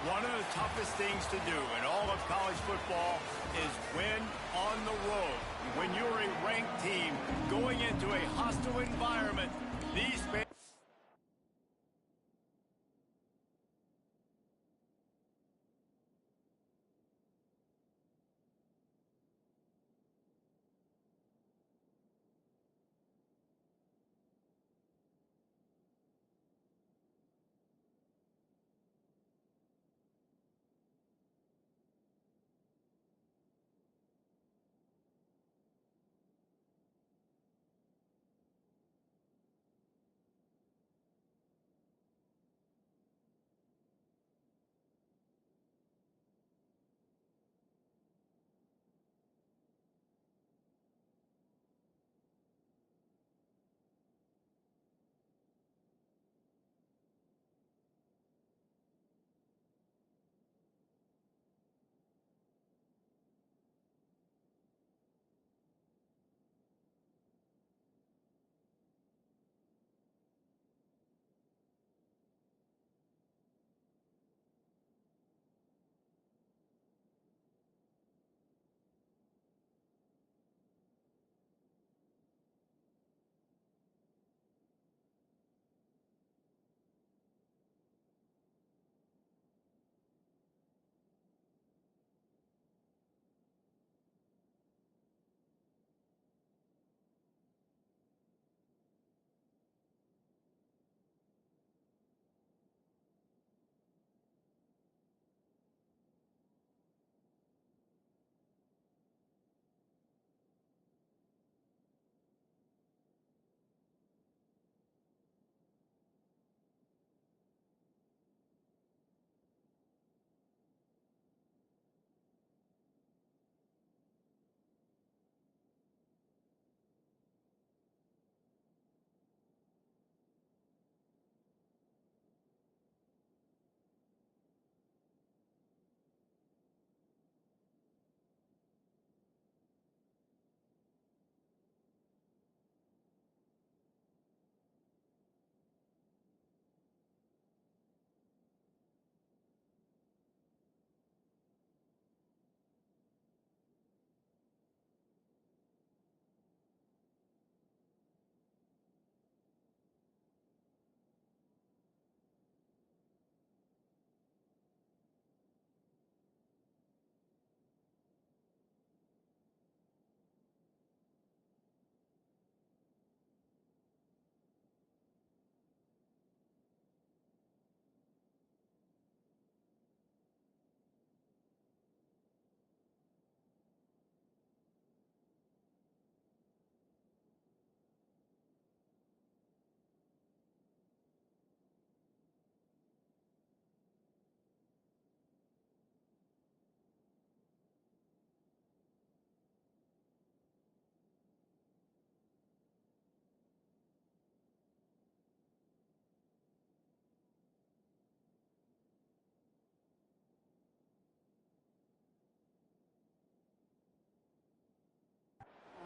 [SPEAKER 1] One of the toughest things to do in all of college football is win on the road. When you're a ranked team going into a hostile environment, these fans...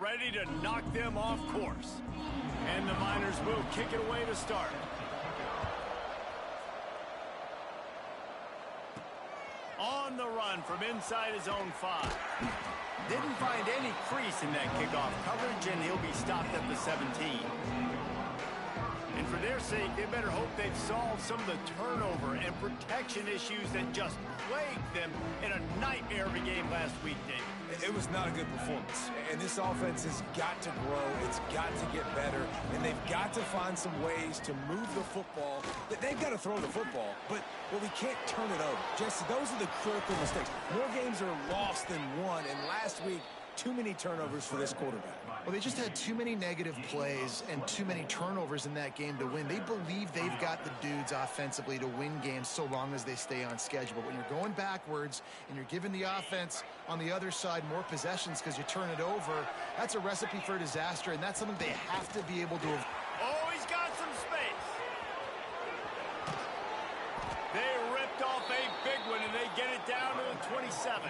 [SPEAKER 1] ready to knock them off course. And the Miners will kick it away to start. On the run from inside his own 5. Didn't find any crease in that kickoff coverage, and he'll be stopped at the 17. And for their sake, they better hope they've solved some of the turnover and protection issues that just plagued them in a nightmare of a game last week, David.
[SPEAKER 2] It was not a good performance, and this offense has got to grow. It's got to get better, and they've got to find some ways to move the football. They've got to throw the football, but we can't turn it over. Jesse, those are the critical mistakes. More games are lost than won, and last week, too many turnovers for this quarterback.
[SPEAKER 3] Well, they just had too many negative plays and too many turnovers in that game to win. They believe they've got the dudes offensively to win games so long as they stay on schedule. But when you're going backwards and you're giving the offense on the other side more possessions because you turn it over, that's a recipe for disaster, and that's something they have to be able to avoid.
[SPEAKER 1] Oh, he's got some space. They ripped off a big one, and they get it down to the 27.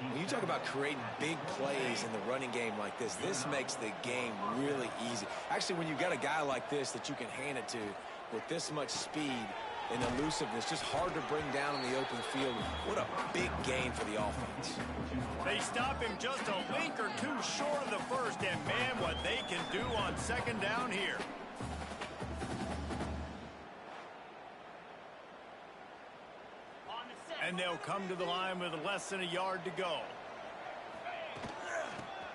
[SPEAKER 2] When you talk about creating big plays in the running game like this makes the game really easy. Actually, when you've got a guy like this that you can hand it to with this much speed, and elusiveness. Just hard to bring down in the open field. What a big gain for the offense.
[SPEAKER 1] They stop him just a link or two short of the first, and man, what they can do on second down here. And they'll come to the line with less than a yard to go.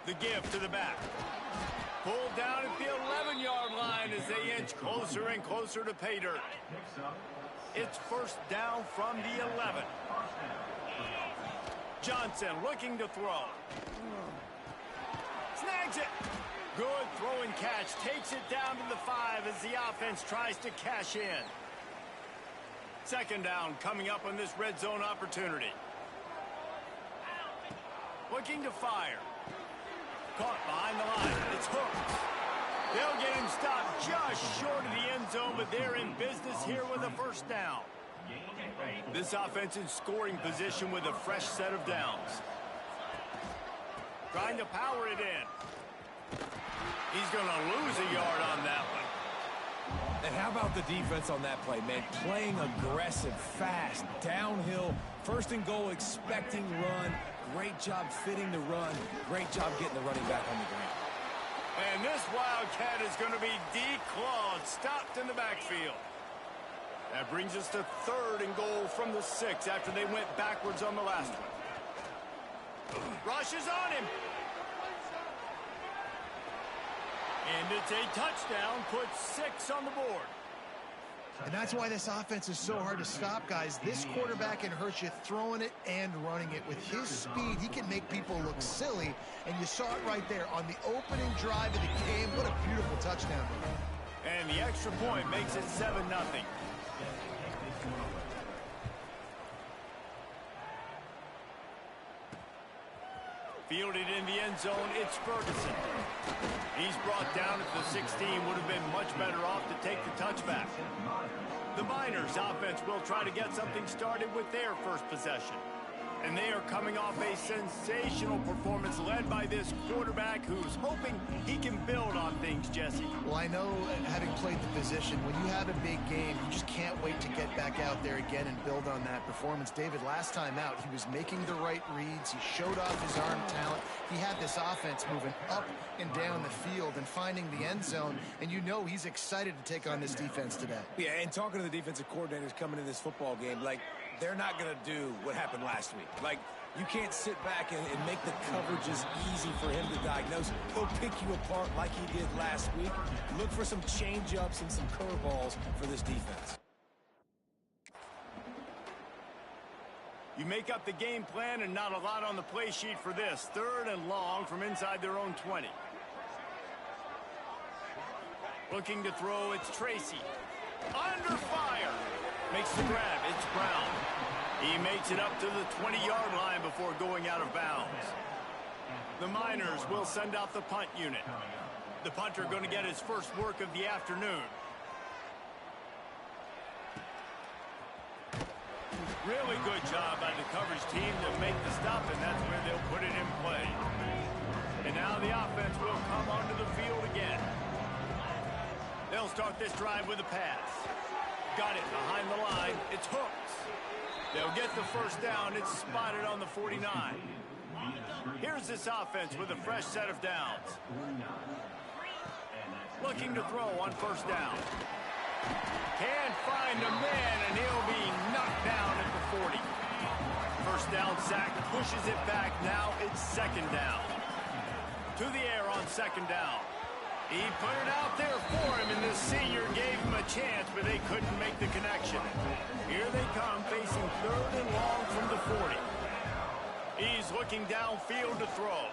[SPEAKER 1] The give to the back. Pulled down at the 11-yard line as they inch closer and closer to pay dirt. It's first down from the 11. Johnson looking to throw. Snags it. Good throw and catch. Takes it down to the 5 as the offense tries to cash in. Second down coming up on this red zone opportunity. Looking to fire. Caught behind the line. It's hooked. They'll get him stopped just short of the end zone, but they're in business here with a first down. This offense in scoring position with a fresh set of downs. Trying to power it in. He's going to lose a yard on that one.
[SPEAKER 2] And how about the defense on that play, man? Playing aggressive, fast, downhill, first and goal, expecting run. Great job fitting the run. Great job getting the running back on the ground.
[SPEAKER 1] And this Wildcat is going to be declawed, stopped in the backfield. That brings us to third and goal from the 6 after they went backwards on the last one. Rushes on him. And it's a touchdown, puts 6 on the board.
[SPEAKER 3] And that's why this offense is so hard to stop, guys. This quarterback can hurt you throwing it and running it. With his speed, he can make people look silly. And you saw it right there on the opening drive of the game. What a beautiful touchdown.
[SPEAKER 1] And the extra point makes it 7-0. Fielded in the end zone, it's Ferguson. He's brought down at the 16, would have been much better off to take the touchback. The Miners offense will try to get something started with their first possession. And they are coming off a sensational performance led by this quarterback who's hoping he can build on things, Jesse.
[SPEAKER 3] Well, I know, having played the position, when you have a big game, you just can't wait to get back out there again and build on that performance. David, last time out, he was making the right reads. He showed off his arm talent. He had this offense moving up and down the field and finding the end zone. And you know he's excited to take on this defense today.
[SPEAKER 2] Yeah, and talking to the defensive coordinators coming in this football game, like, they're not going to do what happened last week. Like, you can't sit back and make the coverages easy for him to diagnose. He'll pick you apart like he did last week. Look for some change-ups and some curveballs for this defense.
[SPEAKER 1] You make up the game plan and not a lot on the play sheet for this. Third and long from inside their own 20. Looking to throw, it's Tracy. Under fire. Makes the grab, it's Brown. He makes it up to the 20-yard line before going out of bounds. The Miners will send out the punt unit. The punter going to get his first work of the afternoon. Really good job by the coverage team to make the stop, and that's where they'll put it in play. And now the offense will come onto the field again. They'll start this drive with a pass. Got it behind the line. It's hooked. They'll get the first down. It's spotted on the 49. Here's this offense with a fresh set of downs. Looking to throw on first down. Can't find a man, and he'll be knocked down at the 40. First down sack, pushes it back. Now it's second down. To the air on second down. He put it out there for him, and the senior gave him a chance, but they couldn't make the connection. Here they come, facing third and long from the 40. He's looking downfield to throw.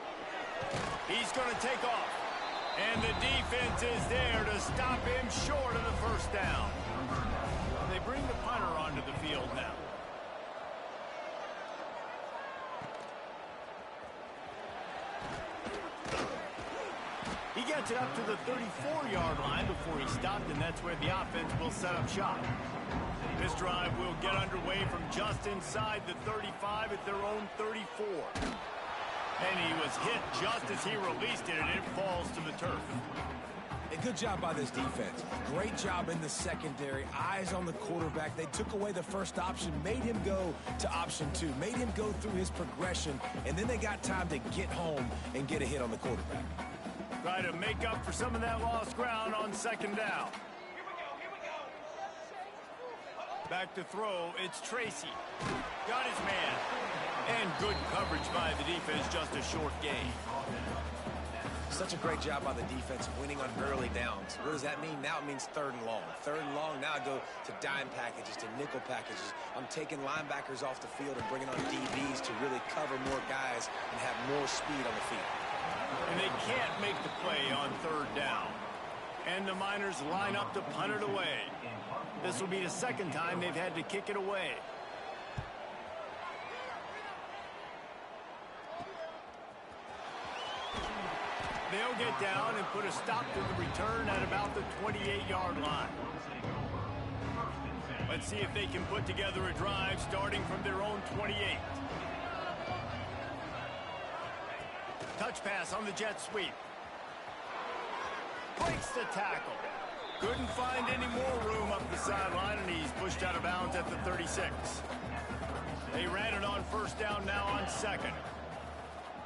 [SPEAKER 1] He's going to take off. And the defense is there to stop him short of the first down. They bring the punter onto the field now. He gets it up to the 34-yard line before he stopped, and that's where the offense will set up shop. This drive will get underway from just inside the 35 at their own 34. And he was hit just as he released it, and it falls to the turf.
[SPEAKER 2] A good job by this defense. Great job in the secondary. Eyes on the quarterback. They took away the first option, made him go to option 2, made him go through his progression, and then they got time to get home and get a hit on the quarterback.
[SPEAKER 1] Try to make up for some of that lost ground on second down. Back to throw, it's Tracy. Got his man. And good coverage by the defense, just a short gain.
[SPEAKER 2] Such a great job by the defense winning on early downs. What does that mean? Now it means 3rd and long. 3rd and long, now I go to dime packages, to nickel packages. I'm taking linebackers off the field and bringing on DBs to really cover more guys and have more speed on the field.
[SPEAKER 1] And they can't make the play on 3rd down. And the Miners line up to punt it away. This will be the 2nd time they've had to kick it away. They'll get down and put a stop to the return at about the 28-yard line. Let's see if they can put together a drive starting from their own 28. Touch pass on the jet sweep. Breaks the tackle. Couldn't find any more room up the sideline, and he's pushed out of bounds at the 36. They ran it on 1st down, now on 2nd.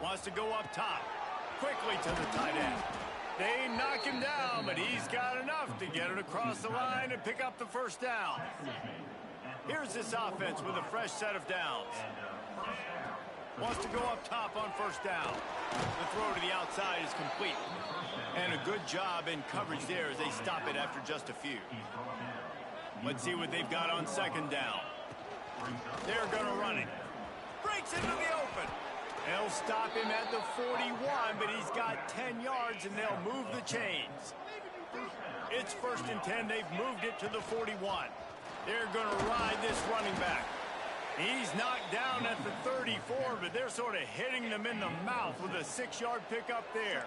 [SPEAKER 1] Wants to go up top. Quickly to the tight end. They knock him down, but he's got enough to get it across the line and pick up the 1st down. Here's this offense with a fresh set of downs. Wants to go up top on 1st down. The throw to the outside is complete. And a good job in coverage there as they stop it after just a few. Let's see what they've got on 2nd down. They're going to run it. Breaks into the open. They'll stop him at the 41, but he's got 10 yards, and they'll move the chains. It's 1st and 10. They've moved it to the 41. They're going to ride this running back. He's knocked down at the 34, but they're sort of hitting them in the mouth with a 6-yard pickup there.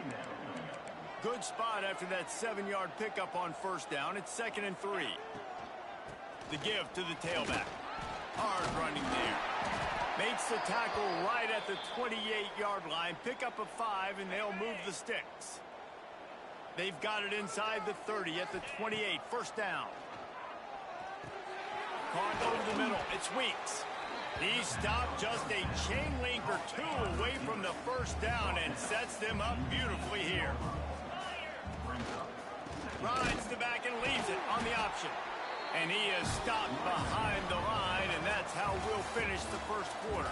[SPEAKER 1] Good spot after that 7-yard pickup on 1st down. It's 2nd and 3. The give to the tailback. Hard running there. Makes the tackle right at the 28-yard line. Pick up a 5, and they'll move the sticks. They've got it inside the 30 at the 28. 1st down. Caught over the middle. It's Weeks. He stopped just a chain link or 2 away from the 1st down and sets them up beautifully here. Rides the back and leaves it on the option. And he is stopped behind the line, and that's how we'll finish the 1st quarter.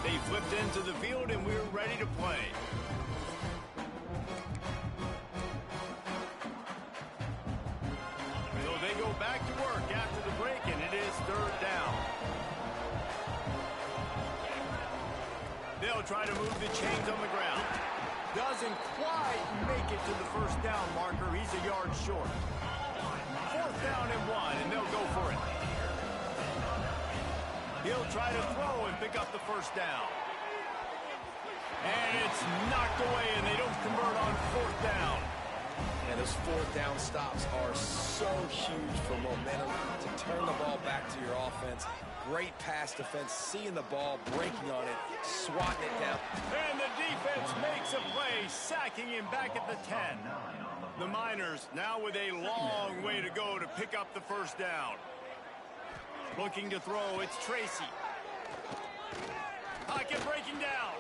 [SPEAKER 1] They flipped into the field, and we're ready to play. So they go back to work after the break, and it is 3rd down. They'll try to move the chains on the ground. Doesn't quite make it to the 1st down marker. He's a yard short. 4th down and 1, and they'll go for it. He'll try to throw and pick up the 1st down. And it's knocked away, and they don't convert on 4th down.
[SPEAKER 2] And those 4th down stops are so huge for momentum to turn the ball back to your offense. Great pass defense, seeing the ball, breaking on it, swatting it down.
[SPEAKER 1] And the defense makes a play, sacking him back at the 10. The Miners now with a long way to go to pick up the 1st down. Looking to throw, it's Tracy. Pocket breaking down.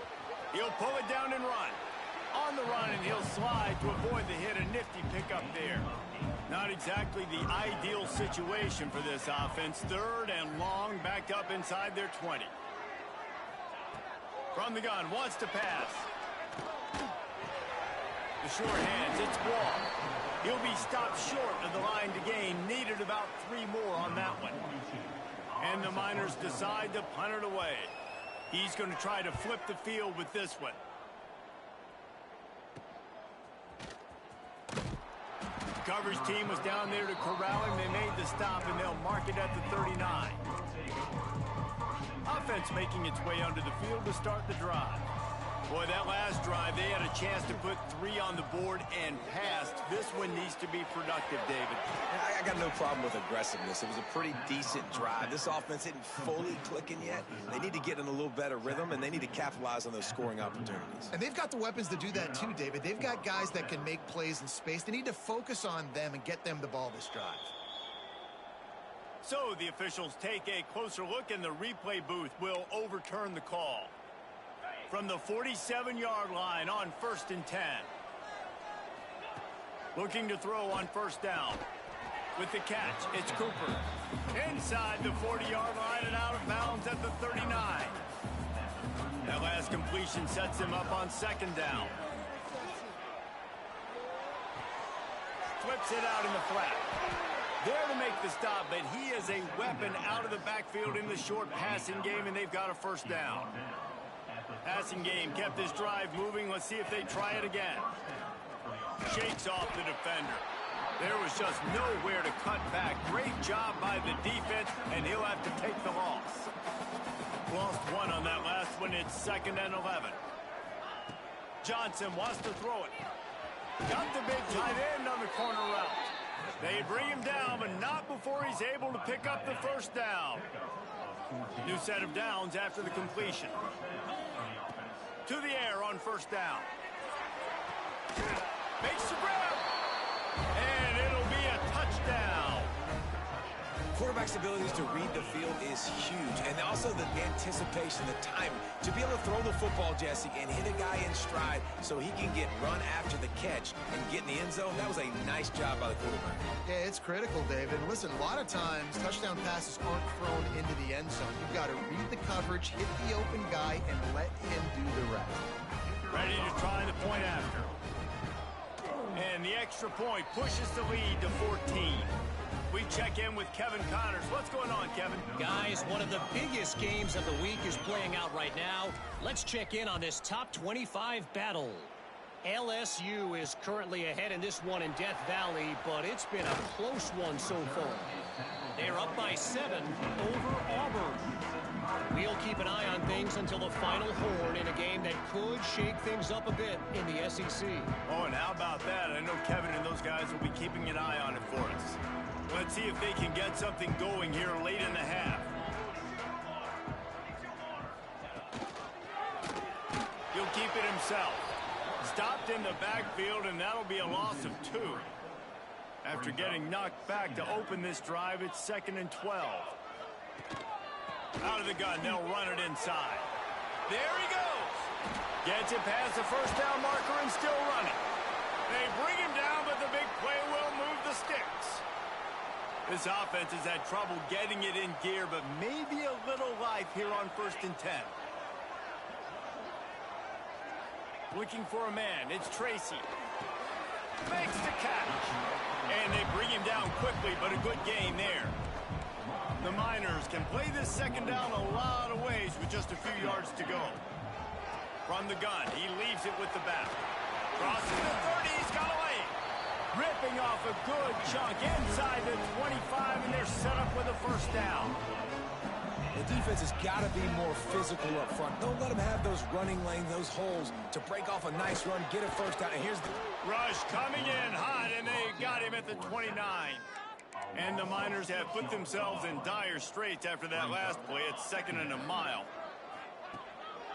[SPEAKER 1] He'll pull it down and run. On the run, and he'll slide to avoid the hit. A nifty pickup there. Not exactly the ideal situation for this offense. 3rd and long, backed up inside their 20. From the gun, wants to pass. The sure hands, it's Wall. He'll be stopped short of the line to gain. Needed about 3 more on that one. And the Miners decide to punt it away. He's going to try to flip the field with this one. The coverage team was down there to corral him. They made the stop, and they'll mark it at the 39. Offense making its way onto the field to start the drive. Boy, that last drive, they had a chance to put 3 on the board and passed This one needs to be productive, David.
[SPEAKER 2] I got no problem with aggressiveness. It was a pretty decent drive. This offense isn't fully clicking yet. They need to get in a little better rhythm, and they need to capitalize on those scoring opportunities.
[SPEAKER 3] And they've got the weapons to do that too, David. They've got guys that can make plays in space. They need to focus on them and get them the ball this drive.
[SPEAKER 1] So the officials take a closer look, and the replay booth will overturn the call. From the 47-yard line on 1st and 10. Looking to throw on 1st down. With the catch, it's Cooper. Inside the 40-yard line and out of bounds at the 39. That last completion sets him up on 2nd down. Flips it out in the flat. There to make the stop, but he is a weapon out of the backfield in the short passing game, and they've got a 1st down. Passing game kept this drive moving. Let's see if they try it again. Shakes off the defender. There was just nowhere to cut back. Great job by the defense, and he'll have to take the loss. Lost one on that last one. It's 2nd and 11. Johnson wants to throw it. Got the big tight end on the corner route. They bring him down, but not before he's able to pick up the 1st down. New set of downs after the completion. To the air on 1st down. Makes the grab. And it'll be a touchdown.
[SPEAKER 2] Quarterback's abilities to read the field is huge, and also the anticipation, the timing. To be able to throw the football, Jesse, and hit a guy in stride so he can get run after the catch and get in the end zone, that was a nice job by the quarterback.
[SPEAKER 3] Yeah, it's critical, David. Listen, a lot of times touchdown passes aren't thrown into the end zone. You've got to read the coverage, hit the open guy, and let him do the rest.
[SPEAKER 1] Ready to try the point after. And the extra point pushes the lead to 14. We check in with Kevin Connors. What's going on, Kevin?
[SPEAKER 5] Guys, one of the biggest games of the week is playing out right now. Let's check in on this top 25 battle. LSU is currently ahead in this one in Death Valley, but it's been a close one so far. They're up by 7 over Auburn. We'll keep an eye on things until the final horn in a game that could shake things up a bit in the SEC.
[SPEAKER 1] Oh, and how about that? I know Kevin and those guys will be keeping an eye on it for us. Let's see if they can get something going here late in the half. He'll keep it himself. Stopped in the backfield, and that'll be a loss of 2. After getting knocked back to open this drive, it's 2nd and 12. Out of the gun, they'll run it inside. There he goes. Gets it past the 1st down marker and still running. They bring him down, but the big play will move the sticks. This offense has had trouble getting it in gear, but maybe a little life here on 1st and 10. Looking for a man. It's Tracy. Makes the catch. And they bring him down quickly, but a good gain there. The Miners can play this 2nd down a lot of ways with just a few yards to go. From the gun, he leaves it with the back. Crosses the 30, he's got a lane. Ripping off a good chunk inside the 25, and they're set up with a 1st down.
[SPEAKER 2] The defense has got to be more physical up front. Don't let them have those running lanes, those holes to break off a nice run, get a 1st down. And here's the
[SPEAKER 1] rush coming in hot, and they got him at the 29. And the Miners have put themselves in dire straits after that last play. It's 2nd and a mile.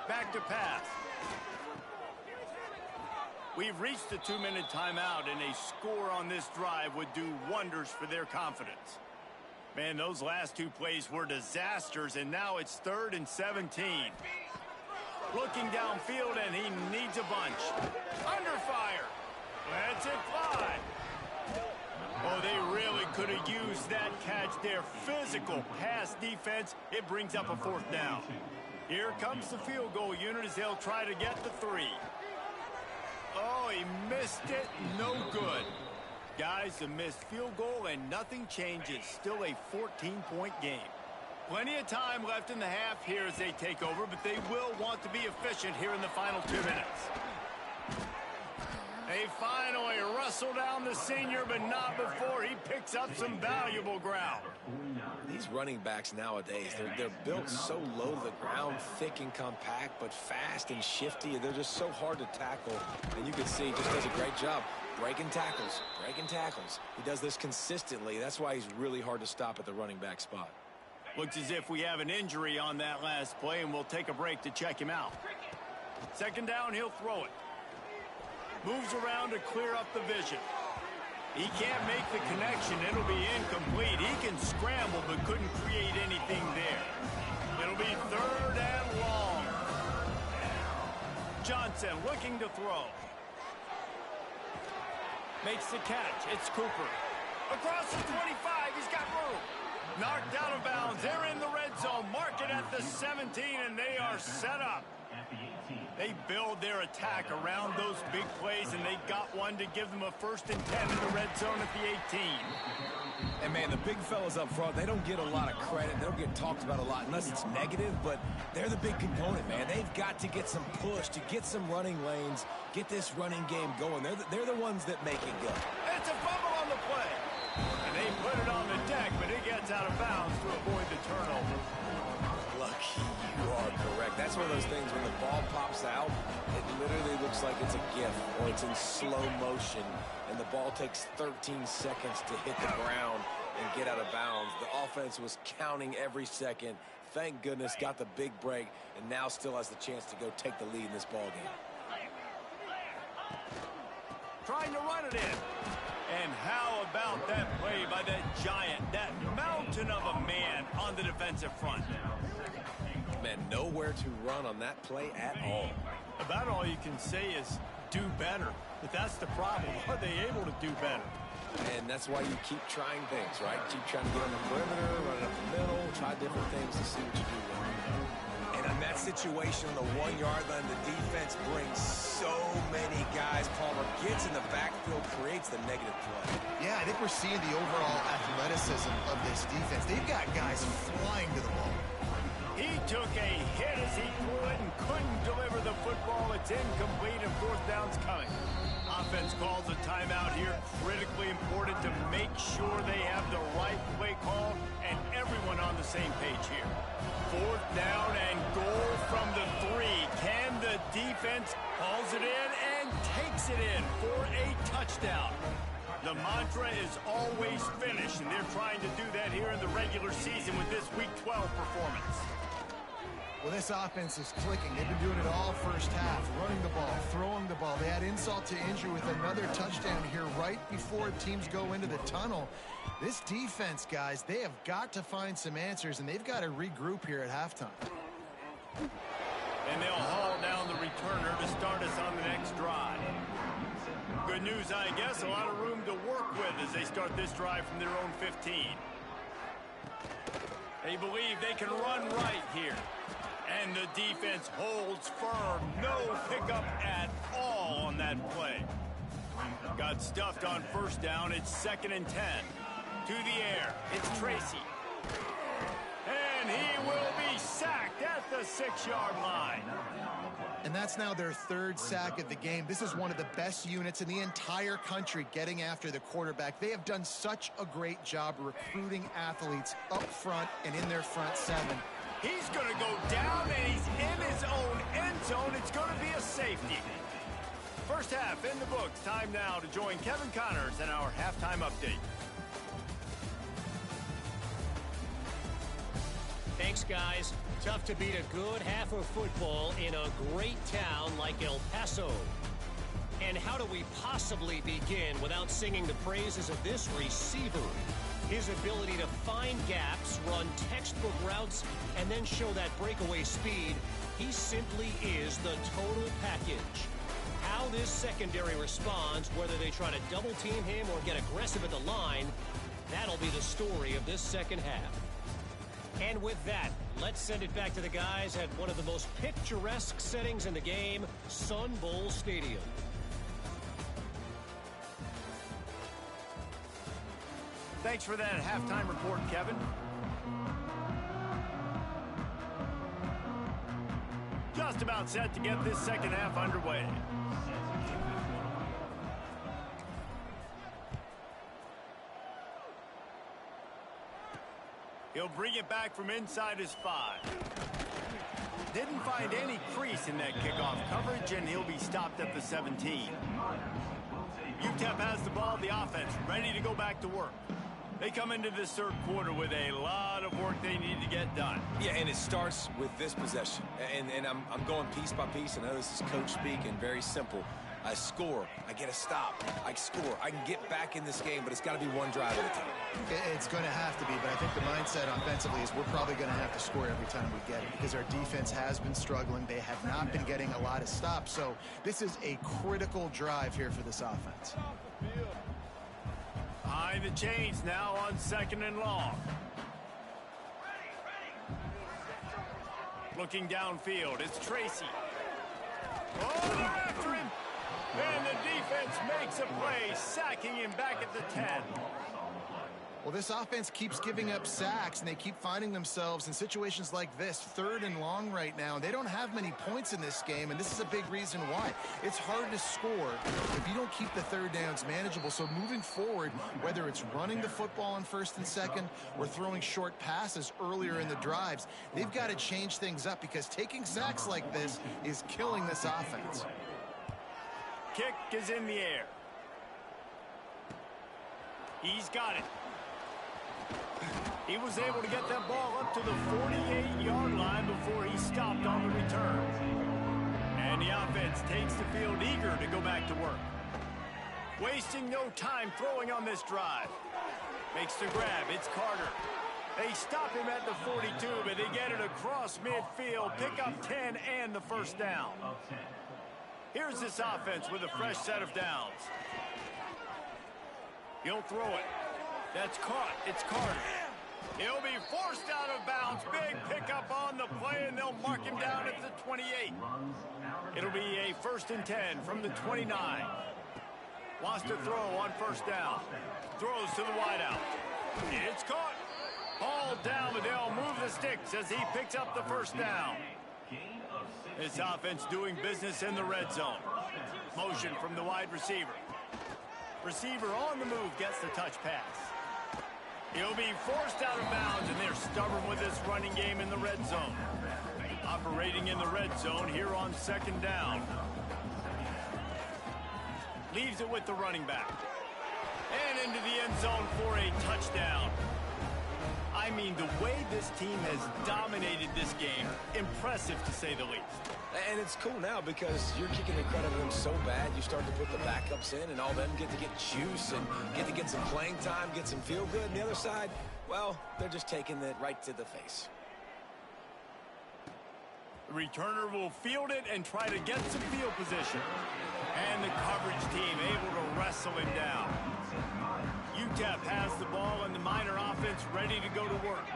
[SPEAKER 1] Back to pass. We've reached the 2-minute timeout, and a score on this drive would do wonders for their confidence. Man, those last 2 plays were disasters, and now it's 3rd and 17. Looking downfield, and he needs a bunch. Under fire. Lets it fly. Oh, they really could have used that catch there. Physical pass defense. It brings up a 4th down. Here comes the field goal unit as they'll try to get the 3. Oh, he missed it. No good. Guys, a missed field goal and nothing changes. Still a 14-point game. Plenty of time left in the half here as they take over, but they will want to be efficient here in the final 2 minutes. They finally wrestle down the senior, but not before he picks up some valuable ground.
[SPEAKER 2] These running backs nowadays, they're built so low to the ground, thick and compact, but fast and shifty. They're just so hard to tackle. And you can see he just does a great job breaking tackles, breaking tackles. He does this consistently. That's why he's really hard to stop at the running back spot.
[SPEAKER 1] Looks as if we have an injury on that last play, and we'll take a break to check him out. Second down, he'll throw it. Moves around to clear up the vision. He can't make the connection. It'll be incomplete. He can scramble, but couldn't create anything there. It'll be third and long. Johnson looking to throw. Makes the catch. It's Cooper. Across the 25. He's got room. Knocked out of bounds. They're in the red zone. Mark it at the 17, and they are set up. They build their attack around those big plays, and they got one to give them a 1st and 10 in the red zone at the 18.
[SPEAKER 2] And, man, the big fellas up front, they don't get a lot of credit. They don't get talked about a lot unless it's negative, but they're the big component, man. They've got to get some push, to get some running lanes, get this running game going. They're the ones that make it go.
[SPEAKER 1] It's a fumble on the play. And they put it on the deck, but it gets out of bounds to avoid the turnover.
[SPEAKER 2] Lucky you are correct. That's one of those things when the ball pops out, it literally looks like it's a GIF or it's in slow motion, and the ball takes 13 seconds to hit the ground and get out of bounds. The offense was counting every second. Thank goodness got the big break, and now still has the chance to go take the lead in this ball game.
[SPEAKER 1] Trying to run it in. And how about that play by that giant, that mountain of a man on the defensive front?
[SPEAKER 2] Man, nowhere to run on that play at all.
[SPEAKER 1] About all you can say is do better. But that's the problem. Are they able to do better?
[SPEAKER 2] And that's why you keep trying things, right? Keep trying to get on the perimeter, run it up the middle, try different things to see what you do well. And in that situation, on the 1-yard line, the defense brings so many guys. Palmer gets in the backfield, creates the negative play.
[SPEAKER 3] Yeah, I think we're seeing the overall athleticism of this defense. They've got guys flying to the ball.
[SPEAKER 1] He took a hit as he threw it and couldn't deliver the football. It's incomplete and 4th down's coming. Offense calls a timeout here. Critically important to make sure they have the right play call and everyone on the same page here. 4th down and goal from the 3. Can the defense hauls it in and takes it in for a touchdown? The mantra is always finish, and they're trying to do that here in the regular season with this Week 12 performance.
[SPEAKER 3] Well, this offense is clicking. They've been doing it all first half, running the ball, throwing the ball. They had insult to injury with another touchdown here right before teams go into the tunnel. This defense, guys, they have got to find some answers, and they've got to regroup here at halftime.
[SPEAKER 1] And they'll haul down the returner to start us on the next drive. Good news, I guess, a lot of room to work with as they start this drive from their own 15. They believe they can run right here. And the defense holds firm. No pickup at all on that play. Got stuffed on 1st down. It's 2nd and 10. To the air. It's Tracy. And he will be sacked at the 6-yard line.
[SPEAKER 3] And that's now their 3rd sack of the game. This is one of the best units in the entire country getting after the quarterback. They have done such a great job recruiting athletes up front and in their front 7.
[SPEAKER 1] He's going to go down, and he's in his own end zone. It's going to be a safety. First half in the books. Time now to join Kevin Connors in our halftime update.
[SPEAKER 5] Thanks, guys. Tough to beat a good half of football in a great town like El Paso. And how do we possibly begin without singing the praises of this receiver? His ability to find gaps, run textbook routes, and then show that breakaway speed, he simply is the total package. How this secondary responds, whether they try to double team him or get aggressive at the line, that'll be the story of this second half. And with that, let's send it back to the guys at one of the most picturesque settings in the game, Sun Bowl Stadium.
[SPEAKER 1] Thanks for that halftime report, Kevin. Just about set to get this second half underway. He'll bring it back from inside his 5. Didn't find any crease in that kickoff coverage, and he'll be stopped at the 17. UTEP has the ball, the offense, ready to go back to work. They come into this third quarter with a lot of work they need to get done.
[SPEAKER 2] Yeah, and it starts with this possession. And I'm going piece by piece. I know this is coach speak and very simple. I score, I get a stop, I score. I can get back in this game, but it's got to be one drive at a time.
[SPEAKER 3] It's going to have to be, but I think the mindset offensively is we're probably going to have to score every time we get it because our defense has been struggling. They have not been getting a lot of stops, so this is a critical drive here for this offense.
[SPEAKER 1] Behind the chains now on 2nd and long. Looking downfield, it's Tracy. Oh, they're after him! And the defense makes a play, sacking him back at the 10.
[SPEAKER 3] Well, this offense keeps giving up sacks, and they keep finding themselves in situations like this, 3rd and long right now. They don't have many points in this game, and this is a big reason why. It's hard to score if you don't keep the 3rd downs manageable. So moving forward, whether it's running the football on 1st and 2nd or throwing short passes earlier in the drives, they've got to change things up because taking sacks like this is killing this offense.
[SPEAKER 1] Kick is in the air. He's got it. He was able to get that ball up to the 48-yard line before he stopped on the return. And the offense takes the field eager to go back to work. Wasting no time throwing on this drive. Makes the grab. It's Carter. They stop him at the 42, but they get it across midfield. Pick up 10 and the first down. Here's this offense with a fresh set of downs. He'll throw it. That's caught. It's Carter. He'll be forced out of bounds. Big pickup on the play, and they'll mark him down at the 28. It'll be a 1st and 10 from the 29. Wants to throw on 1st down. Throws to the wideout. It's caught. Hauled down, but they'll move the sticks as he picks up the 1st down. This offense doing business in the red zone. Motion from the wide receiver. Receiver on the move gets the touch pass. He'll be forced out of bounds, and they're stubborn with this running game in the red zone. Operating in the red zone here on 2nd down. Leaves it with the running back. And into the end zone for a touchdown. I mean, the way this team has dominated this game, impressive to say the least.
[SPEAKER 2] And it's cool now because you're kicking the credit of them so bad, you start to put the backups in, and all them get to get juice and get to get some playing time, get some feel good. And the other side, well, they're just taking it right to the face.
[SPEAKER 1] The returner will field it and try to get some field position. And the coverage team able to wrestle him down. UTEP has the ball and the Miner offense ready to go to work.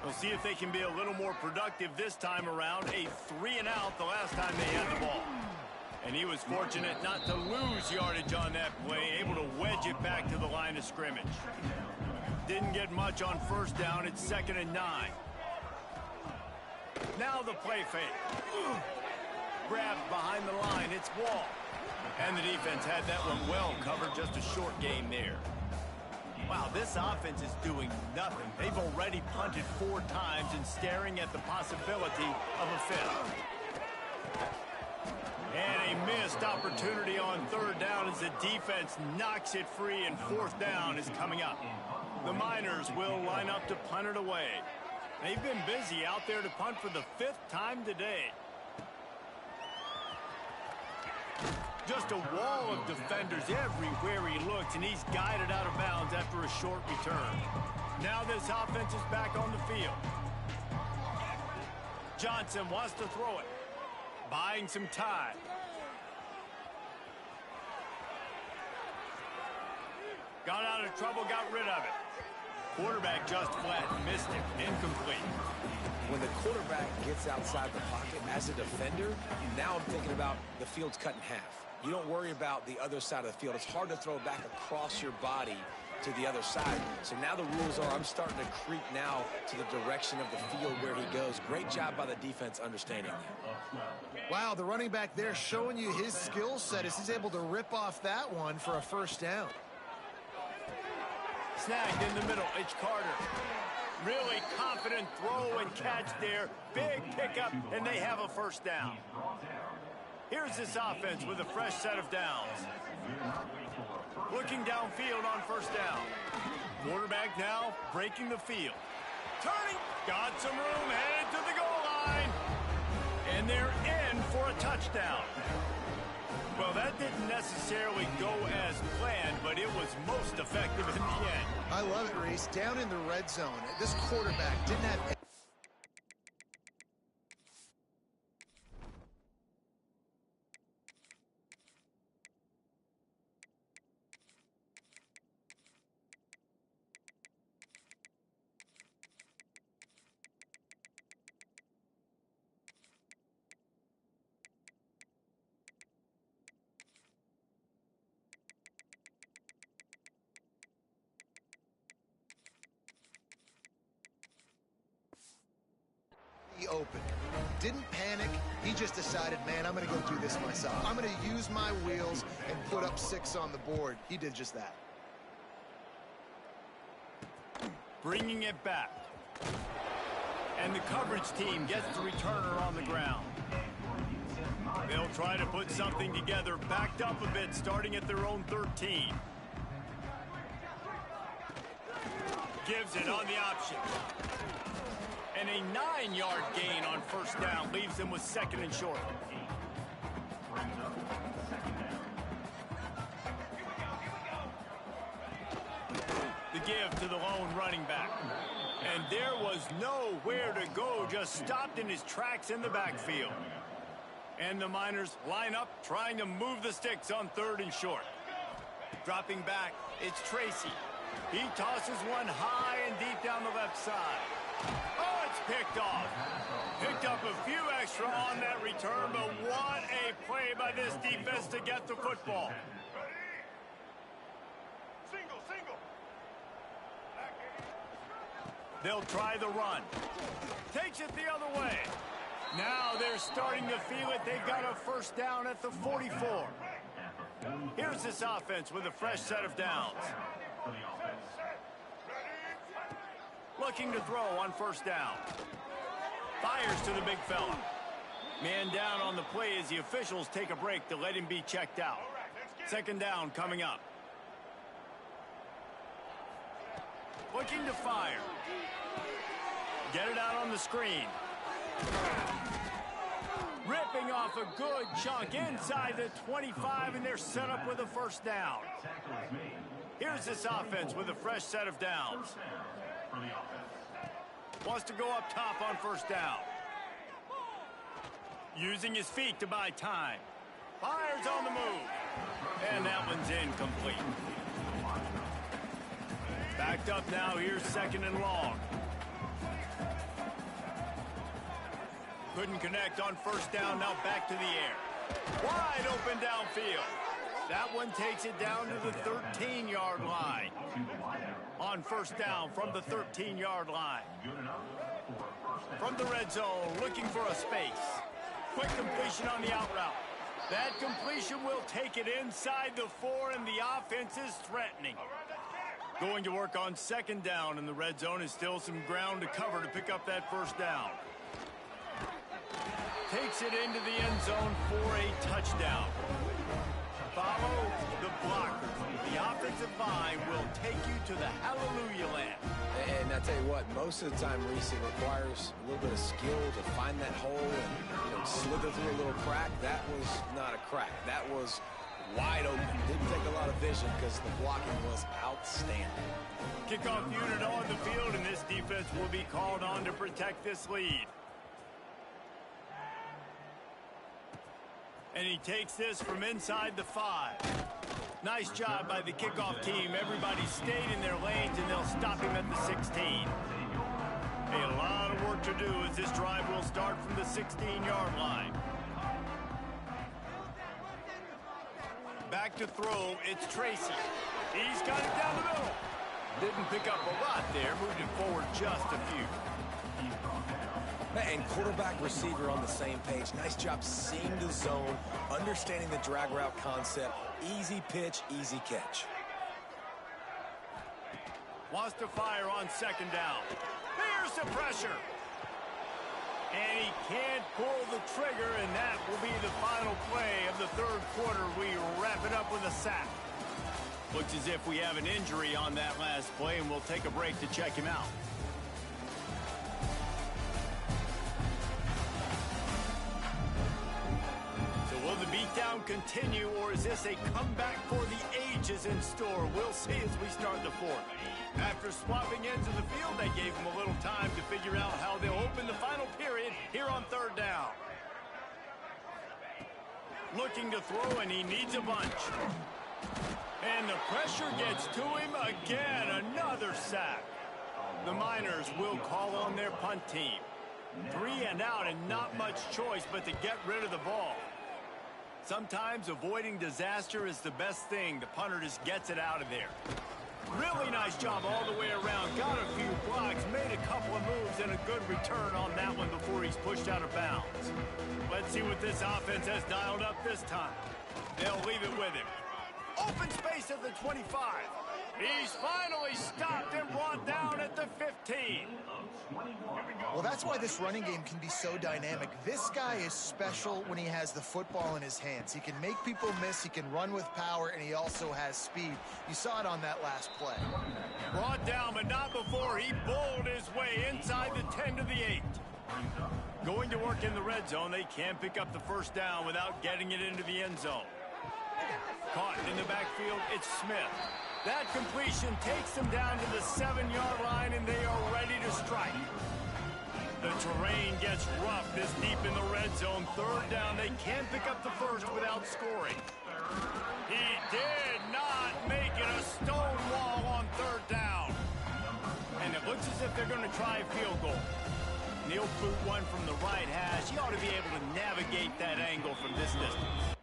[SPEAKER 1] We'll see if they can be a little more productive this time around. A 3-and-out the last time they had the ball. And he was fortunate not to lose yardage on that play, able to wedge it back to the line of scrimmage. Didn't get much on 1st down. It's 2nd and 9. Now the play fake. Grabbed behind the line. It's Wall. And the defense had that one well covered. Just a short game there. Wow, this offense is doing nothing. They've already punted 4 times and staring at the possibility of a 5th. And a missed opportunity on 3rd down as the defense knocks it free, and 4th down is coming up. The Miners will line up to punt it away. They've been busy out there to punt for the 5th time today. Just a wall of defenders everywhere he looks, and he's guided out of bounds after a short return. Now this offense is back on the field. Johnson wants to throw it. Buying some time. Got out of trouble, got rid of it. Quarterback just flat, missed it, incomplete.
[SPEAKER 2] When the quarterback gets outside the pocket as a defender, now I'm thinking about the field's cut in half. You don't worry about the other side of the field. It's hard to throw it back across your body to the other side. So now the rules are I'm starting to creep now to the direction of the field where he goes. Great job by the defense understanding that.
[SPEAKER 3] Wow, the running back there showing you his skill set as he's able to rip off that one for a 1st down.
[SPEAKER 1] Snagged in the middle. It's Carter. Really confident throw and catch there. Big pickup, and they have a first down. Here's this offense with a fresh set of downs. Looking downfield on first down. Quarterback now breaking the field. Turning, got some room, headed to the goal line. And they're in for a touchdown. Well, that didn't necessarily go as planned, but it was most effective in the end.
[SPEAKER 3] I love it, Reese. Down in the red zone, this quarterback didn't have... open. Didn't panic. He just decided, man, I'm going to go do this myself. I'm going to use my wheels and put up 6 on the board. He did just that.
[SPEAKER 1] Bringing it back. And the coverage team gets the returner on the ground. They'll try to put something together, backed up a bit, starting at their own 13. Gives it on the option. And a 9-yard gain on first down leaves them with 2nd and short. The give to the lone running back. And there was nowhere to go, just stopped in his tracks in the backfield. And the Miners line up, trying to move the sticks on 3rd and short. Dropping back, it's Tracy. He tosses one high and deep down the left side. Oh, it's picked off. Picked up a few extra on that return, but what a play by this defense to get the football.
[SPEAKER 6] Single, single.
[SPEAKER 1] They'll try the run. Takes it the other way. Now they're starting to feel it. They've got a first down at the 44. Here's this offense with a fresh set of downs. Looking to throw on first down. Fires to the big fella. Man down on the play as the officials take a break to let him be checked out. 2nd down coming up. Looking to fire. Get it out on the screen. Ripping off a good chunk inside the 25, and they're set up with a first down. Here's this offense with a fresh set of downs. Wants to go up top on first down. Using his feet to buy time. Fires on the move. And that one's incomplete. Backed up now, here's 2nd and long. Couldn't connect on first down, now back to the air. Wide open downfield. That one takes it down to the 13-yard line. On first down from the 13-yard line. From the red zone, looking for a space. Quick completion on the out route. That completion will take it inside the 4, and the offense is threatening. Going to work on 2nd down in the red zone is still some ground to cover to pick up that first down. Takes it into the end zone for a touchdown. Follow the blocker. The offensive line will take you to the hallelujah land.
[SPEAKER 2] And I tell you what, most of the time, Reese, it requires a little bit of skill to find that hole and slither through a little crack. That was not a crack. That was wide open. Didn't take a lot of vision because the blocking was outstanding.
[SPEAKER 1] Kickoff unit on the field, and this defense will be called on to protect this lead. And he takes this from inside the 5. Nice job by the kickoff team. Everybody stayed in their lanes, and they'll stop him at the 16. A lot of work to do as this drive will start from the 16-yard line. Back to throw, it's Tracy. He's got it down the middle. Didn't pick up a lot there, moved it forward just a few.
[SPEAKER 2] And quarterback receiver on the same page. Nice job seeing the zone, understanding the drag route concept. Easy pitch, easy catch.
[SPEAKER 1] Wants to fire on 2nd down. Here's the pressure. And he can't pull the trigger, and that will be the final play of the third quarter. We wrap it up with a sack. Looks as if we have an injury on that last play, and we'll take a break to check him out. Will the beatdown continue, or is this a comeback for the ages in store? We'll see as we start the fourth. After swapping ends of the field, they gave him a little time to figure out how they'll open the final period here on third down. Looking to throw, and he needs a bunch. And the pressure gets to him again. Another sack. The Miners will call on their punt team. 3 and out, and not much choice but to get rid of the ball. Sometimes avoiding disaster is the best thing. The punter just gets it out of there. Really nice job all the way around. Got a few blocks, made a couple of moves, and a good return on that one before he's pushed out of bounds. Let's see what this offense has dialed up this time. They'll leave it with him. Open space at the 25. He's finally stopped and brought down at the 15.
[SPEAKER 3] Well, that's why this running game can be so dynamic. This guy is special when he has the football in his hands. He can make people miss, he can run with power, and he also has speed. You saw it on that last play.
[SPEAKER 1] Brought down, but not before he bowled his way inside the 10 to the 8. Going to work in the red zone, they can't pick up the first down without getting it into the end zone. Caught in the backfield, it's Smith. That completion takes them down to the 7-yard line, and they are ready to strike. The terrain gets rough this deep in the red zone. Third down, they can't pick up the first without scoring. He did not make it a stone wall on third down. And it looks as if they're going to try a field goal. And he'll boot one from the right hash. He ought to be able to navigate that angle from this distance.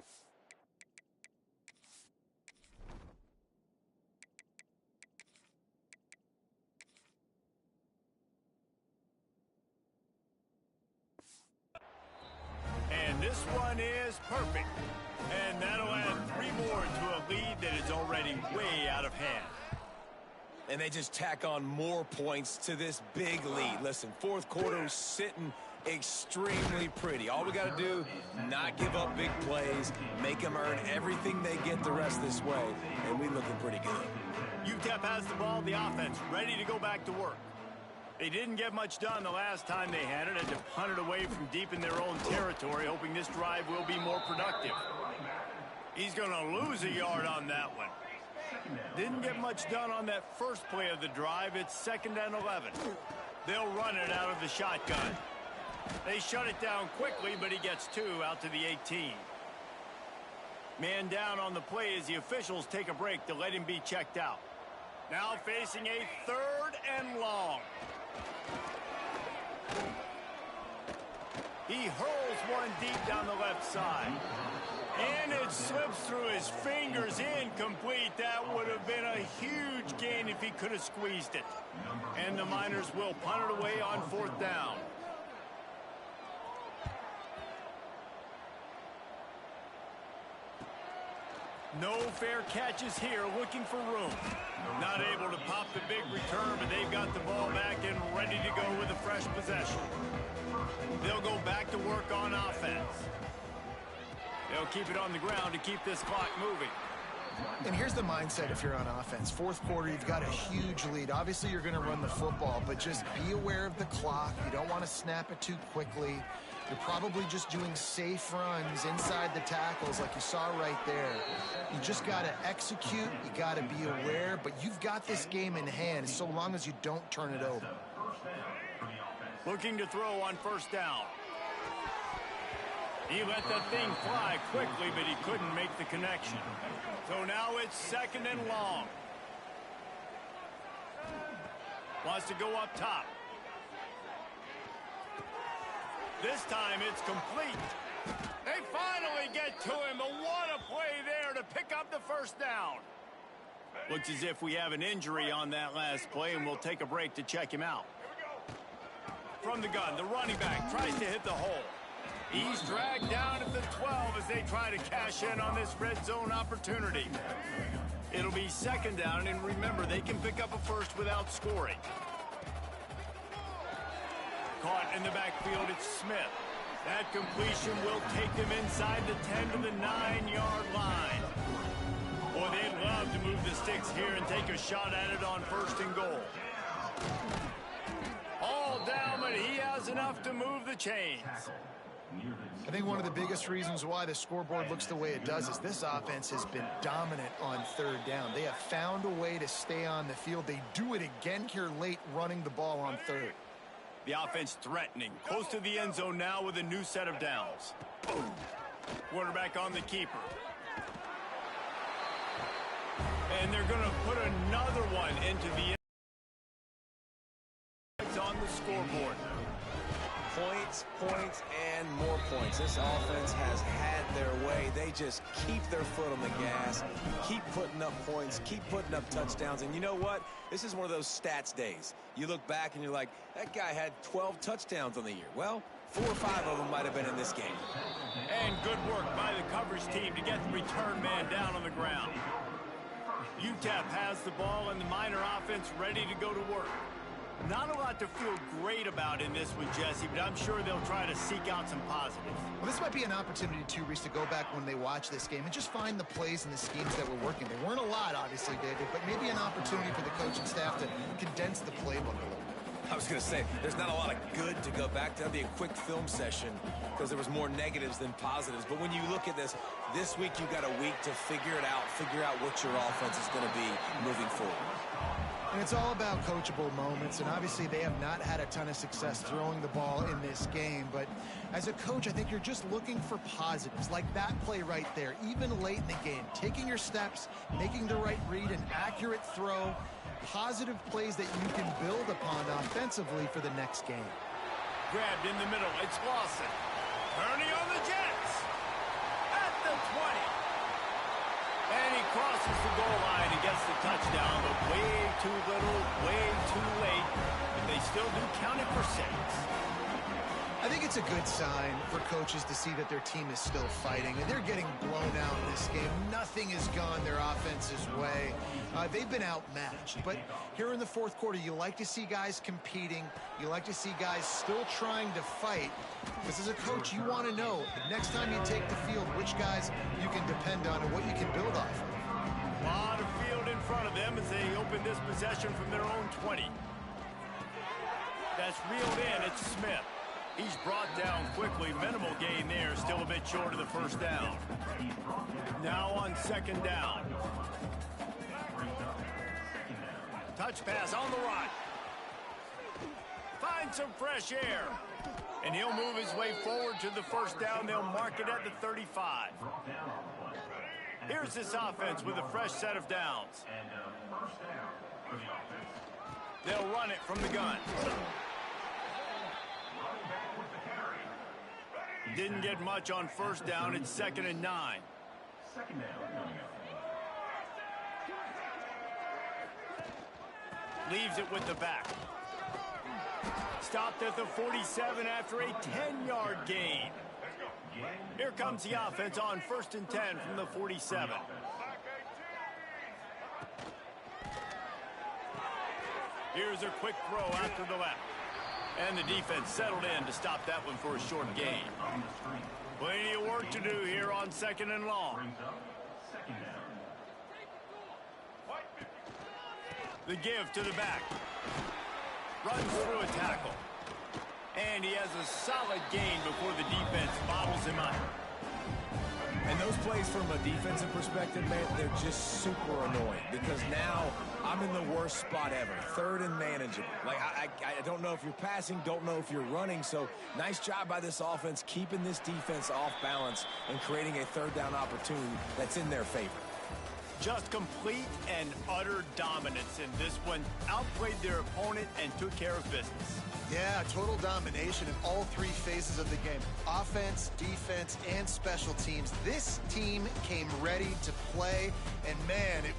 [SPEAKER 1] And this one is perfect. And that'll add 3 more to a lead that is already way out of hand.
[SPEAKER 2] And they just tack on more points to this big lead. Listen, fourth quarter is sitting extremely pretty. All we got to do, not give up big plays, make them earn everything they get the rest this way, and we're looking pretty good.
[SPEAKER 1] UTEP has the ball, the offense ready to go back to work. They didn't get much done the last time they had it, as they punted away from deep in their own territory, hoping this drive will be more productive. He's going to lose a yard on that one. Didn't get much done on that first play of the drive. It's 2nd and 11. They'll run it out of the shotgun. They shut it down quickly, but he gets 2 out to the 18. Man down on the play as the officials take a break to let him be checked out. Now facing a 3rd and long. He hurls one deep down the left side. And it slips through his fingers, incomplete. That would have been a huge gain if he could have squeezed it. And the Miners will punt it away on 4th down. No fair catches here, looking for room. Not able to pop the big return, but they've got the ball back and ready to go with a fresh possession. They'll go back to work on offense. They'll keep it on the ground to keep this clock moving.
[SPEAKER 3] And here's the mindset if you're on offense. Fourth quarter, you've got a huge lead. Obviously, you're going to run the football, but just be aware of the clock. You don't want to snap it too quickly. You're probably just doing safe runs inside the tackles like you saw right there. You just got to execute. You got to be aware, but you've got this game in hand so long as you don't turn it over.
[SPEAKER 1] Looking to throw on 1st down. He let that thing fly quickly, but he couldn't make the connection. So now it's 2nd and long. Wants to go up top. This time it's complete. They finally get to him, but what a play there to pick up the 1st down. Looks as if we have an injury on that last play, and we'll take a break to check him out. From the gun, the running back tries to hit the hole. He's dragged down at the 12 as they try to cash in on this red zone opportunity. It'll be 2nd down, and remember, they can pick up a first without scoring. caught in the backfield. It's Smith. That completion will take them inside the 10 to the 9-yard line. Boy, they'd love to move the sticks here and take a shot at it on 1st and goal. All down, but he has enough to move the chains.
[SPEAKER 3] I think one of the biggest reasons why the scoreboard looks the way it does is this offense has been dominant on 3rd down. They have found a way to stay on the field. They do it again here late, running the ball on 3rd.
[SPEAKER 1] The offense threatening, close to the end zone now with a new set of downs. Quarterback on the keeper. And they're going to put another one into the end. It's on the scoreboard.
[SPEAKER 2] Points, points, and more points. This offense has had their way. They just keep their foot on the gas, keep putting up points, keep putting up touchdowns. And you know what? This is one of those stats days. You look back and you're like, that guy had 12 touchdowns on the year. Well, 4 or 5 of them might have been in this game.
[SPEAKER 1] And good work by the coverage team to get the return man down on the ground. UTEP has the ball and the Miner offense ready to go to work. Not a lot to feel great about in this one, Jesse, but I'm sure they'll try to seek out some positives.
[SPEAKER 3] Well, this might be an opportunity, too, Reese, to go back when they watch this game and just find the plays and the schemes that were working. There weren't a lot, obviously, David, but maybe an opportunity for the coaching staff to condense the playbook a little bit.
[SPEAKER 2] I was going to say, there's not a lot of good to go back to. That'd be a quick film session because there was more negatives than positives. But when you look at this week you got a week to figure out what your offense is going to be moving forward.
[SPEAKER 3] And it's all about coachable moments, and obviously they have not had a ton of success throwing the ball in this game. But as a coach, I think you're just looking for positives, like that play right there, even late in the game. Taking your steps, making the right read, an accurate throw, positive plays that you can build upon offensively for the next game.
[SPEAKER 1] Grabbed in the middle, it's Lawson. Turning on the Jets. At the 20. And he crosses the goal line and gets the touchdown, but way too little, way too late. And they still do count it for 6.
[SPEAKER 3] I think it's a good sign for coaches to see that their team is still fighting, and they're getting blown out in this game. Nothing has gone their offense's way. They've been outmatched, but here in the 4th quarter, you like to see guys competing. You like to see guys still trying to fight, because as a coach, you want to know next time you take the field which guys you can depend on and what you can build off of.
[SPEAKER 1] A lot of field in front of them as they open this possession from their own 20. That's reeled in. It's Smith. He's brought down quickly. Minimal gain there. Still a bit short of the 1st down. Now on 2nd down. Touch pass on the run. Find some fresh air. And he'll move his way forward to the 1st down. They'll mark it at the 35. Here's this offense with a fresh set of downs. They'll run it from the gun. Didn't get much on 1st down. It's 2nd and 9. Leaves it with the back. Stopped at the 47 after a 10-yard gain. Here comes the offense on 1st and 10 from the 47. Here's a quick throw out to the left. And the defense settled in to stop that one for a short gain. Plenty of work to do here on 2nd and long. The give to the back. Runs through a tackle. And he has a solid gain before the defense bottles him up.
[SPEAKER 2] And those plays from a defensive perspective, man, they're just super annoying because now I'm in the worst spot ever. 3rd and manageable. Like, I don't know if you're passing, don't know if you're running. So nice job by this offense keeping this defense off balance and creating a 3rd down opportunity that's in their favor.
[SPEAKER 1] Just complete and utter dominance in this one. Outplayed their opponent and took care of business.
[SPEAKER 3] Yeah, total domination in all 3 phases of the game. Offense, defense, and special teams. This team came ready to play, and man, it